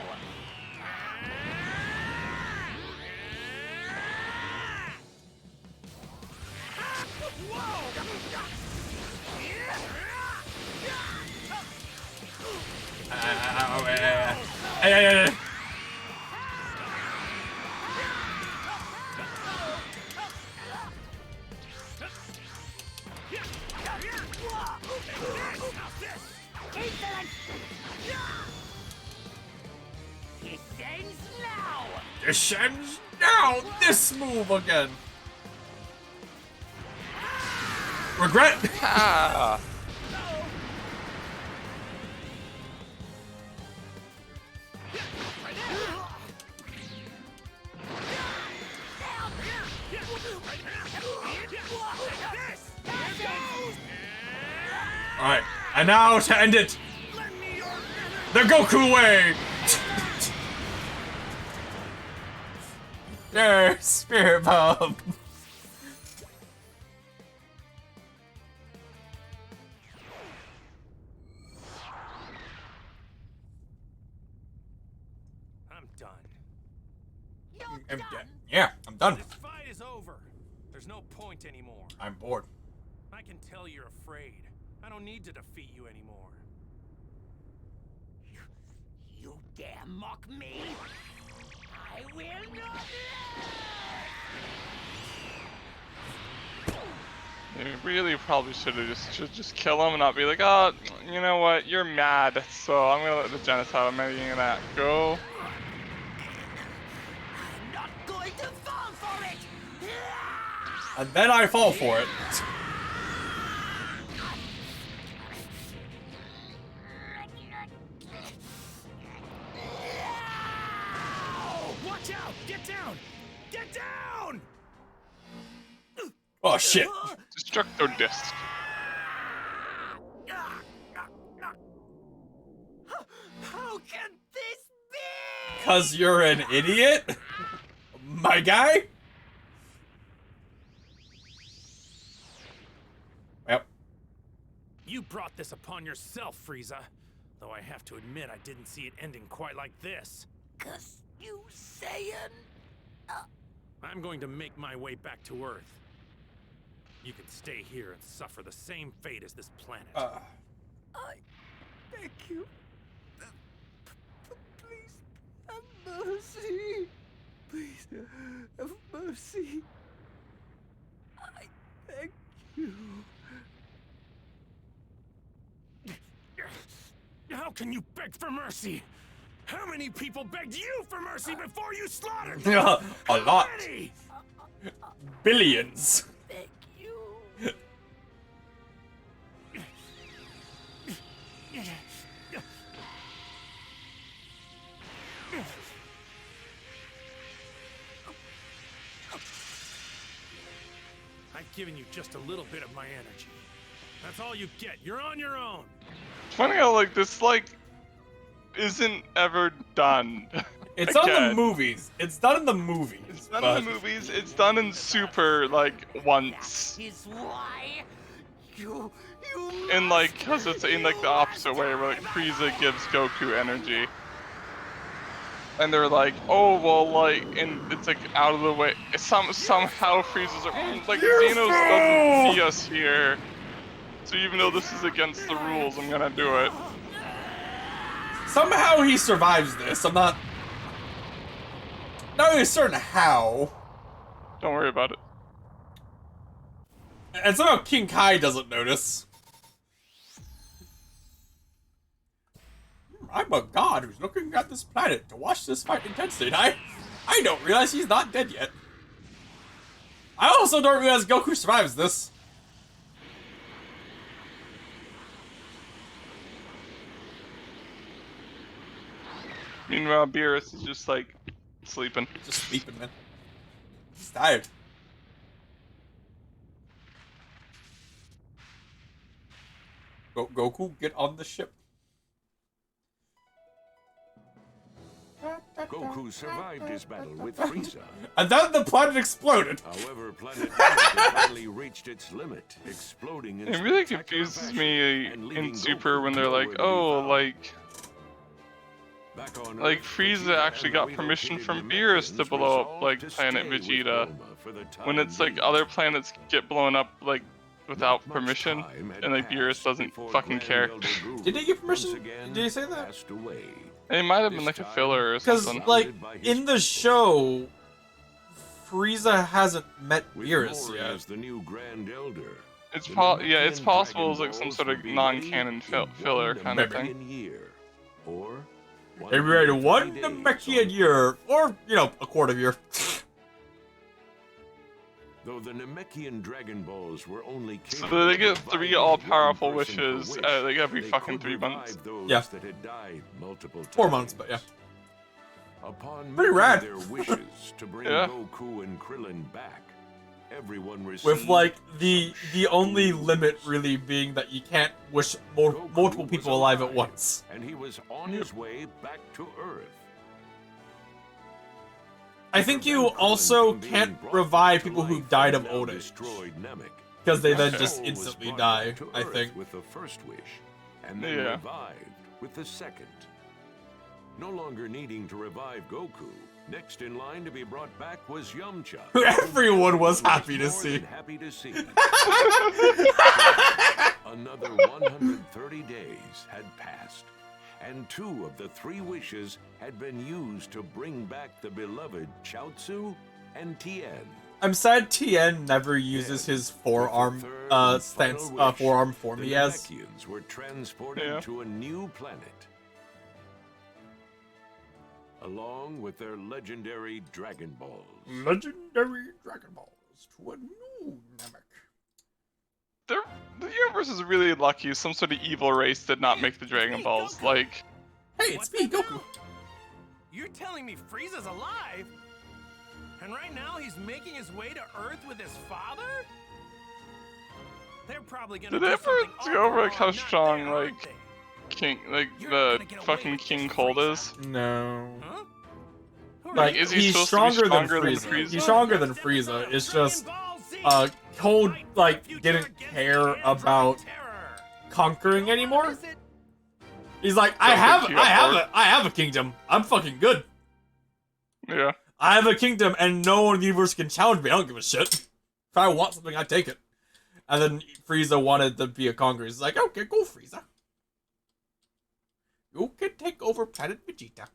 Hey. Descends now! This move again! Regret! Ah. Alright, and now to end it! The Goku way! There, Spirit Bomb! I'm done. Yeah, I'm done. This fight is over. There's no point anymore. I'm bored. I can tell you're afraid. I don't need to defeat you anymore. You dare mock me? I will not You really probably should just kill him and not be like, oh, you know what, you're mad, so I'm gonna let the genocide of any of that go. I'm not going to fall for it! And then I fall for it. Watch out! Get down! Get down! Oh shit. Destructo disc. How can this be? 'Cause you're an idiot? My guy? Yep. You brought this upon yourself, Frieza. Though I have to admit I didn't see it ending quite like this. 'Cause you Saiyan... I'm going to make my way back to Earth. You can stay here and suffer the same fate as this planet. I beg you. Please have mercy. Please have mercy. I beg you. How can you beg for mercy? How many people begged you for mercy before you slaughtered A them? lot. How many? Billions. Thank you. I've given you just a little bit of my energy. That's all you get. You're on your own. It's funny how like this like isn't ever done. It's on the movies. It's done in the movies. It's done in the movies. It's done in Super like once. That is why you And like, cause it's in like the opposite way where like Frieza gives Goku energy. And they're like, oh well, like, and it's like out of the way. Somehow Frieza's like Xenos doesn't see us here. So even though this is against the rules, I'm gonna do it. Somehow he survives this. I'm not really certain how. Don't worry about it. And somehow King Kai doesn't notice. I'm a god who's looking at this planet to watch this fight intensely, and I don't realize he's not dead yet. I also don't realize Goku survives this. Meanwhile, Beerus is just like sleeping. Just sleeping, man. He's tired. Goku, get on the ship. Goku survived his battle with Frieza. And then the planet exploded. However, Planet Namek finally reached its limit, exploding in It really spectacular confuses fashion me and leaving in Super Goku when they're like, nowhere to be oh, found. like Like Frieza actually got permission from Beerus to blow up like planet Vegeta, when it's like other planets get blown up like without permission, and like Beerus doesn't fucking care. Did he get permission? Did he say that? It might have been like a filler or Because, something. like, in the show, Frieza hasn't met Beerus yet. The new Grand Elder. It's it's possible it's like some sort of non-canon filler kind of thing. Maybe ready one Namekian year, or, you know, a quarter year. Though the Namekian Dragon Balls were only So they get 3 all-powerful wishes like every fucking 3 months. Yeah. That had died multiple times. 4 months, but yeah. Upon Pretty meeting rad. their wishes to bring Yeah. Goku and Krillin back, everyone received With, like, the only limit really being that you can't wish multiple people alive at once. and he was on his way back to Earth. I think you also can't revive people who died of old age. Destroyed Namek. Because they then His just soul was instantly brought die, back to I Earth think. with the first wish, and then Yeah. revived with the second. No longer needing to revive Goku, next in line to be brought back was Yamcha. Who everyone was Who happy to more see. than happy to see. Another 130 days had passed, and 2 of the 3 wishes had been used to bring back the beloved Chaozu and Tien. I'm sad Tien never uses his forearm forearm form he has. The Namekians were transported to a new planet, along with their legendary Dragon Balls. Legendary Dragon Balls to a new Namek. The universe is really lucky some sort of evil race did not make the Dragon Balls. Like, hey, it's me, Goku. You're telling me Frieza's alive? And right now he's making his way to Earth with his father? They're probably gonna did do they ever something go over like awful how not strong there, like aren't they? King, like You're the not gonna get away fucking with King this, Cold Frieza. is? No. Huh? Like, Is he he's supposed to be stronger than stronger than Frieza. Frieza? He's stronger than Frieza. It's just, Cold, like, didn't care about conquering anymore. He's like, I have a kingdom. I'm fucking good. Yeah. I have a kingdom, and no one in the universe can challenge me. I don't give a shit. If I want something, I take it. And then Frieza wanted to be a conqueror. He's like, okay, go, Frieza. You can take over planet Vegeta.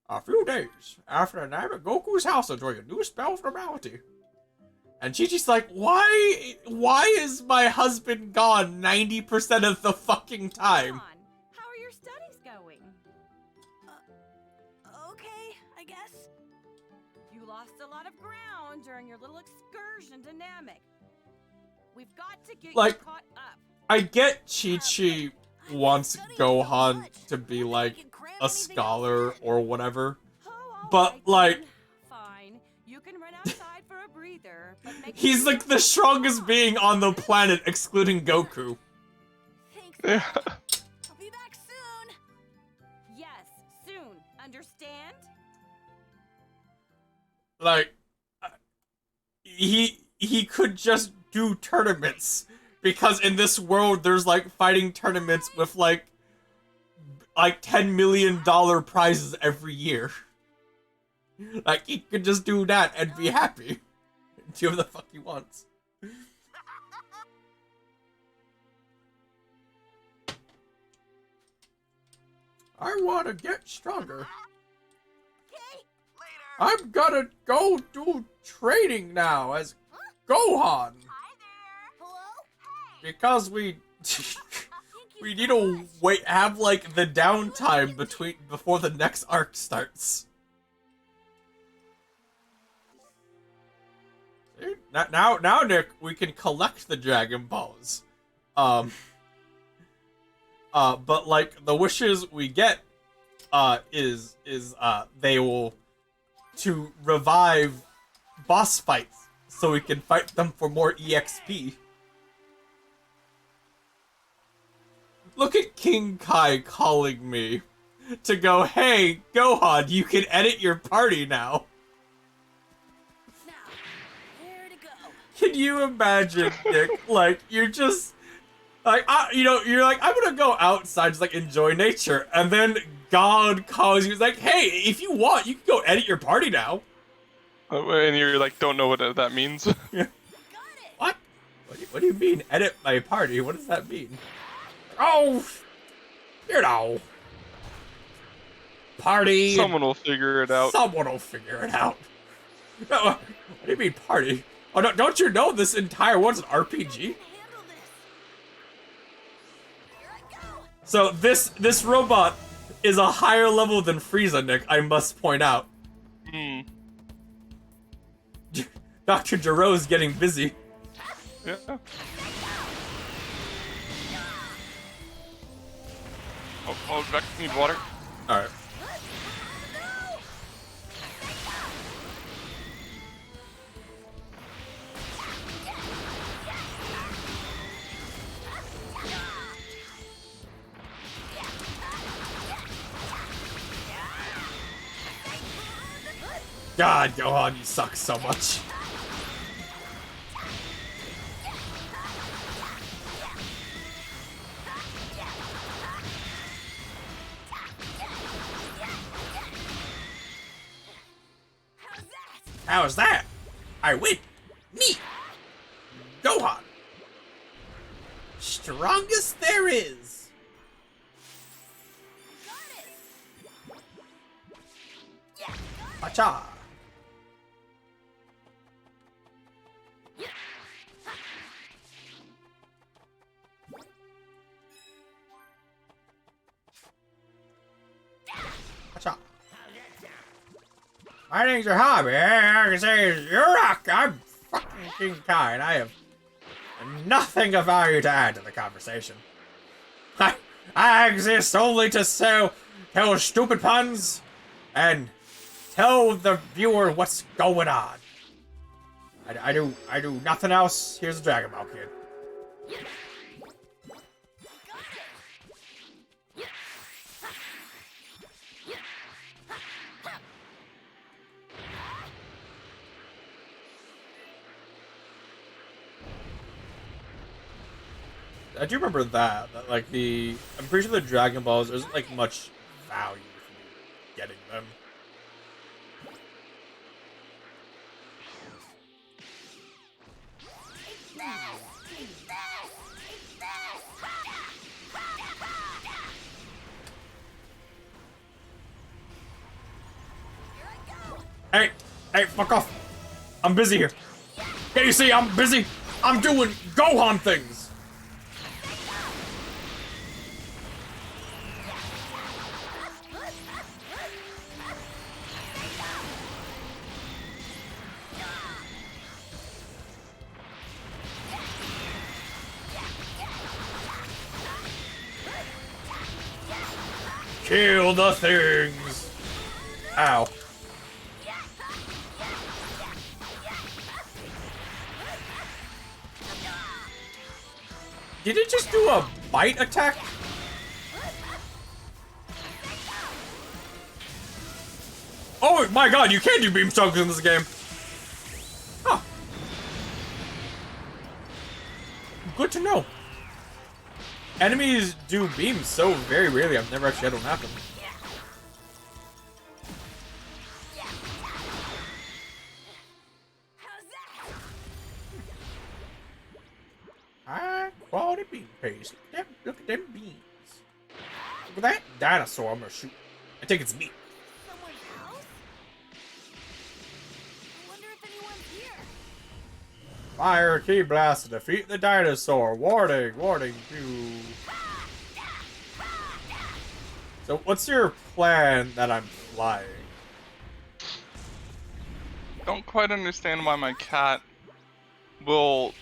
A few days after the night at Goku's house, enjoy a new spell of normality. And Chi-Chi's like, why is my husband gone 90% of the fucking time? How are your studies going? Okay, I guess. You lost a lot of ground during your little excursion to Namek. We've got to get Like, you caught up. I get Chi-Chi wants Gohan to be like a scholar or whatever, but like, Fine, you can run outside for a breather, but make he's like the strongest being on the planet excluding Goku. Thanks. I'll be back soon. Yes, soon. Understand? Like, he could just do tournaments, because in this world there's like fighting tournaments with like $10 million prizes every year. Like, he could just do that and be happy. Do whatever the fuck he wants. I want to get stronger. I'm gonna go do training now as Gohan. Because we we need to have like the downtime before the next arc starts. See? Now, Nick, we can collect the Dragon Balls. But like the wishes we get, is they will to revive boss fights so we can fight them for more EXP. Look at King Kai calling me to go, hey, Gohan, you can edit your party now. Now, where to go? Can you imagine, Nick? Like, you're just, like, you're like, I'm gonna go outside, just, like, enjoy nature. And then God calls you, he's like, hey, if you want, you can go edit your party now. And you're like, don't know what that means. Yeah. What? What do you mean, edit my party? What does that mean? Oh, you know. Party. Someone will figure it out. Someone will figure it out. No, what do you mean party? Oh, no, don't you know this entire one's an RPG? So this robot is a higher level than Frieza, Nick, I must point out. Dr. Gero's getting busy. Yeah. Oh, Vex need water. Alright. God, Gohan, you suck so much. How's that? I win. Me. Gohan. Strongest there is. Pacha. Pacha. My name's your hobby. I can say is you're rock. I'm fucking King Kai, and I have nothing of value to add to the conversation. I exist only to tell stupid puns and tell the viewer what's going on. I do nothing else. Here's the Dragon Ball Kid. I do remember that like I'm pretty sure the Dragon Balls, there isn't like much value from getting them. Hey, fuck off. I'm busy here. Can't you see I'm busy? I'm doing Gohan things. Kill the things. Ow. Did it just do a bite attack? Oh my god, you can do beam strokes in this game. Huh. Good to know. Enemies do beams so very rarely, I've never actually had one happen. High quality beam paste. Look at them beams. Look at that dinosaur I'm gonna shoot. I think it's me. Someone's house? I wonder if anyone's here. Fire key blast to defeat the dinosaur. Warning, warning to. So what's your plan that I'm flying? Don't quite understand why my cat will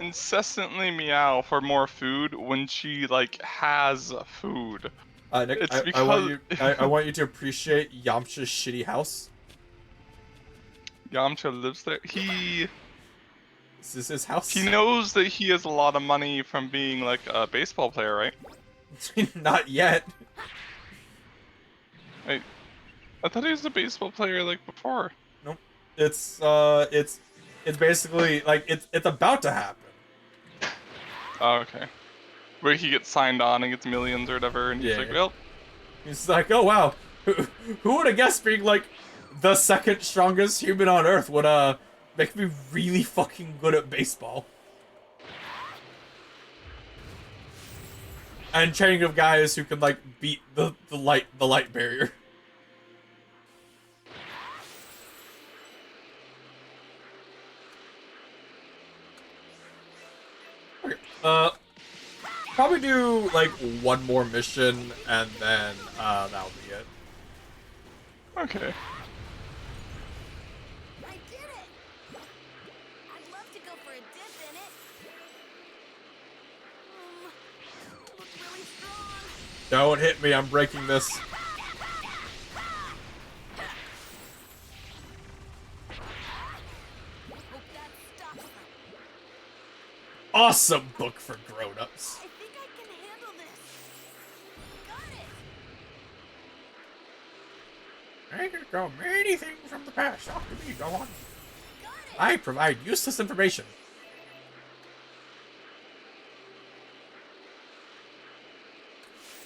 incessantly meow for more food when she like has food. Nick, It's I want you to appreciate Yamcha's shitty house. Yamcha lives there. Is this his house? He knows that he has a lot of money from being like a baseball player, right? Not yet. Wait, I thought he was a baseball player like before. Nope. It's basically like it's about to happen. Oh, okay. Where he gets signed on and gets millions or whatever, and he's like, well. He's like, oh wow, who would have guessed being like the second strongest human on Earth would make me really fucking good at baseball. And training of guys who can like beat the light barrier. Okay, probably do like one more mission and then that'll be it. Okay. I did it! I'd love to go for a dip in it. Look really strong. Don't hit me, I'm breaking this. Awesome book for grown-ups. I think I can handle this. Got it. I can recall many things from the past. Talk to me, go on. I provide useless information.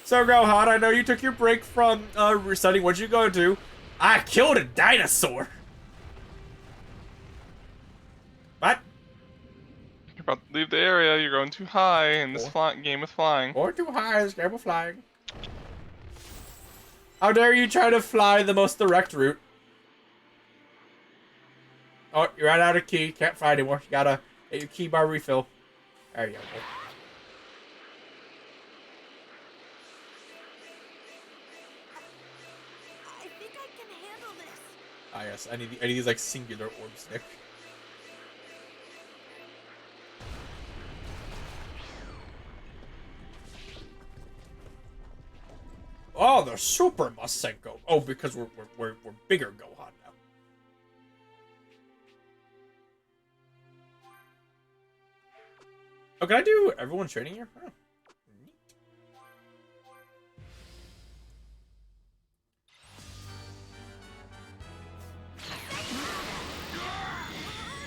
So, Gohan, I know you took your break from studying. What'd you go to? I killed a dinosaur. What? You're about to leave the area. You're going too high in this game with flying. Or too high in this game of flying. How dare you try to fly the most direct route? Oh, you ran out of key. Can't fly anymore. You gotta get your key bar refill. There you go. I think I can handle this. Ah, yes. I need these like singular orbs, Nick. Oh, the Super Masenko. Oh, because we're bigger Gohan now. Oh, can I do everyone training here? Oh, neat.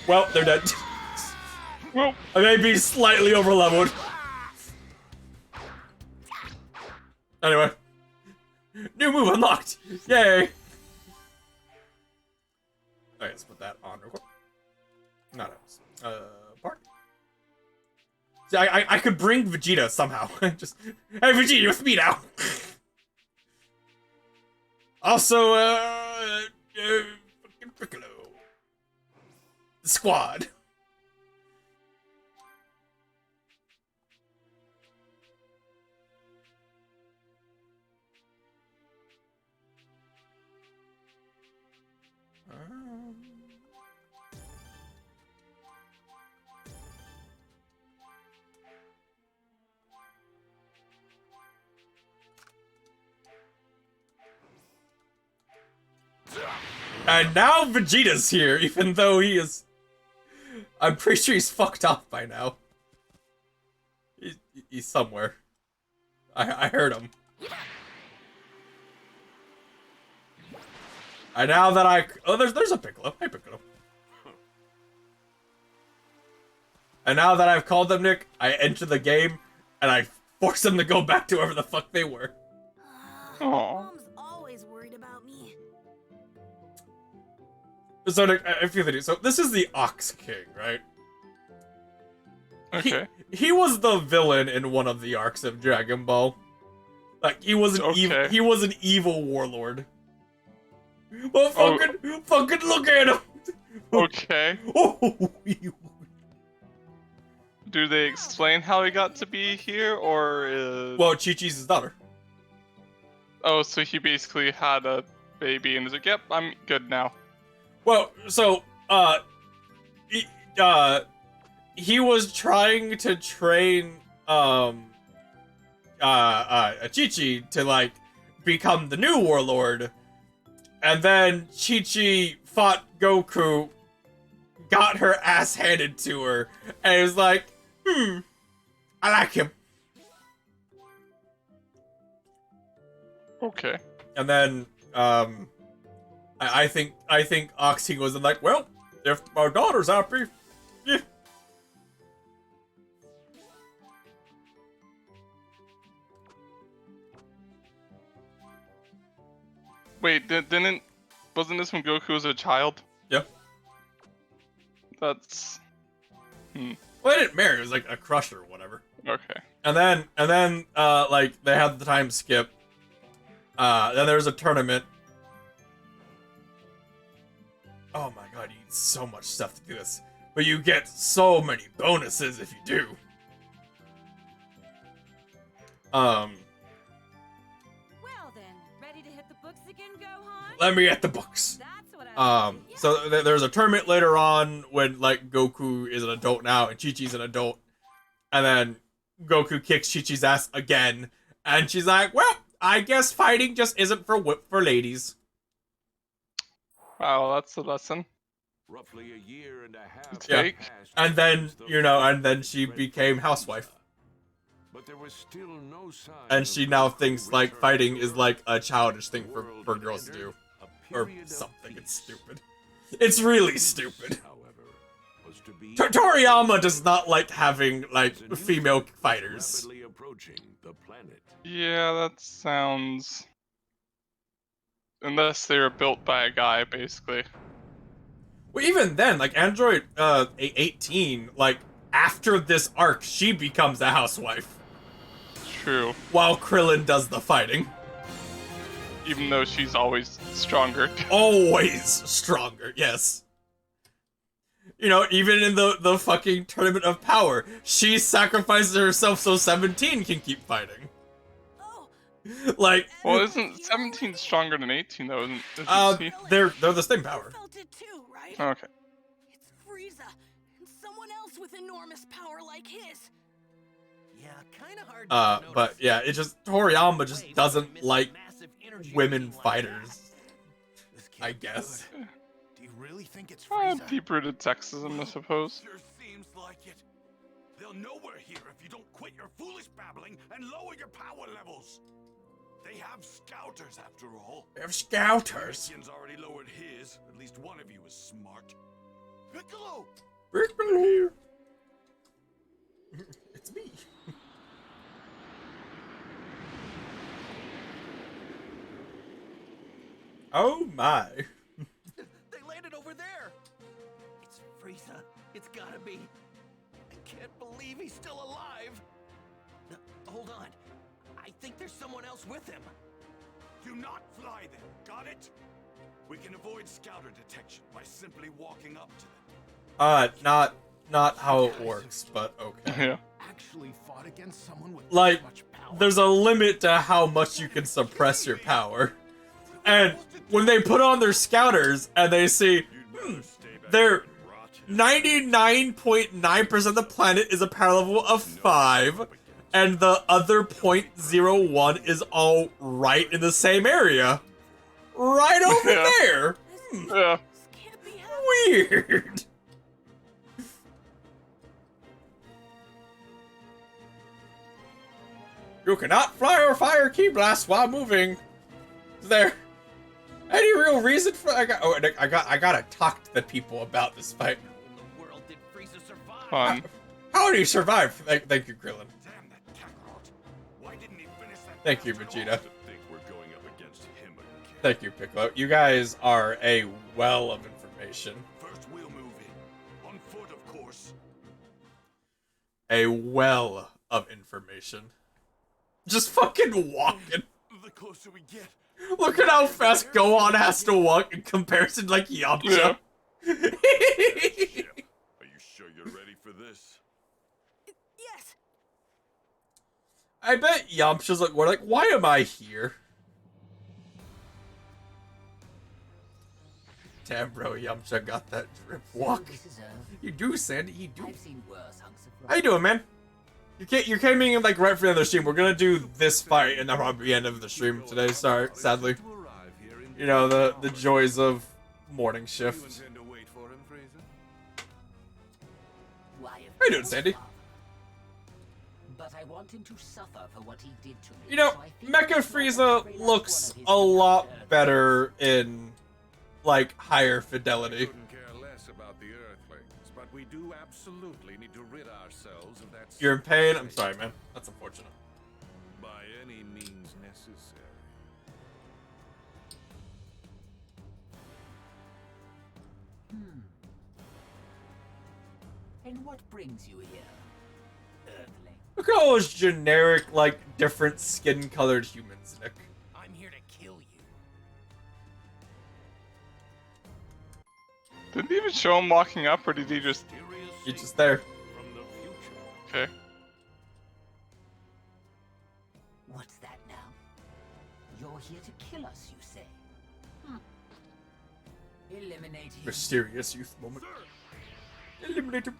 Well, they're dead. Well, I may be slightly overleveled. Anyway. New move unlocked! Yay! Alright, let's put that on real quick. Not else. Park. See, I could bring Vegeta somehow. Just, hey Vegeta, you're with me now! Also, fucking Piccolo. The squad. And now Vegeta's here, even though he is... I'm pretty sure he's fucked off by now. He's somewhere. I heard him. And now that I... Oh, there's a Piccolo. Hey, Piccolo. And now that I've called them, Nick, I enter the game, and I force them to go back to wherever the fuck they were. Mom's always worried about me. So, Nick, I feel that so this is the Ox King, right? okay. He was the villain in one of the arcs of Dragon Ball. Like, he was an evil warlord. But fucking look at him! Okay. Oh, Do they explain how he got to be here, or well, Chi-Chi's his daughter. Oh, so he basically had a baby and was like, yep, I'm good now. Well, so, he was trying to train, Chi-Chi to, like, become the new warlord, and then Chi-Chi fought Goku, got her ass handed to her, and was like, I like him. Okay. And then, I think Oxy was like, well, if my daughter's happy, yeah. Wait, wasn't this when Goku was a child? Yeah. That's. Well, they didn't marry. It was like a crush or whatever. Okay. And then, like they had the time skip. Then there was a tournament. Oh my god, you need so much stuff to do this, but you get so many bonuses if you do. Well then, ready to hit the books again, Gohan? Let me get the books. That's what I So there's a tournament later on when like Goku is an adult now and Chi-Chi's an adult, and then Goku kicks Chi-Chi's ass again, and she's like, "Well, I guess fighting just isn't for ladies." Wow, that's a lesson. Roughly a year and a half. Yeah. And then, and then she became housewife. But there was still no sign. And she now thinks like fighting is like a childish thing for girls to do. Or something. It's stupid. It's really stupid. Toriyama does not like having like female fighters. Yeah, that sounds. Unless they were built by a guy, basically. Well, even then, like Android 18, like after this arc, she becomes a housewife. True. While Krillin does the fighting. Even though she's always stronger. Always stronger, yes. You know, even in the fucking Tournament of Power, she sacrifices herself so 17 can keep fighting. Like, well, isn't 17 stronger than 18 though? Isn't she? They're the same power. Felt it too, right? Okay. It's Frieza and someone else with enormous power like his. Yeah, kind of hard. But yeah, it just Toriyama just doesn't like women fighters. I guess. Do you really think it's Frieza? Deep-rooted sexism, I suppose. Sure seems like it. They'll know we're here if you don't quit your foolish babbling and lower your power levels. They have scouters, after all. They have scouters. Anakin's already lowered his. At least one of you is smart. Piccolo! Piccolo! It's me. Oh my. They landed over there. It's Frieza. It's gotta be. I can't believe he's still alive. Hold on. I think there's someone else with him. Do not fly them, got it? We can avoid scouter detection by simply walking up to them. Not how it works, but okay. Yeah. Actually fought against someone with Like, much power. there's a limit to how much you can suppress your power. And when they put on their scouters and they see, they're 99.9% of the planet is a power level of 5, and the other 0.01 is all right in the same area. Right over there. Yeah. Weird. You cannot fly or fire ki blast while moving. Is there any real reason for? I gotta talk to the people about this fight. In the world did Frieza survive? Fun. How did he survive? Thank you, Krillin. Damn that Kakarot. Why didn't he finish that? Thank you, battle? Vegeta. To think we're going up against him again. Thank you, Piccolo. You guys are a well of information. First we'll move in. On foot, of course. A well of information. Just fucking walking. The closer we get. Look at how fast Gohan has to walk in comparison to, like, Yamcha. Yeah. Are you sure you're ready for this? Yes. I bet Yamcha's like, we're like, why am I here? Damn, bro, Yamcha got that drip walk. You do, Sandy, you do. I've seen worse hunks of How you doing, man? You came in like right for the end of the stream. We're gonna do this fight, and that'll probably be the end of the stream today. Sorry, sadly. You know the joys of morning shift. Why, How you doing, Sandy? But I want want him to suffer for what he did to me. You know, so I think Mecha he's not Frieza every last looks one of his a lot Earth. better in, like, higher fidelity. Couldn't care less about the Earthlings, but we do absolutely need to rid ourselves of that. You're in pain? I'm sorry, man. That's unfortunate. By any means necessary. And what brings you here, Earthling? Look at all those generic, like, different skin-colored humans, Nick. I'm here to kill you. Didn't he even show him walking up, or did he just? He's just there. From the future. Okay. What's that now? You're here to kill us, you say? Eliminate him. Mysterious youth moment. Eliminate him.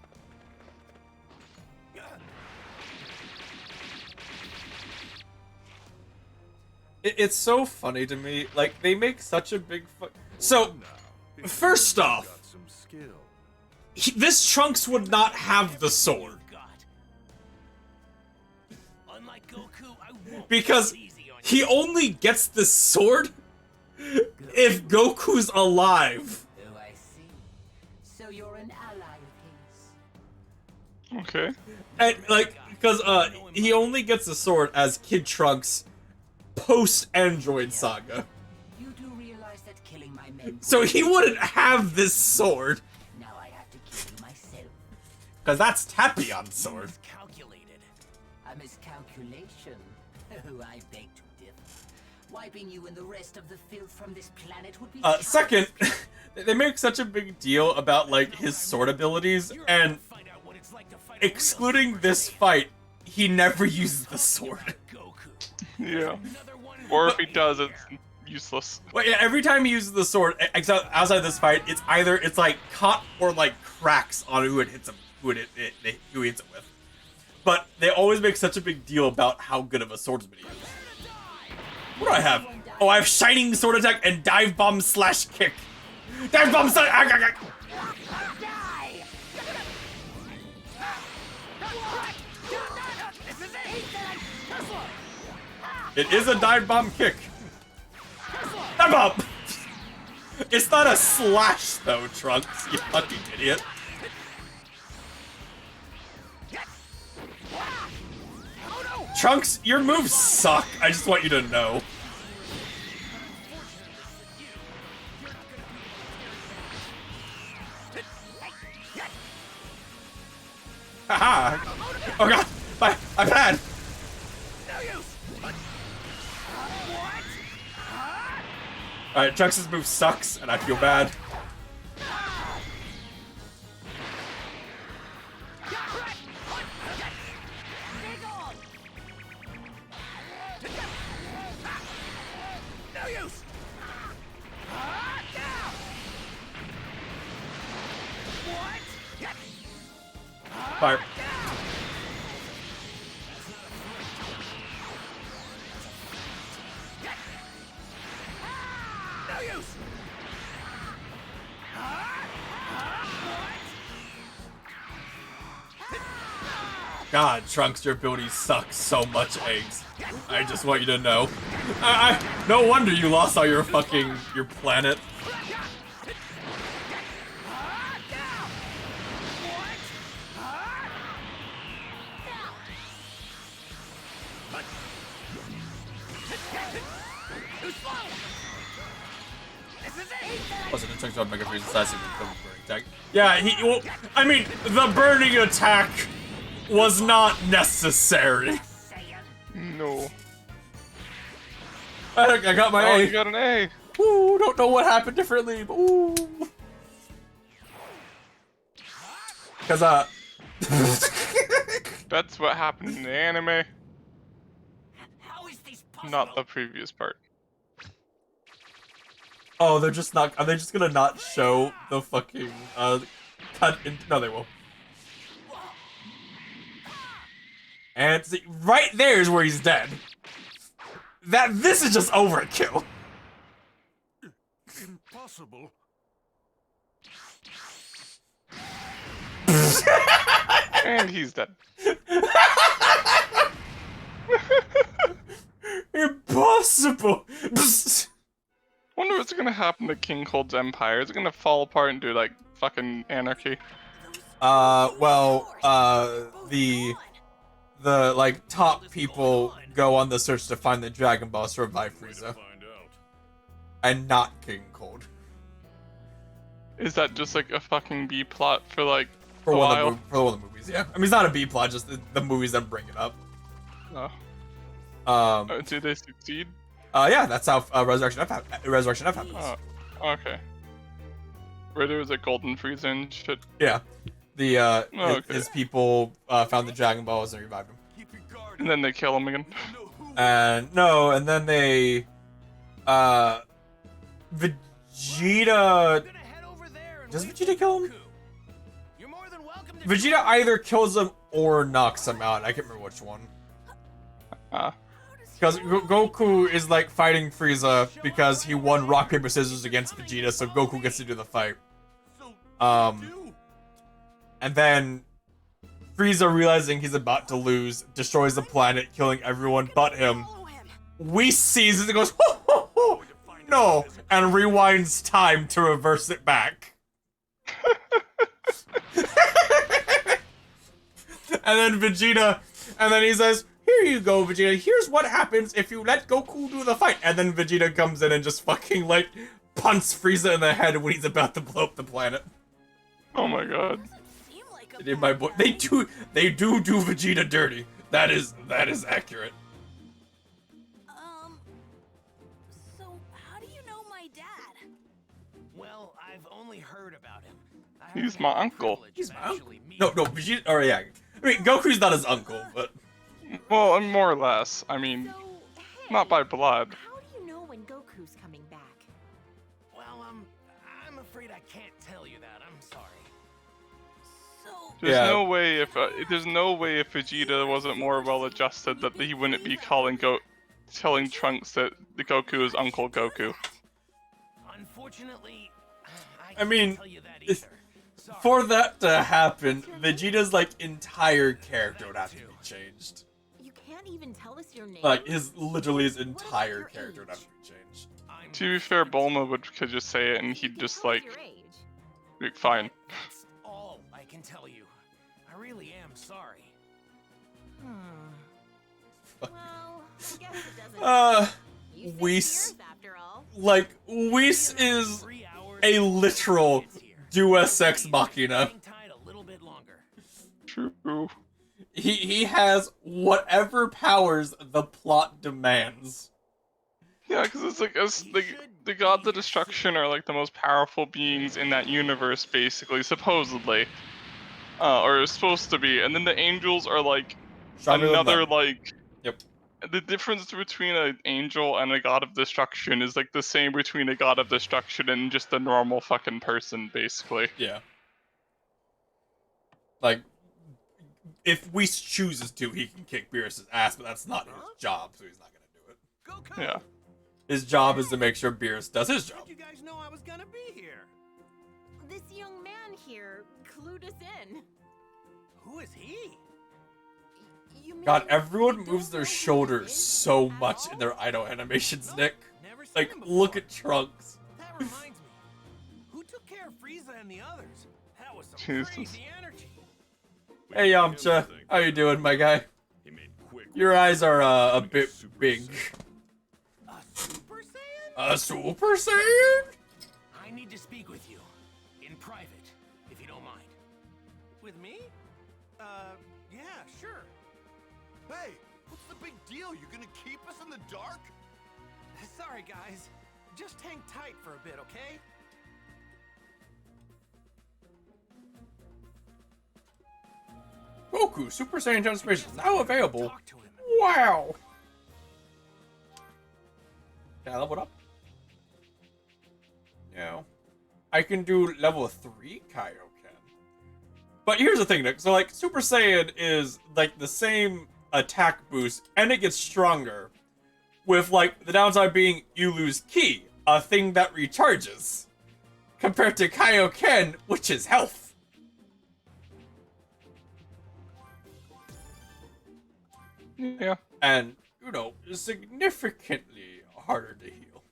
It's so funny to me. Like, they make such a big So, first off, Got some skill. this Trunks would not have the sword. Unlike Goku, I won't Because be easy on he only gets the sword if Goku's alive. Oh, I see. So you're an ally of his. Okay. And, like, because, he only gets the sword as Kid Trunks post-Android Saga. You do realize that killing my men. So he wouldn't have this sword, Now I have to kill you myself. because that's Tapion's sword. calculated. A miscalculation. Oh, I beg to differ. Wiping you and the rest of the filth from this planet would be. Second, they make such a big deal about, like, his sword abilities, and Find out what it's like to fight excluding this fight, he never uses the sword. Goku. Yeah. Or if he does, it's useless. Well, yeah, every time he uses the sword, except outside this fight, it's like caught or like cracks on who it hits him, who he hits it with. But they always make such a big deal about how good of a swordsman he is. What do I have? Oh, I have Shining Sword Attack and Dive Bomb slash Kick. Dive Bomb slash. It is a Dive Bomb Kick. Dive Bomb! It's not a slash though, Trunks, you fucking idiot. Trunks, your moves suck. I just want you to know. Haha! Oh god! I'm bad! Alright, Trunks' move sucks, and I feel bad. Fire. God, Trunks, your abilities suck so much, eggs. I just want you to know. No wonder you lost all your planet. Wasn't it Trunks on Mega Frieza's last burning attack? Yeah, well, I mean, the burning attack was not necessary. No. I got my A. You got an A. Ooh, don't know what happened differently, but ooh. Cause That's what happened in the anime. How is this possible? Not the previous part. oh, they're just not. Are they just gonna not show the fucking cut? No, they will. And see, right there is where he's dead. This is just overkill. Impossible. And he's dead. gonna happen to King Cold's empire? Is it gonna fall apart into like fucking anarchy? Well, the like top people go on the search to find the Dragon Balls to revive Frieza, and not King Cold. Is that just like a fucking B plot for like For a one while? of the movies, yeah. I mean, it's not a B plot, just the movies that bring it up. Oh. Do they succeed? Yeah, that's how Resurrection F happens. Oh, okay. Where there was a golden Frieza and shit. Yeah, okay. his people found the Dragon Balls and revived him. And then they kill him again. And then they, Vegeta. Does Vegeta kill him? Vegeta either kills him or knocks him out. I can't remember which one. Because Goku is like fighting Frieza because he won rock paper scissors against Vegeta, so Goku gets to do the fight. And then Frieza, realizing he's about to lose, destroys the planet, killing everyone but him. Whis sees it and goes, ho, ho, ho, no, and rewinds time to reverse it back. And then he says, here you go, Vegeta, here's what happens if you let Goku do the fight. And then Vegeta comes in and just fucking, like, punts Frieza in the head when he's about to blow up the planet. Oh my god. They do Vegeta dirty. That is accurate. So how do you know my dad? Well, I've only heard about him. He's my uncle. He's my uncle. No, Vegeta, or yeah. I mean, Goku's not his uncle, but... Well, more or less. I mean, So, hey, not by blood. How do you know when Goku's coming back? Well, I'm afraid I can't tell you that. I'm sorry. There's no way if Vegeta wasn't more well adjusted that he wouldn't be telling Trunks that the Goku is Uncle Goku. Unfortunately, I mean, tell you that either. for that to happen, Vegeta's like entire character would have to be changed. You can't even tell us your name. Like his entire character would have to be changed. To be fair, Bulma could just say it and he'd just like, be fine. That's all I can tell you. I really am sorry. Well, I guess it doesn't. You said Whis, years after all. like Whis is a literal Deus Ex Machina. True. He has whatever powers the plot demands. Yeah, because it's like the gods of destruction are like the most powerful beings in that universe, basically, supposedly, or supposed to be, and then the angels are like another like. Yep. The difference between an angel and a god of destruction is like the same between a god of destruction and just a normal fucking person, basically. Yeah. Like, if Whis chooses to, he can kick Beerus's ass, but that's not his job, so he's not gonna do it. Yeah. His job is to make sure Beerus does his job. You guys know I was gonna be here. This young man here clued us in. Who is he? You mean God, everyone you moves don't their know who shoulders he is so at much all? in their idol animations, Nick. Never seen Like, him look before. at Trunks. That reminds me. Who took care of Frieza and the others? That was some Jesus. crazy energy. Hey, Yamcha. How you doing, my guy? Your eyes are a bit big. A Super Saiyan? A Super Saiyan? I need to speak with you. In private, if you don't mind. With me? Yeah, sure. Hey, what's the big deal? You gonna keep us in the dark? Sorry, guys. Just hang tight for a bit, okay? Goku, Super Saiyan transformation is now available. Talk to him. Wow. Can I level it up? No. I can do level 3 Kaioken. But here's the thing, Nick. So, like, Super Saiyan is, like, the same attack boost, and it gets stronger. With, like, the downside being you lose Ki, a thing that recharges. Compared to Kaioken, which is health. Yeah. And, you know, significantly harder to heal.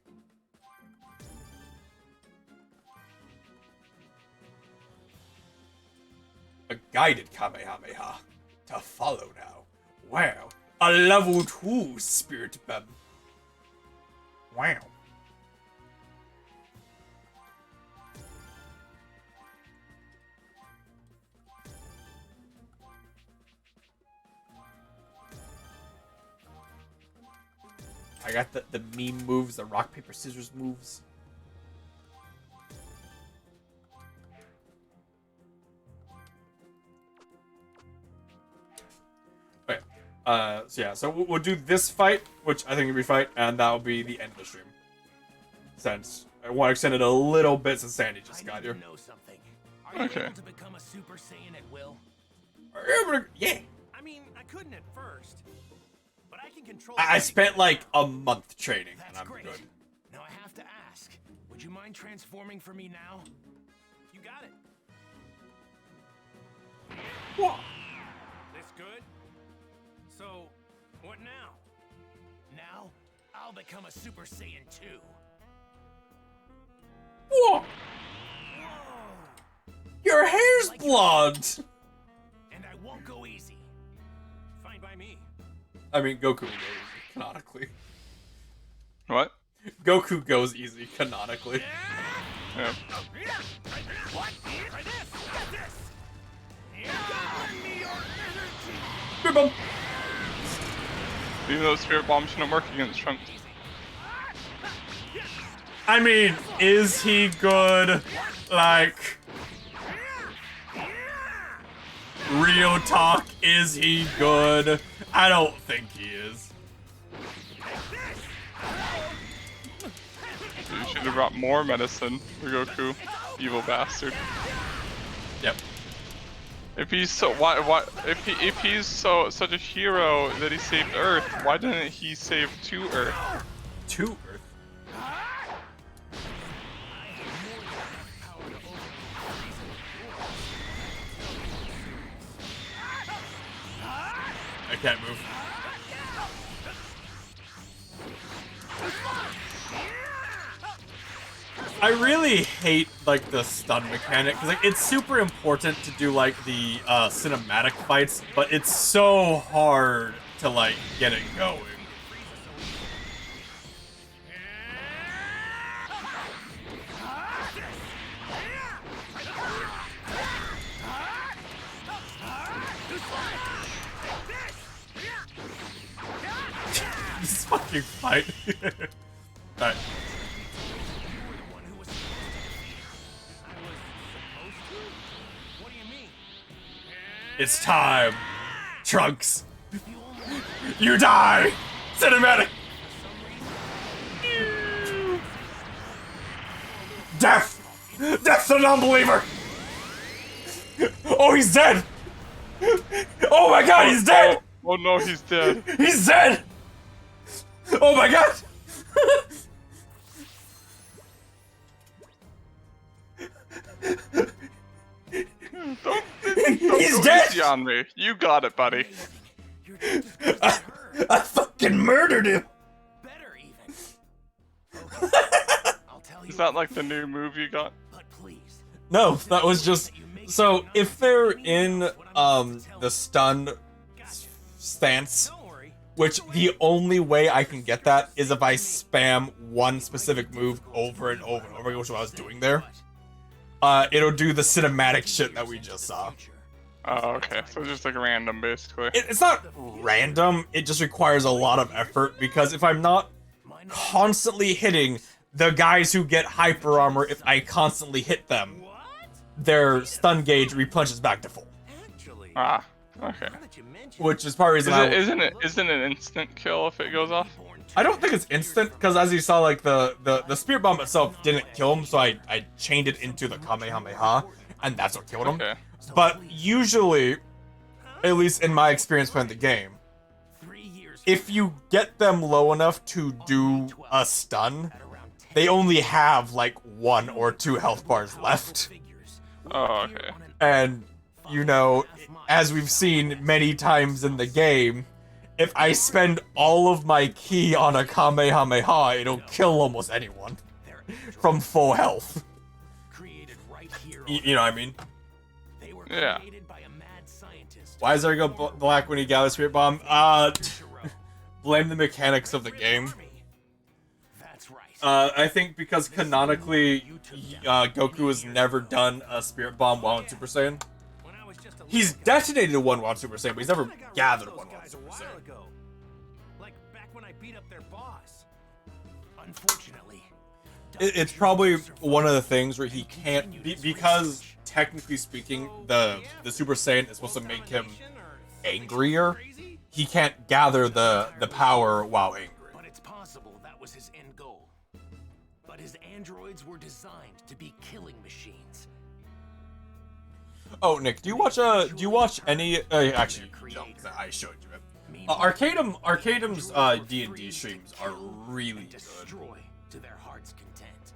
guided Kamehameha to follow now. Wow. A level 2 spirit bomb. Wow. I got the meme moves, the rock, paper, scissors moves. Okay. So yeah, so we'll do this fight, which I think will be fight, and that'll be the end of the stream. Since I want to extend it a little bit since Sandy just got here. Know something. Are you Okay. able to become a Super Saiyan at will? Are you able to- Yeah. I mean, I couldn't at first, but I can control. I spent like a month training, and That's I'm great. good. Now I have to ask, would you mind transforming for me now? You got it. Whoa. This good? So, what now? Now, I'll become a Super Saiyan 2. Whoa. Whoa! Your hair's blonde. And I won't go easy. Fine by me. I mean, Goku goes easy, canonically. What? Goku goes easy, canonically. Yeah. What? Try this! Get this! Lend me your energy! Spirit bomb. Even though Spirit Bomb shouldn't work against Trunks. I mean, is he good? Like, real talk, is he good? I don't think he is. You should have brought more medicine for Goku, evil bastard. Yep. If he's so if he's such a hero that he saved Earth, why didn't he save 2 Earth? 2 Earth. I can't move. I really hate like the stun mechanic because like it's super important to do like the cinematic fights, but it's so hard to like get it going. This fucking fight. Alright. It's time, Trunks. You die. Cinematic. Death. Death to an unbeliever. Oh, he's dead. Oh my God, he's dead. Oh no, he's dead. He's dead. Oh my God. He's dead! Easy on me. You got it, buddy. I fucking murdered him! Better even. I'll tell you. Is that like the new move you got? But please. No, that was just... So, if they're in, the stun stance, which the only way I can get that is if I spam one specific move over and over and over again, which is what I was doing there. It'll do the cinematic shit that we just saw. Oh, okay. So just like random, basically. It's not random, it just requires a lot of effort, because if I'm not constantly hitting the guys who get hyper armor, if I constantly hit them, their stun gauge replenishes back to full. Ah, okay. Which is part of the reason Isn't it an instant kill if it goes off? I don't think it's instant, because as you saw, like, the Spirit Bomb itself didn't kill him, so I chained it into the Kamehameha, and that's what killed him. Okay. But usually, at least in my experience playing the game, if you get them low enough to do a stun, they only have, like, 1 or 2 health bars left. Oh, okay. And, you know, as we've seen many times in the game, if I spend all of my ki on a Kamehameha, it'll kill almost anyone from full health. You know what I mean? Yeah. Why does there go black when he gathers Spirit Bomb? Blame the mechanics of the game. I think because canonically, Goku has never done a Spirit Bomb while in Super Saiyan. He's detonated one while in Super Saiyan, but he's never gathered one while in Super Saiyan. Like back when I beat up their boss. Unfortunately, It's probably one of the things where he can't, because technically speaking, the Super Saiyan is supposed to make him angrier. He can't gather the power while angry. But it's possible that was his end goal. But his androids were designed to be killing machines. Oh, Nick, do you watch any? Actually, you don't, 'cause I showed you it. Arcadum's D&D streams are really good. Destroy to their heart's content.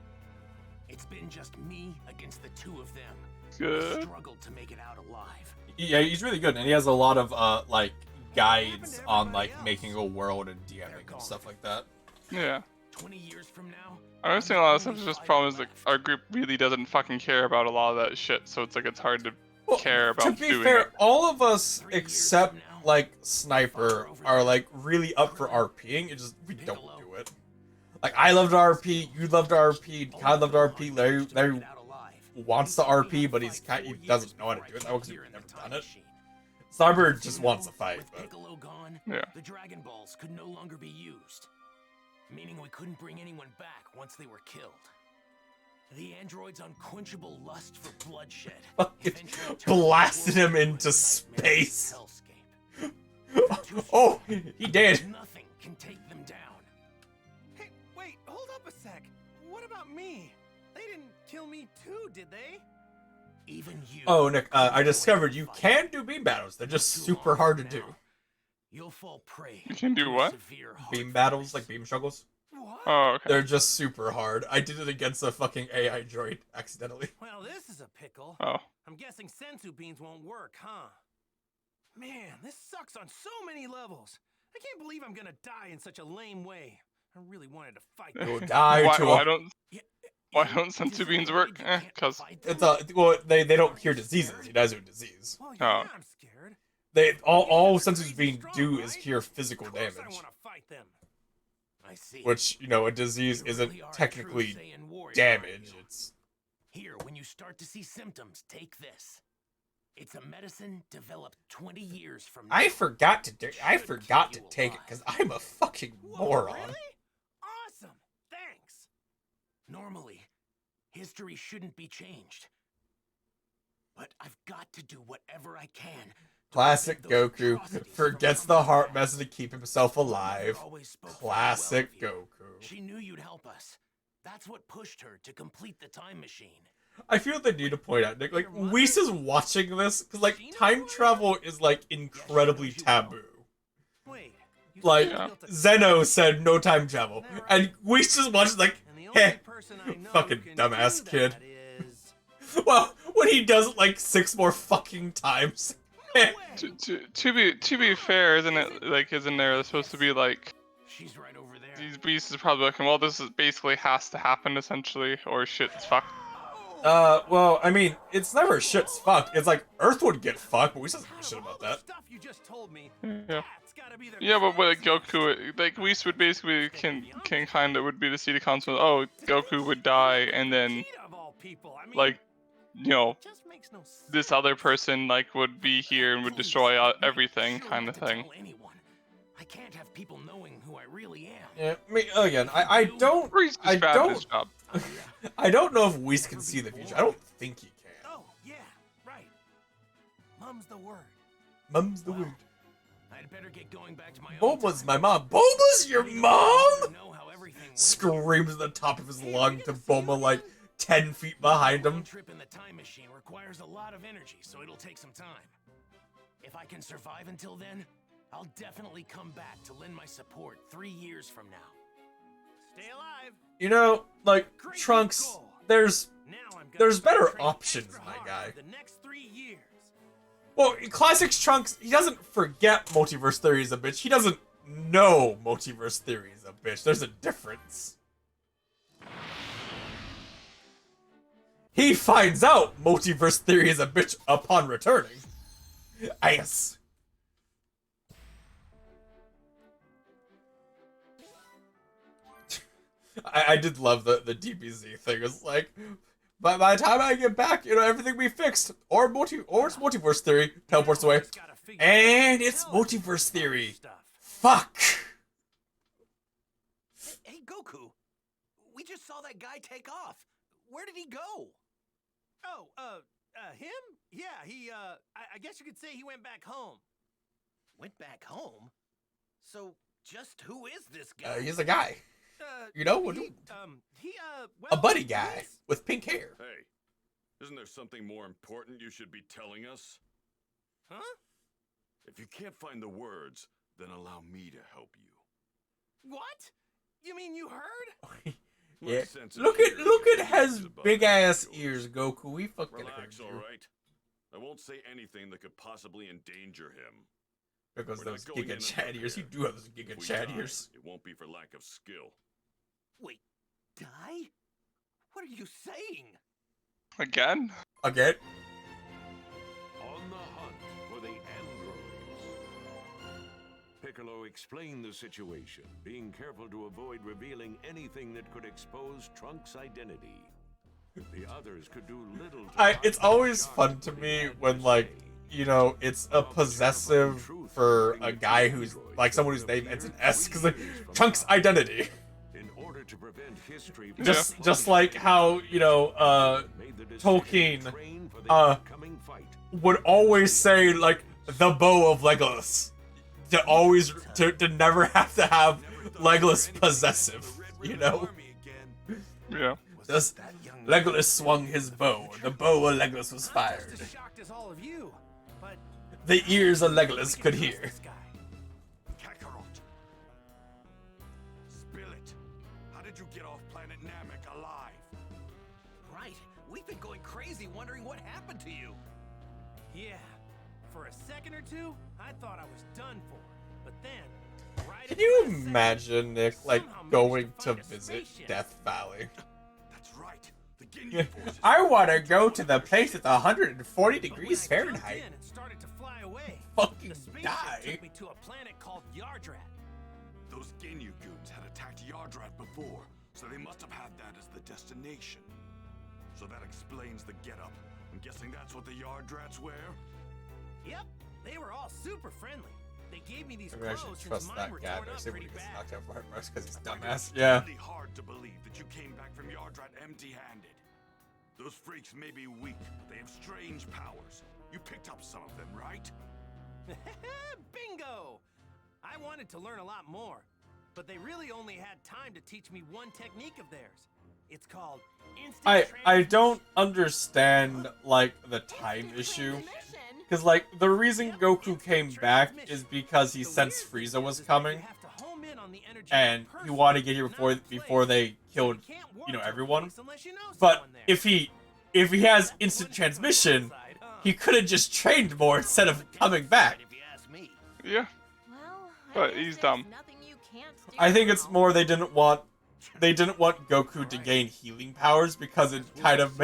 It's been just me against the two of them. Good. Struggled to make it out alive. Yeah, he's really good, and he has a lot of like guides on like making a world and DMing and stuff like that. Yeah. 20 years from now, I was saying a lot of stuff is just problems like our group really doesn't fucking care about a lot of that shit, so it's like it's hard to care about To be doing fair, it. all of us except like Sniper are like really up for RPing. It's just we don't do it. Like I loved RP, you loved RP, Kai loved RP, Larry wants to RP, but he doesn't know how to do it that way because he's never done it. Sniper just wants to fight, but Piccolo gone, Yeah. the Dragon Balls could no longer be used. Meaning we couldn't bring anyone back once they were killed. The android's unquenchable lust for bloodshed eventually turned blasted him into into a space. hellscape. Oh, he did. Nothing can take them down. Hey, wait, hold up a sec. What about me? They didn't kill me too, did they? Even you. Oh, Nick, I discovered you can do beam battles. They're just super hard to do. You'll fall prey. You can do what? Beam battles, like beam struggles. Oh, okay. They're just super hard. I did it against a fucking AI droid accidentally. Well, this is a pickle. Oh. I'm guessing sensu beans won't work, huh? Man, this sucks on so many levels. I can't believe I'm gonna die in such a lame way. I really wanted to fight. You'll die why, to why don't sensu beans work? Cause it's well, they don't cure diseases. He dies of a disease. Well, Oh. I'm scared. They all sensus being do is cure physical Of course damage, I want to fight them. I see. which a disease You isn't really are a technically true Saiyan warrior, damage. aren't you? It's Here, when you start to see symptoms, take this. It's a medicine developed 20 years from now. I forgot to Should take keep it you because I'm a fucking Whoa, moron. Really? Awesome. Thanks. Normally, history shouldn't be changed. But I've got to do whatever I can. to Classic prevent those Goku atrocities forgets from the heart coming message to keep himself alive. Mother always spoke very Classic well of you. Goku. She knew you'd help us. That's what pushed her to complete the time machine. I feel the need to point out, Nick, like, Whis is watching this, because, like, time travel is, like, incredibly taboo. Wait, you Like, still built a- Zeno said no time travel, and Whis just watches, like, And the only heh, person I know fucking who can dumbass do kid. that is- Well, when he does it, like, 6 more fucking times. Heh. to be fair, isn't there supposed to be like She's right over there. these beasts is probably looking, well, this is basically has to happen essentially, or shit's fucked. Well, I mean, it's never shit's fucked. It's like, Earth would get fucked, but Whis doesn't give a shit about that. Stuff you just told me. Yeah. That's gotta be the Yeah, but like Goku, like Whis would basically can kind of would be the see the consequence. Oh, Goku would die, and then Vegeta of all people. I mean, like it just makes no sense. this other person like would be here and would destroy everything, Sure kind not of to thing. tell anyone. I can't have people knowing who I really am. Yeah, I mean, again, I don't, Whis I just bad at his don't, job. I don't know if Whis can see the future. I don't think he can. Oh, yeah, right. Mum's the word. Mum's the word. I'd better get going back to my own Bulma's time. my mom. Bulma's your I mom? know how everything went. Screams at the top of his lung to Bulma like 10 feet behind him. One trip in the time machine requires a lot of energy, so it'll take some time. If I can survive until then, I'll definitely come back to lend my support 3 years from now. Stay alive. You know, like, Trunks, there's Now I'm gonna There's start better training options, extra my hard guy. for the next 3 years. Well, in Classics Trunks, he doesn't forget multiverse theory is a bitch. He doesn't know multiverse theory is a bitch. There's a difference. He finds out multiverse theory is a bitch upon returning. Ass. I did love the DBZ thing. It's like, by the time I get back, you know, everything will be fixed. Or it's multiverse theory. Teleports away. And it's multiverse theory. Fuck. Hey, Goku. We just saw that guy take off. Where did he go? Oh, him? Yeah, I guess you could say he went back home. Went back home? So, just who is this guy? He's a guy. You know, well, a buddy guy with pink hair. Hey, isn't there something more important you should be telling us? Huh? If you can't find the words, then allow me to help you. What? You mean you heard? Yeah. Look at his big ass ears, Goku. We fucking Relax, heard you. all right? I won't say anything that could possibly endanger him. Because those Giga Chad ears, you do have those Giga Chad ears. It won't be for lack of skill. Wait, die? What are you saying? Again? Again? On the hunt for the androids. Piccolo explained the situation, being careful to avoid revealing anything that could expose Trunks' identity. The others could do little to It's always fun to me when, like, you know, it's a possessive for a guy who's, like, someone whose name ends in S, because, like, Trunks' identity. In order to prevent history Just like how, you know, Tolkien, would always say, like, the bow of Legolas. To never have to have Legolas possessive, you know? Yeah. Just Legolas swung his bow, the bow of Legolas was fired. The ears of Legolas could hear. Kakarot. Spill it. How did you get off planet Namek alive? Right. We've been going crazy wondering what happened to you. Yeah. For a second or two, I thought I was done for. But then, right Can you imagine, Nick, like, going to visit Death Valley? That's right. The Ginyu Force. I want to go to the place that's 140 degrees Fahrenheit. and started to fly away. Fucking The spaceship die. took me to a planet called Yardrat. Those Ginyu goons had attacked Yardrat before, so they must have had that as the destination. So that explains the getup. I'm guessing that's what the Yardrats wear? Yep, they were all super friendly. They gave me these Maybe I should clothes since trust mine that were guy, torn but I up say when pretty he gets bad. knocked out for marks because he's dumbass. Yeah. It's really hard to believe that you came back from Yardrat empty-handed. Those freaks may be weak, but they have strange powers. You picked up some of them, right? Bingo! I wanted to learn a lot more, but they really only had time to teach me one technique of theirs. It's called instant I don't understand, like, the time issue. Because, like, the reason Goku came back is because he sensed Frieza was coming. And he wanted to get here before they killed, you know, everyone. But if he has instant transmission, he could have just trained more instead of coming back. Yeah. But he's dumb. I think it's more they didn't want Goku to gain healing powers because it kind of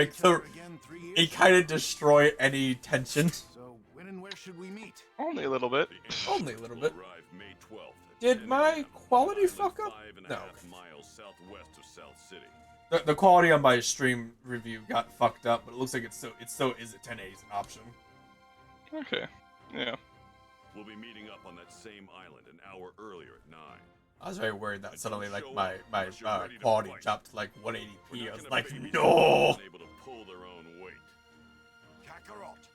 destroy any tension. So when and where should we meet? Only a little bit. Only a little bit. Arrive May 12th at Did 10 my a.m. quality fuck up? 5.5 No. miles southwest of South City. The quality on my stream review got fucked up, but it looks like it still is a 1080 is an option. Okay. Yeah. We'll be meeting up on that same island an hour earlier at 9. I was very worried that suddenly, like, Show my up unless you're ready to quality fight. dropped to, like, We're 180p. not I was gonna like, babysit no! those unable to pull their own weight. Kakarot,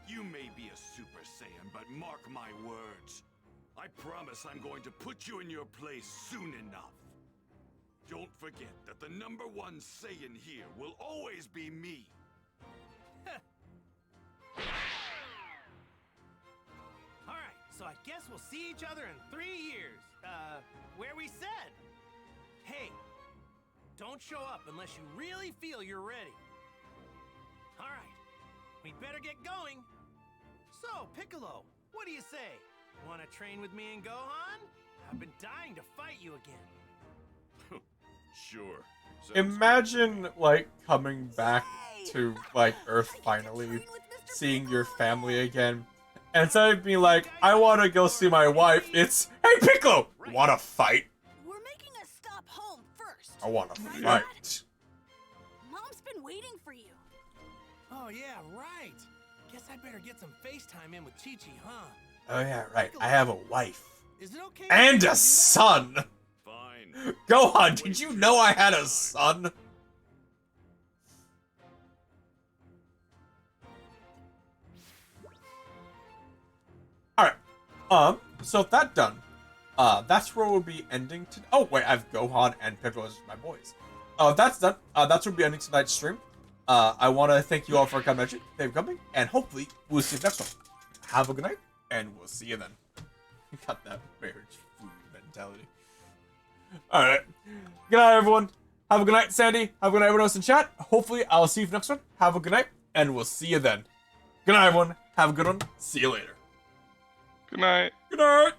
you may be a Super Saiyan, but mark my words. I promise I'm going to put you in your place soon enough. Don't forget that the number one Saiyan here will always be me. Alright, so I guess we'll see each other in 3 years. Where we said. Hey, don't show up unless you really feel you're ready. Alright, we'd better get going. So, Piccolo, what do you say? Wanna train with me and Gohan? I've been dying to fight you again. Sure. Imagine, like, coming back to, like, Earth finally, seeing your family again, And instead of being like, I want to go see my wife, it's, hey Piccolo, want to fight? We're making a stop home first. I want to fight. Mom's been waiting for you. Oh yeah, right. Guess I better get some FaceTime in with Chi-Chi, huh? Oh yeah, right. I have a wife. Is it okay? And a son. Fine. Gohan, did you know I had a son? Alright. So if that's done, that's where we'll be ending to. Oh wait, I have Gohan and Piccolo as my boys. That's done. That's where we'll be ending tonight's stream. I want to thank you all for coming, and hopefully we'll see you next one. Have a good night, and we'll see you then. Got that marriage food mentality. Alright. Good night, everyone. Have a good night, Sandy. Have a good night, everyone else in chat. Hopefully, I'll see you for next one. Have a good night, and we'll see you then. Good night, everyone. Have a good one. See you later. Good night. Good night.